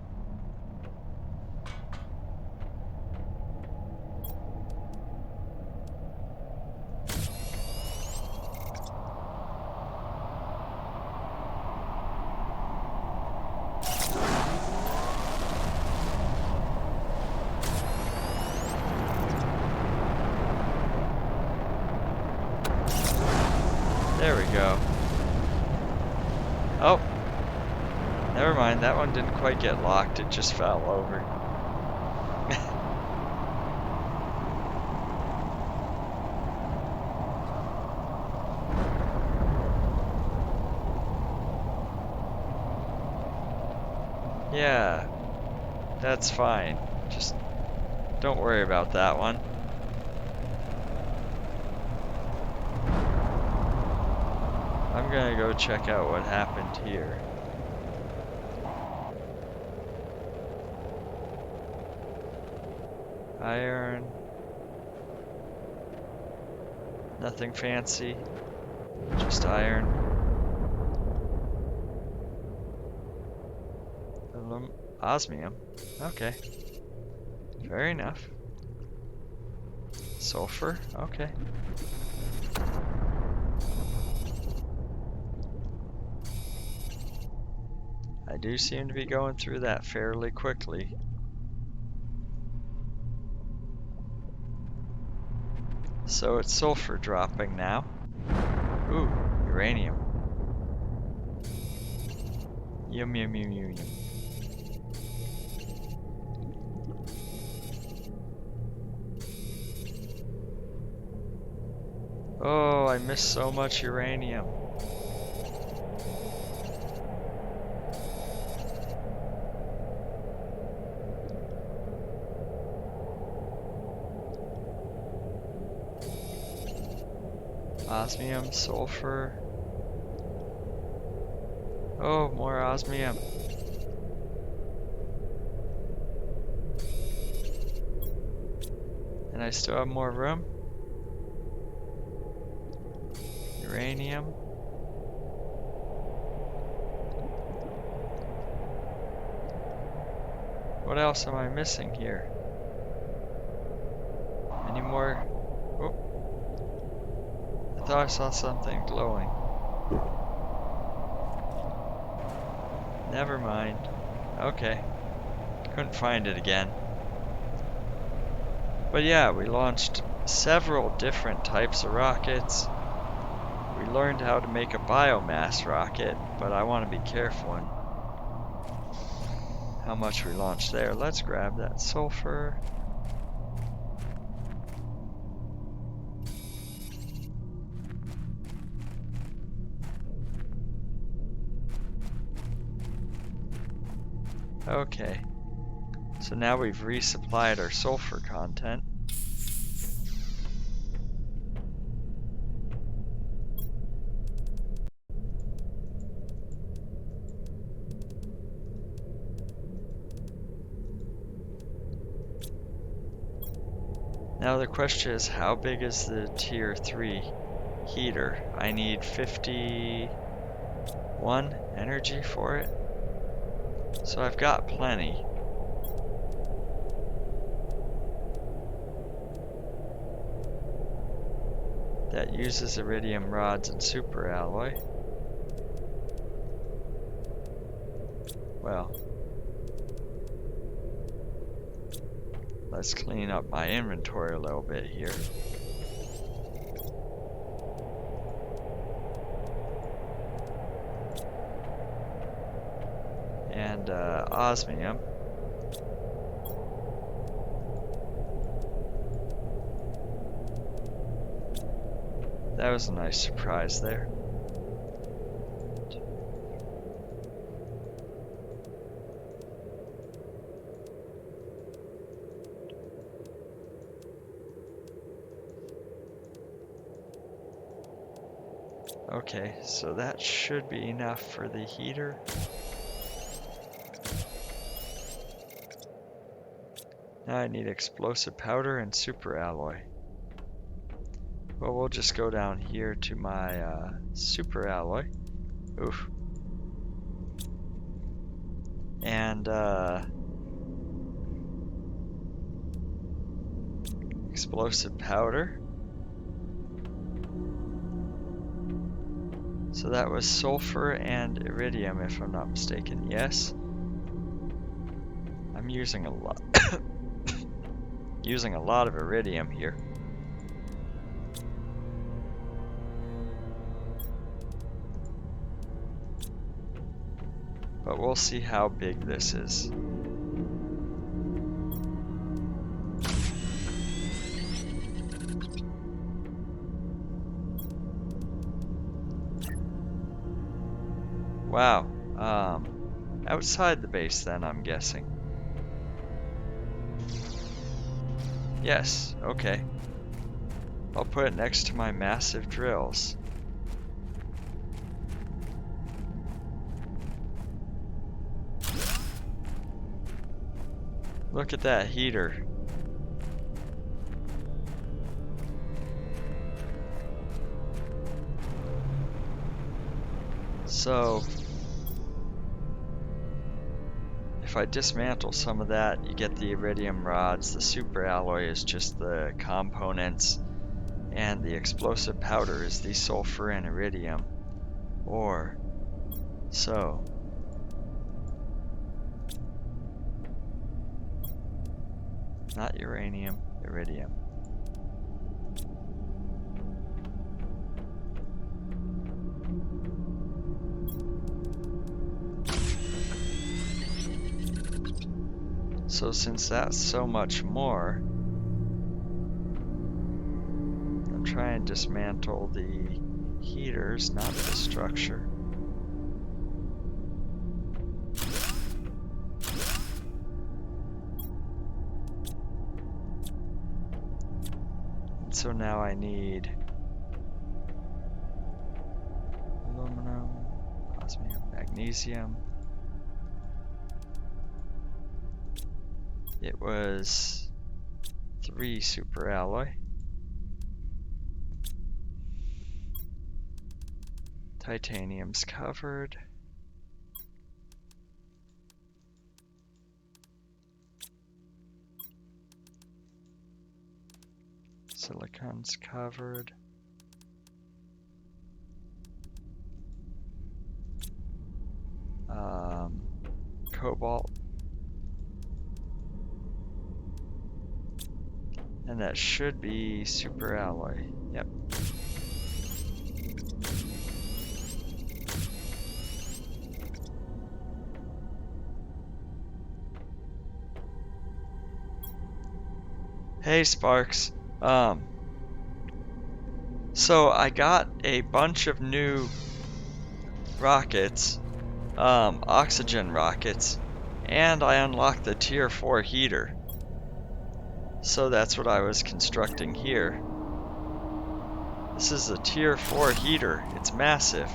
There we go. Oh, never mind, that one didn't quite get locked, it just fell over. Yeah, that's fine. Just don't worry about that one. I'm gonna go check out what happened here. Iron. Nothing fancy. Just iron. Osmium. Okay. Fair enough. Sulfur. Okay. I do seem to be going through that fairly quickly. So it's sulfur dropping now. Ooh, uranium. Yum yum yum yum yum. Oh, I missed so much uranium. Osmium, sulfur. Oh, more osmium. And I still have more room. Uranium. What else am I missing here? Any more? Oh. I thought I saw something glowing. Never mind. Okay. Couldn't find it again. But yeah, we launched several different types of rockets. We learned how to make a biomass rocket, but I want to be careful in how much we launch there. Let's grab that sulfur. Okay. So now we've resupplied our sulfur content. Now the question is, how big is the tier 3 heater? I need 51 energy for it. So I've got plenty. That uses iridium rods and superalloy. Well, let's clean up my inventory a little bit here. And osmium. That was a nice surprise there. Okay, so that should be enough for the heater. Now I need explosive powder and superalloy. Well, we'll just go down here to my superalloy. Oof. And explosive powder. So that was sulfur and iridium, if I'm not mistaken. Yes. I'm using a lot using a lot of iridium here. But we'll see how big this is. Wow. Outside the base then, I'm guessing. Yes, okay. I'll put it next to my massive drills. Look at that heater. So, if I dismantle some of that, you get the iridium rods. The superalloy is just the components, and the explosive powder is the sulfur and iridium ore. So, not uranium, iridium. So since that's so much more, I'll try and dismantle the heaters, not the structure. And so now I need aluminum, osmium, magnesium. It was 3 superalloy. Titanium's covered. Silicon's covered. Cobalt. And that should be superalloy. Yep. Hey Sparks. So I got a bunch of new rockets, oxygen rockets, and I unlocked the tier 4 heater. So that's what I was constructing here. This is a tier 4 heater. It's massive.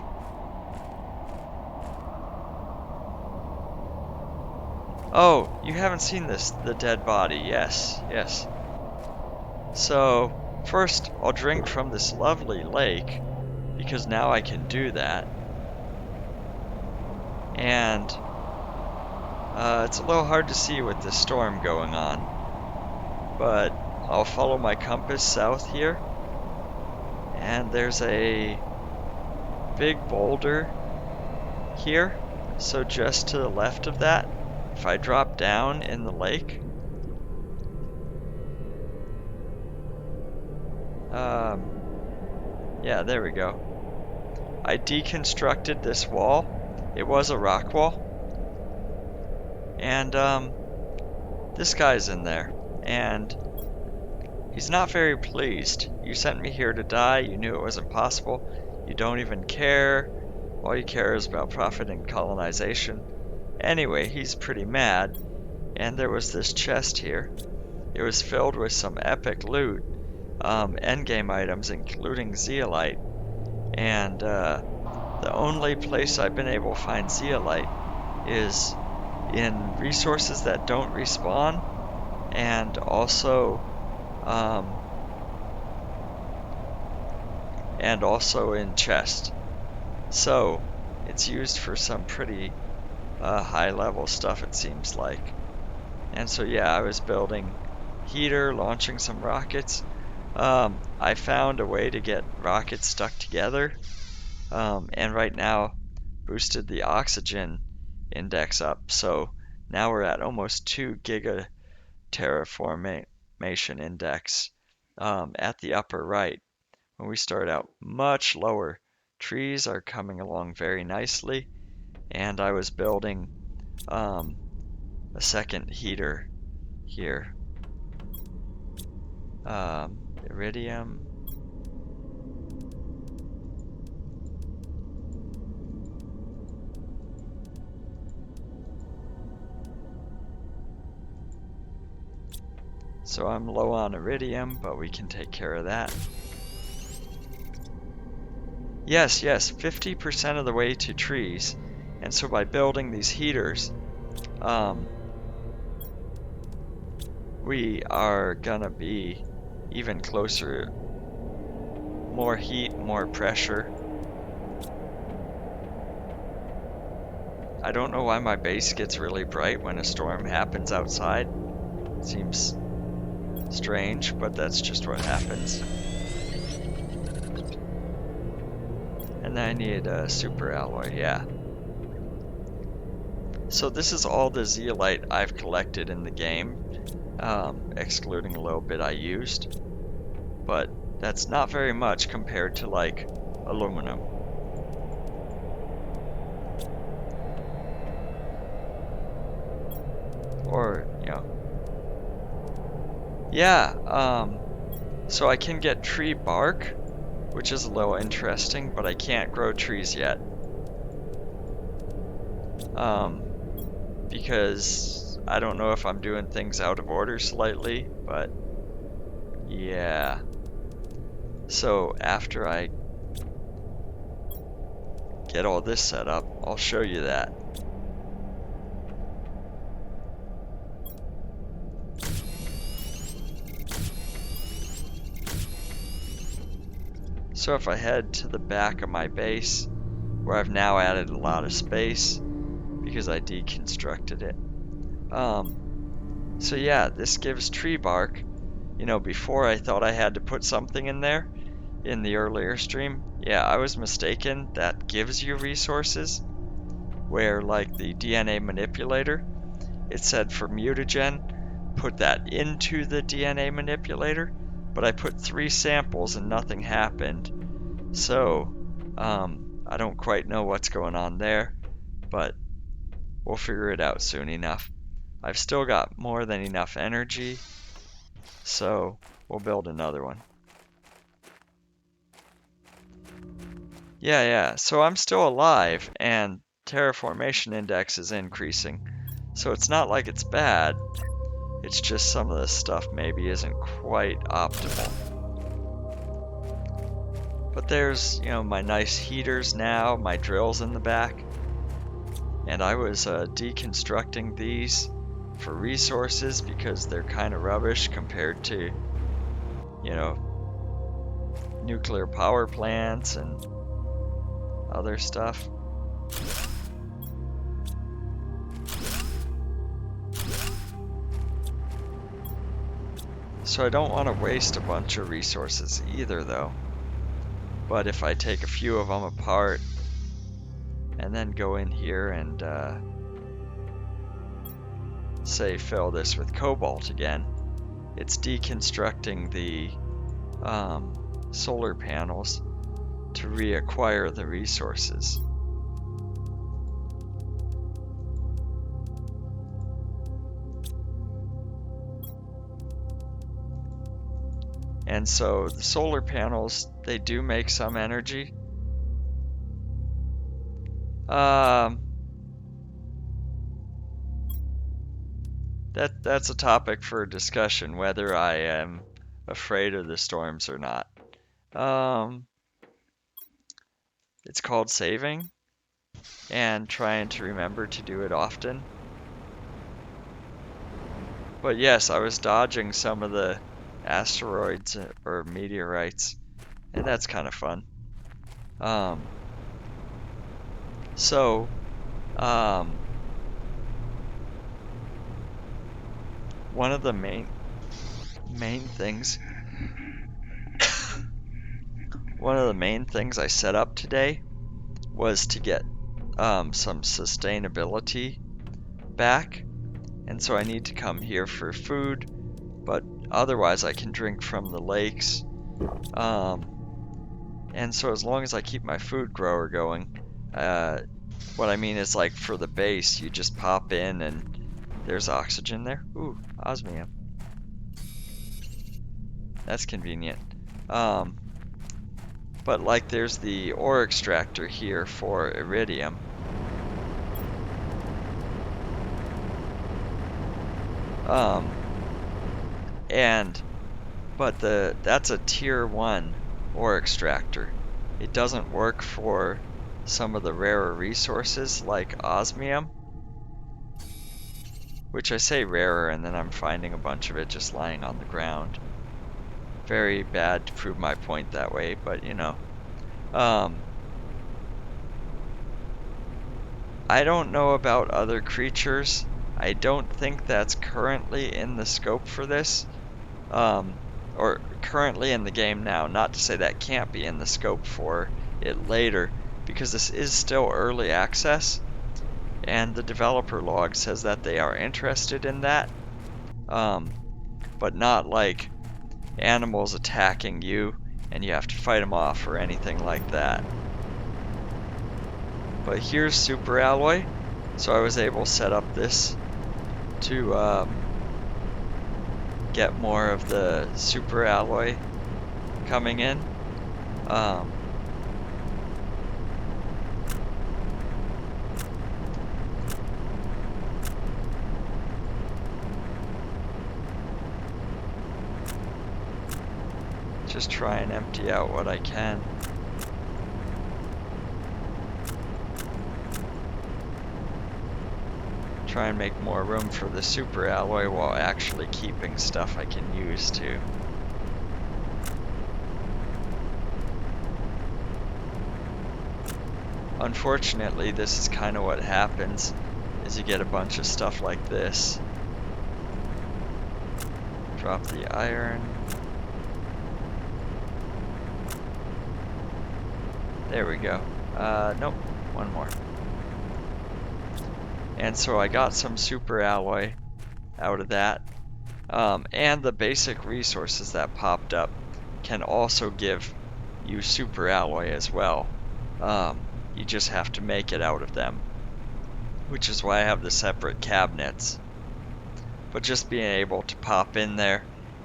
Oh, you haven't seen this, the dead body. Yes, yes. So, first I'll drink from this lovely lake, because now I can do that. And it's a little hard to see with the storm going on, but I'll follow my compass south here, and there's a big boulder here, so just to the left of that, if I drop down in the lake, yeah, there we go. I deconstructed this wall. It was a rock wall, and this guy's in there, and he's not very pleased. You sent me here to die, you knew it wasn't possible, you don't even care, all you care is about profit and colonization. Anyway, he's pretty mad, and there was this chest here. It was filled with some epic loot, endgame items including Zeolite, and the only place I've been able to find Zeolite is in resources that don't respawn, and also in chest. So it's used for some pretty high level stuff, it seems like. And so yeah, I was building heater, launching some rockets. I found a way to get rockets stuck together, and right now boosted the oxygen index up, so now we're at almost 2 giga terraformation index at the upper right. When we start out much lower, trees are coming along very nicely, and I was building a second heater here. Iridium. So I'm low on iridium, but we can take care of that. Yes, 50% of the way to trees. And so by building these heaters, we are gonna be even closer. More heat, more pressure. I don't know why my base gets really bright when a storm happens outside. Seems strange, but that's just what happens. And I need a super alloy, yeah. So this is all the zeolite I've collected in the game, excluding a little bit I used. But that's not very much compared to, like, aluminum. Or, you know. Yeah, so I can get tree bark, which is a little interesting, but I can't grow trees yet. Because I don't know if I'm doing things out of order slightly, but yeah. So after I get all this set up, I'll show you that. So if I head to the back of my base, where I've now added a lot of space because I deconstructed it. So yeah, this gives tree bark. You know, before I thought I had to put something in there in the earlier stream. Yeah, I was mistaken. That gives you resources. Where, like the DNA manipulator, it said for mutagen, put that into the DNA manipulator, but I put 3 samples and nothing happened. So, I don't quite know what's going on there, but we'll figure it out soon enough. I've still got more than enough energy, so we'll build another one. Yeah, so I'm still alive, and terraformation index is increasing. So it's not like it's bad, it's just some of the stuff maybe isn't quite optimal. But there's, my nice heaters now, my drills in the back. And I was deconstructing these for resources because they're kind of rubbish compared to, nuclear power plants and other stuff. So I don't want to waste a bunch of resources either, though. But if I take a few of them apart and then go in here and say fill this with cobalt again, it's deconstructing the solar panels to reacquire the resources. And so the solar panels, they do make some energy. That's a topic for discussion, whether I am afraid of the storms or not. It's called saving and trying to remember to do it often. But yes, I was dodging some of the asteroids or meteorites, and that's kind of fun. So, one of the main things I set up today was to get some sustainability back, and so I need to come here for food, but otherwise I can drink from the lakes. And so as long as I keep my food grower going, what I mean is, like, for the base, you just pop in and there's oxygen there. Ooh, osmium. That's convenient. But like there's the ore extractor here for iridium. But that's a tier 1 ore extractor. It doesn't work for some of the rarer resources like osmium, which I say rarer and then I'm finding a bunch of it just lying on the ground. Very bad to prove my point that way, but I don't know about other creatures. I don't think that's currently in the scope for this, or currently in the game now. Not to say that can't be in the scope for it later, because this is still early access, and the developer log says that they are interested in that, but not like animals attacking you and you have to fight them off or anything like that. But here's super alloy, so I was able to set up this to get more of the super alloy coming in. Just try and empty out what I can. Try and make more room for the super alloy while actually keeping stuff I can use too. Unfortunately, this is kind of what happens, is you get a bunch of stuff like this. Drop the iron. There we go. Nope, one more. And so I got some super alloy out of that. And the basic resources that popped up can also give you super alloy as well. You just have to make it out of them, which is why I have the separate cabinets. But just being able to pop in there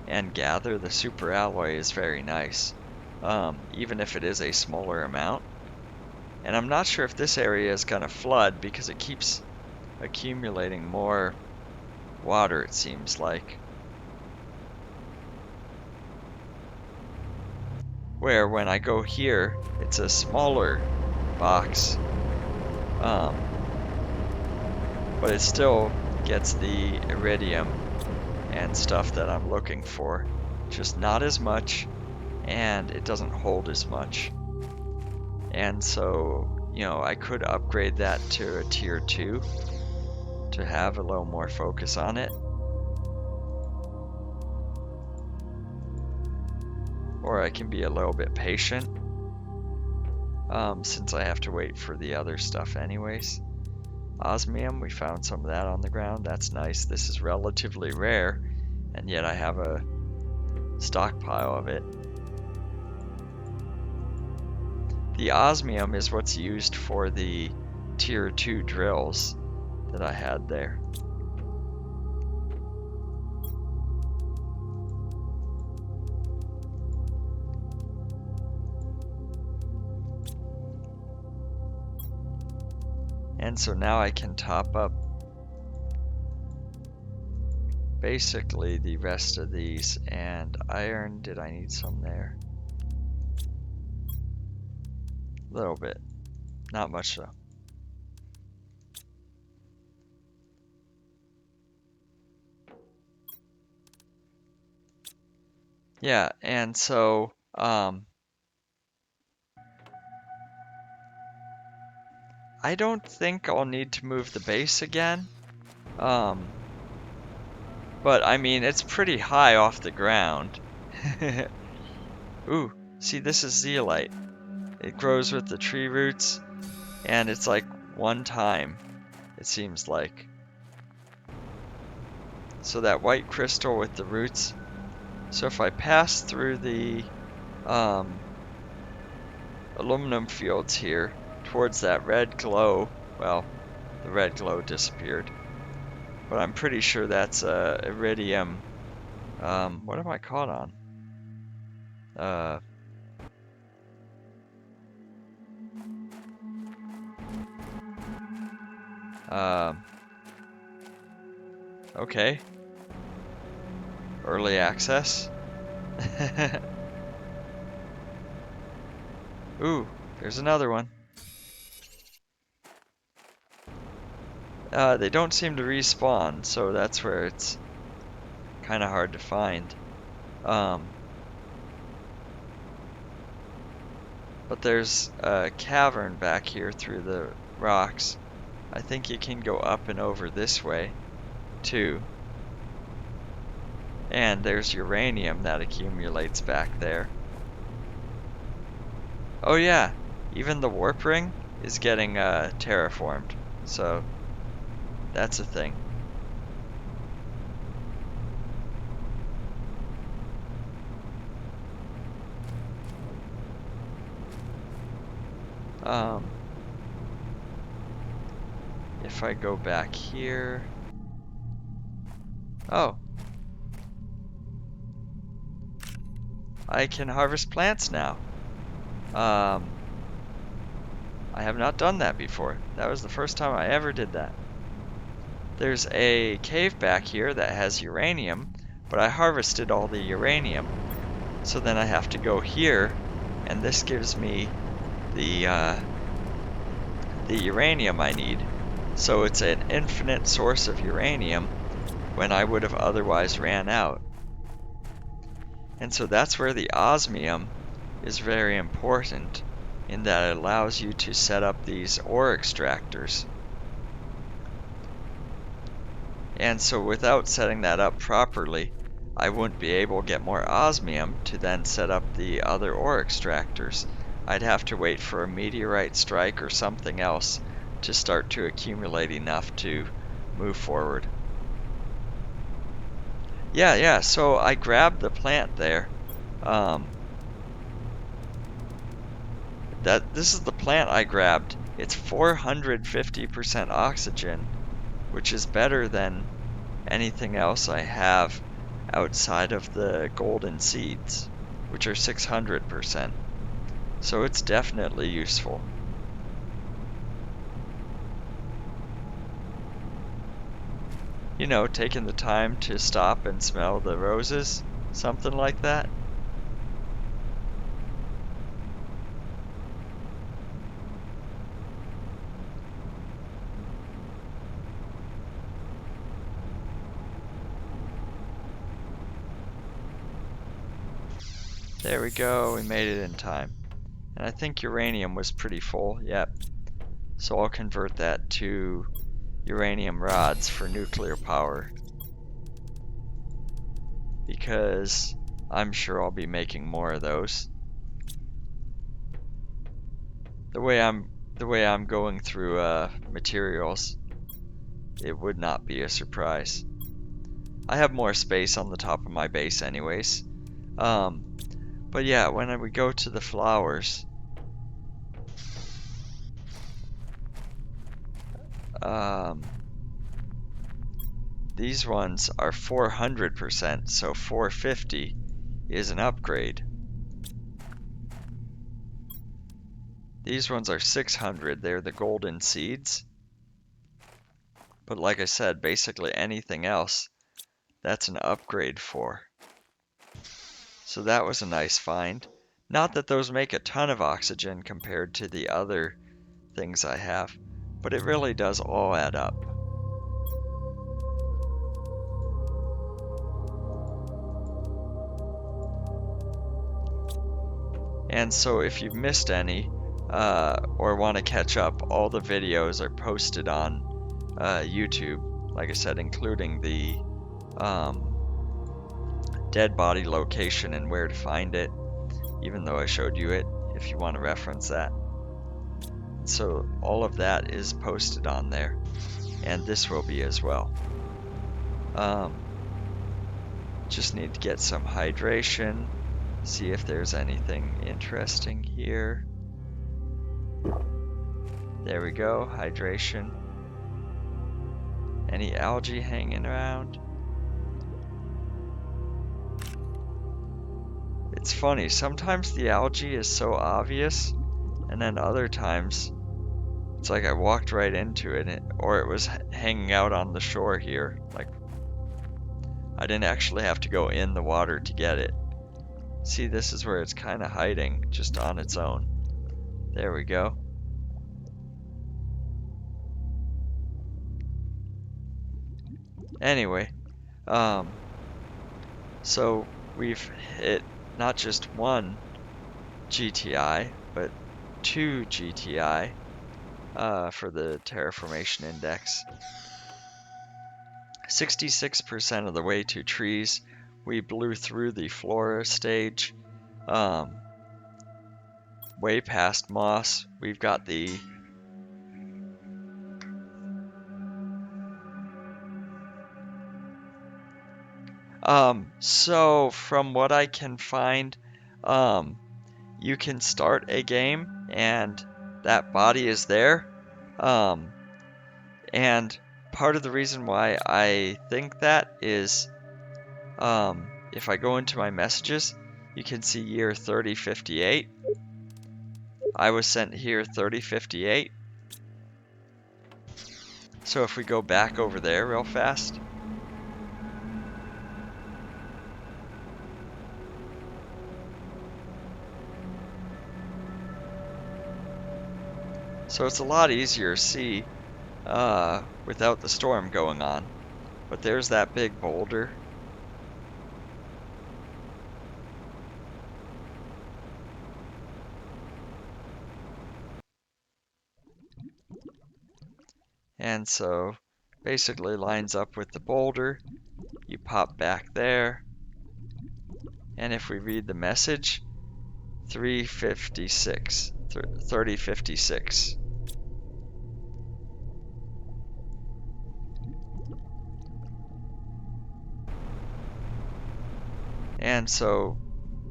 and gather the super alloy is very nice, even if it is a smaller amount. And I'm not sure if this area is going to flood because it keeps accumulating more water, it seems like. Where when I go here, it's a smaller box. But it still gets the iridium and stuff that I'm looking for. Just not as much, and it doesn't hold as much. And so, you know, I could upgrade that to a tier 2 to have a little more focus on it. Or I can be a little bit patient, since I have to wait for the other stuff anyways. Osmium, we found some of that on the ground. That's nice. This is relatively rare, and yet I have a stockpile of it. The osmium is what's used for the tier 2 drills that I had there. And so now I can top up basically the rest of these. And iron, did I need some there? A little bit, not much though. Yeah, and so I don't think I'll need to move the base again. But I mean, it's pretty high off the ground. Ooh, see, this is zeolite. It grows with the tree roots, and it's like one time, it seems like. So that white crystal with the roots. So if I pass through the aluminum fields here towards that red glow, well, the red glow disappeared, but I'm pretty sure that's iridium. What am I caught on? Okay. Early access. Ooh, there's another one. They don't seem to respawn, so that's where it's kind of hard to find. But there's a cavern back here through the rocks. I think you can go up and over this way, too. And there's uranium that accumulates back there. Oh yeah, even the warp ring is getting terraformed, so that's a thing. If I go back here, oh, I can harvest plants now. I have not done that before. That was the first time I ever did that. There's a cave back here that has uranium, but I harvested all the uranium. So then I have to go here, and this gives me the uranium I need. So it's an infinite source of uranium when I would have otherwise ran out. And so that's where the osmium is very important, in that it allows you to set up these ore extractors. And so without setting that up properly, I wouldn't be able to get more osmium to then set up the other ore extractors. I'd have to wait for a meteorite strike or something else to start to accumulate enough to move forward. Yeah, so I grabbed the plant there. This is the plant I grabbed. It's 450% oxygen, which is better than anything else I have outside of the golden seeds, which are 600%. So it's definitely useful. You know, taking the time to stop and smell the roses, something like that. There we go, we made it in time. And I think uranium was pretty full, yep. So I'll convert that to uranium rods for nuclear power, because I'm sure I'll be making more of those. The way I'm going through materials, it would not be a surprise. I have more space on the top of my base anyways. But yeah, when we go to the flowers, these ones are 400%, so 450 is an upgrade. These ones are 600, they're the golden seeds. But like I said, basically anything else, that's an upgrade for. So that was a nice find. Not that those make a ton of oxygen compared to the other things I have, but it really does all add up. And so if you've missed any, or want to catch up, all the videos are posted on YouTube, like I said, including the dead body location and where to find it, even though I showed you it, if you want to reference that. So all of that is posted on there, and this will be as well. Just need to get some hydration, see if there's anything interesting here. There we go, hydration. Any algae hanging around? It's funny, sometimes the algae is so obvious, and then other times it's like I walked right into it, or it was hanging out on the shore here. Like, I didn't actually have to go in the water to get it. See, this is where it's kind of hiding, just on its own. There we go. Anyway, so we've hit not just one GTI, but 2 GTI for the terraformation index. 66% of the way to trees. We blew through the flora stage, way past moss. We've got the so from what I can find, you can start a game and that body is there. And part of the reason why I think that is, if I go into my messages, you can see year 3058. I was sent here 3058. So if we go back over there real fast. So it's a lot easier to see without the storm going on. But there's that big boulder. And so basically lines up with the boulder. You pop back there. And if we read the message, 356, 3056. And so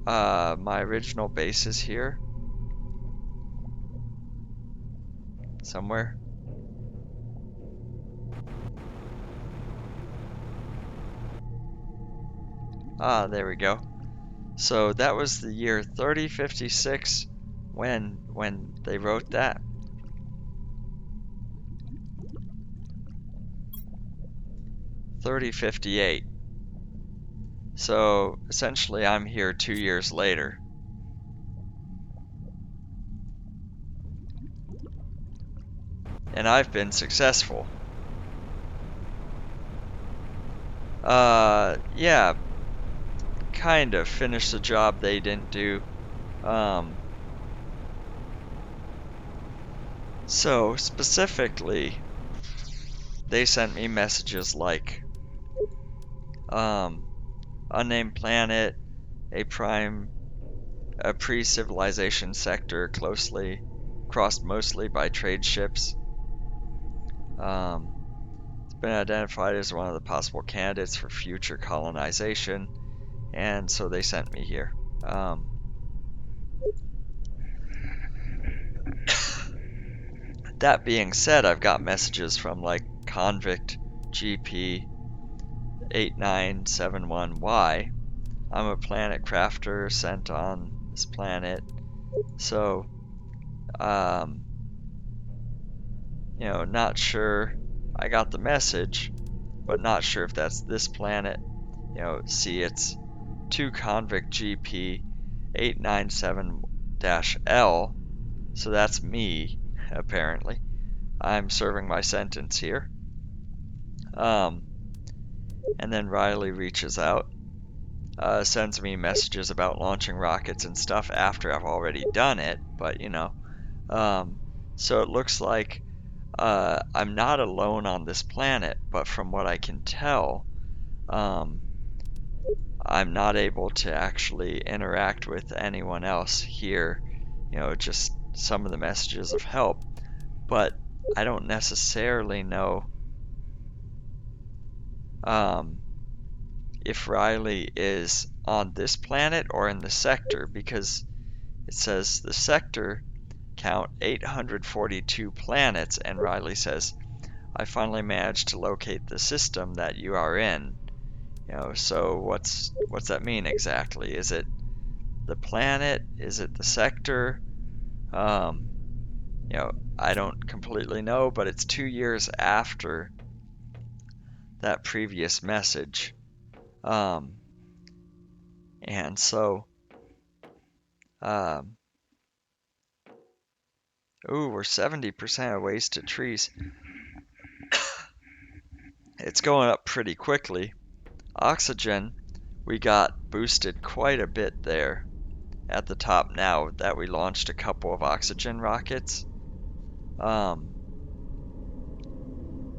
my original base is here somewhere. Ah, there we go. So that was the year 3056 when they wrote that. 3058. So essentially I'm here 2 years later. And I've been successful. Yeah, kind of finished the job they didn't do. So specifically, they sent me messages like, unnamed planet, a pre-civilization sector closely crossed mostly by trade ships. It's been identified as one of the possible candidates for future colonization, and so they sent me here. That being said, I've got messages from like Convict GP 8971Y. I'm a planet crafter sent on this planet. So, not sure. I got the message, but not sure if that's this planet. See, it's 2 Convict GP 897-L. So that's me, apparently. I'm serving my sentence here. And then Riley reaches out, sends me messages about launching rockets and stuff after I've already done it, but so it looks like I'm not alone on this planet, but from what I can tell, I'm not able to actually interact with anyone else here, just some of the messages of help, but I don't necessarily know if Riley is on this planet or in the sector, because it says the sector count 842 planets, and Riley says, I finally managed to locate the system that you are in. So what's that mean exactly? Is it the planet? Is it the sector? I don't completely know, but it's 2 years after that previous message. And so, we're 70% of wasted trees. It's going up pretty quickly. Oxygen, we got boosted quite a bit there at the top now that we launched a couple of oxygen rockets.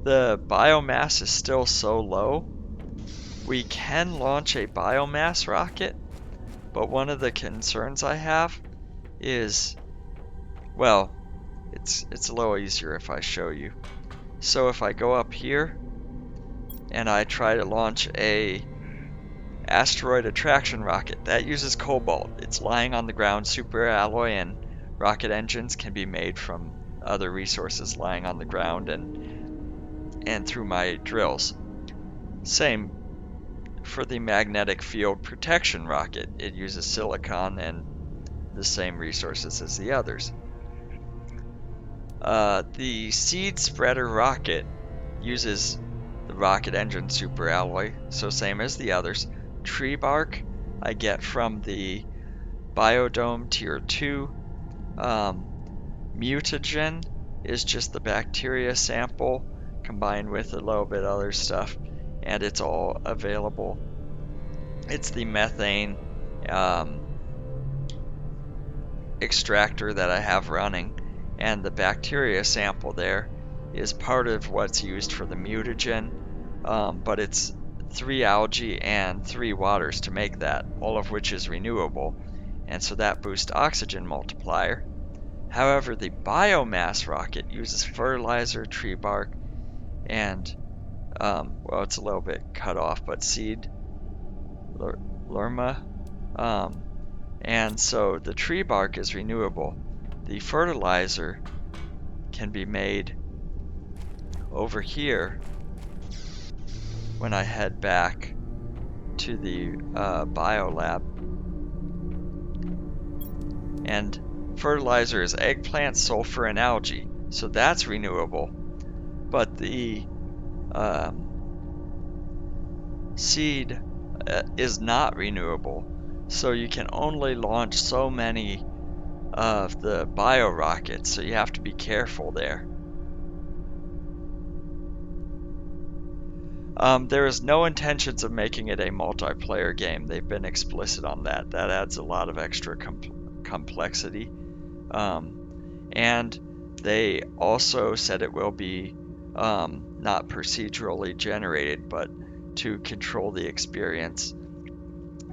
The biomass is still so low. We can launch a biomass rocket, but one of the concerns I have is, well, it's a little easier if I show you. So if I go up here and I try to launch a asteroid attraction rocket, that uses cobalt. It's lying on the ground, superalloy and rocket engines can be made from other resources lying on the ground and through my drills. Same for the magnetic field protection rocket. It uses silicon and the same resources as the others. The seed spreader rocket uses the rocket engine superalloy, so same as the others. Tree bark I get from the biodome tier 2. Mutagen is just the bacteria sample combined with a little bit other stuff, and it's all available. It's the methane extractor that I have running, and the bacteria sample there is part of what's used for the mutagen, but it's 3 algae and 3 waters to make that, all of which is renewable, and so that boosts oxygen multiplier. However, the biomass rocket uses fertilizer, tree bark, and it's a little bit cut off, but seed lerma, and so the tree bark is renewable. The fertilizer can be made over here when I head back to the biolab. And fertilizer is eggplant, sulfur, and algae, so that's renewable. But the seed is not renewable, so you can only launch so many of the bio rockets, so you have to be careful there. There is no intentions of making it a multiplayer game. They've been explicit on that. That adds a lot of extra complexity. And they also said it will be not procedurally generated, but to control the experience,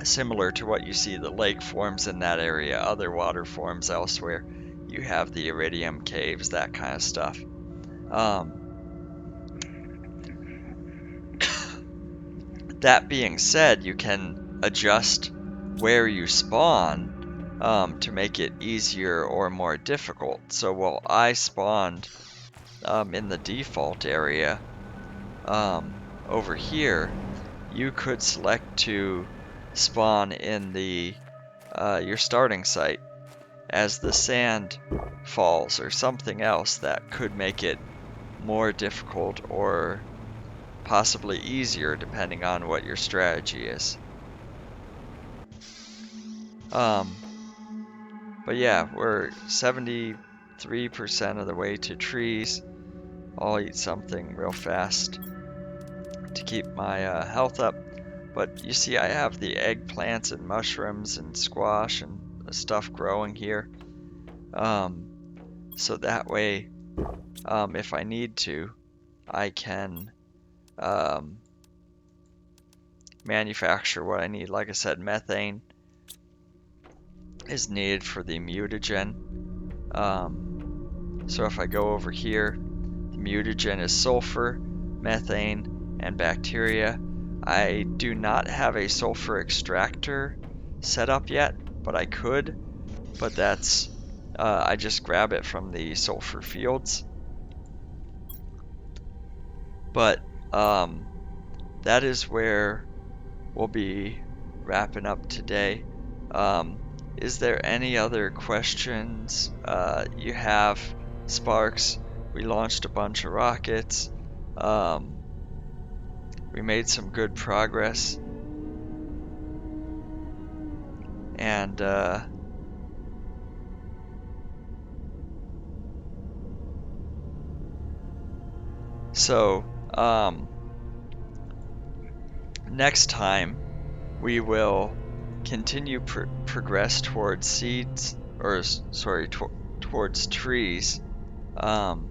similar to what you see the lake forms in that area, other water forms elsewhere. You have the iridium caves, that kind of stuff. That being said, you can adjust where you spawn to make it easier or more difficult. So while I spawned in the default area over here, you could select to spawn in the your starting site as the sand falls or something else that could make it more difficult or possibly easier depending on what your strategy is. But yeah, we're 73% of the way to trees. I'll eat something real fast to keep my health up. But you see I have the eggplants and mushrooms and squash and stuff growing here. So that way, if I need to, I can manufacture what I need. Like I said, methane is needed for the mutagen. So if I go over here, the mutagen is sulfur, methane, and bacteria. I do not have a sulfur extractor set up yet, but I could. But that's, I just grab it from the sulfur fields. But that is where we'll be wrapping up today. Is there any other questions you have, Sparks? We launched a bunch of rockets. We made some good progress. And so next time we will continue progress towards seeds, or sorry, towards trees, and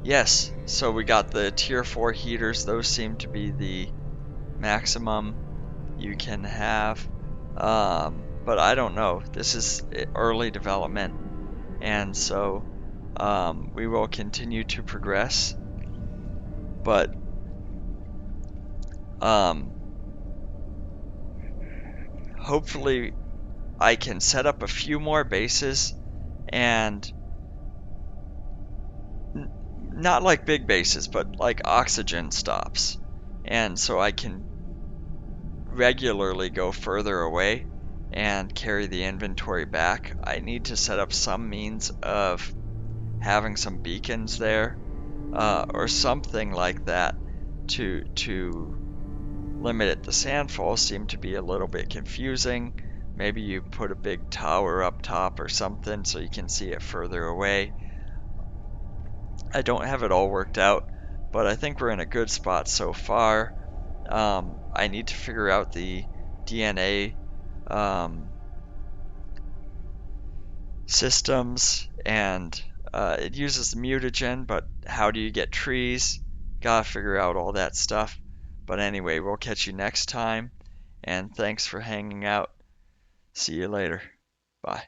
yes, so we got the tier 4 heaters. Those seem to be the maximum you can have, but I don't know. This is early development, and so we will continue to progress, but hopefully I can set up a few more bases, and not like big bases, but like oxygen stops, and so I can regularly go further away and carry the inventory back. I need to set up some means of having some beacons there, or something like that to limit it. The sandfalls seem to be a little bit confusing. Maybe you put a big tower up top or something so you can see it further away. I don't have it all worked out, but I think we're in a good spot so far. I need to figure out the DNA systems, and it uses the mutagen, but how do you get trees? Gotta figure out all that stuff. But anyway, we'll catch you next time, and thanks for hanging out. See you later. Bye.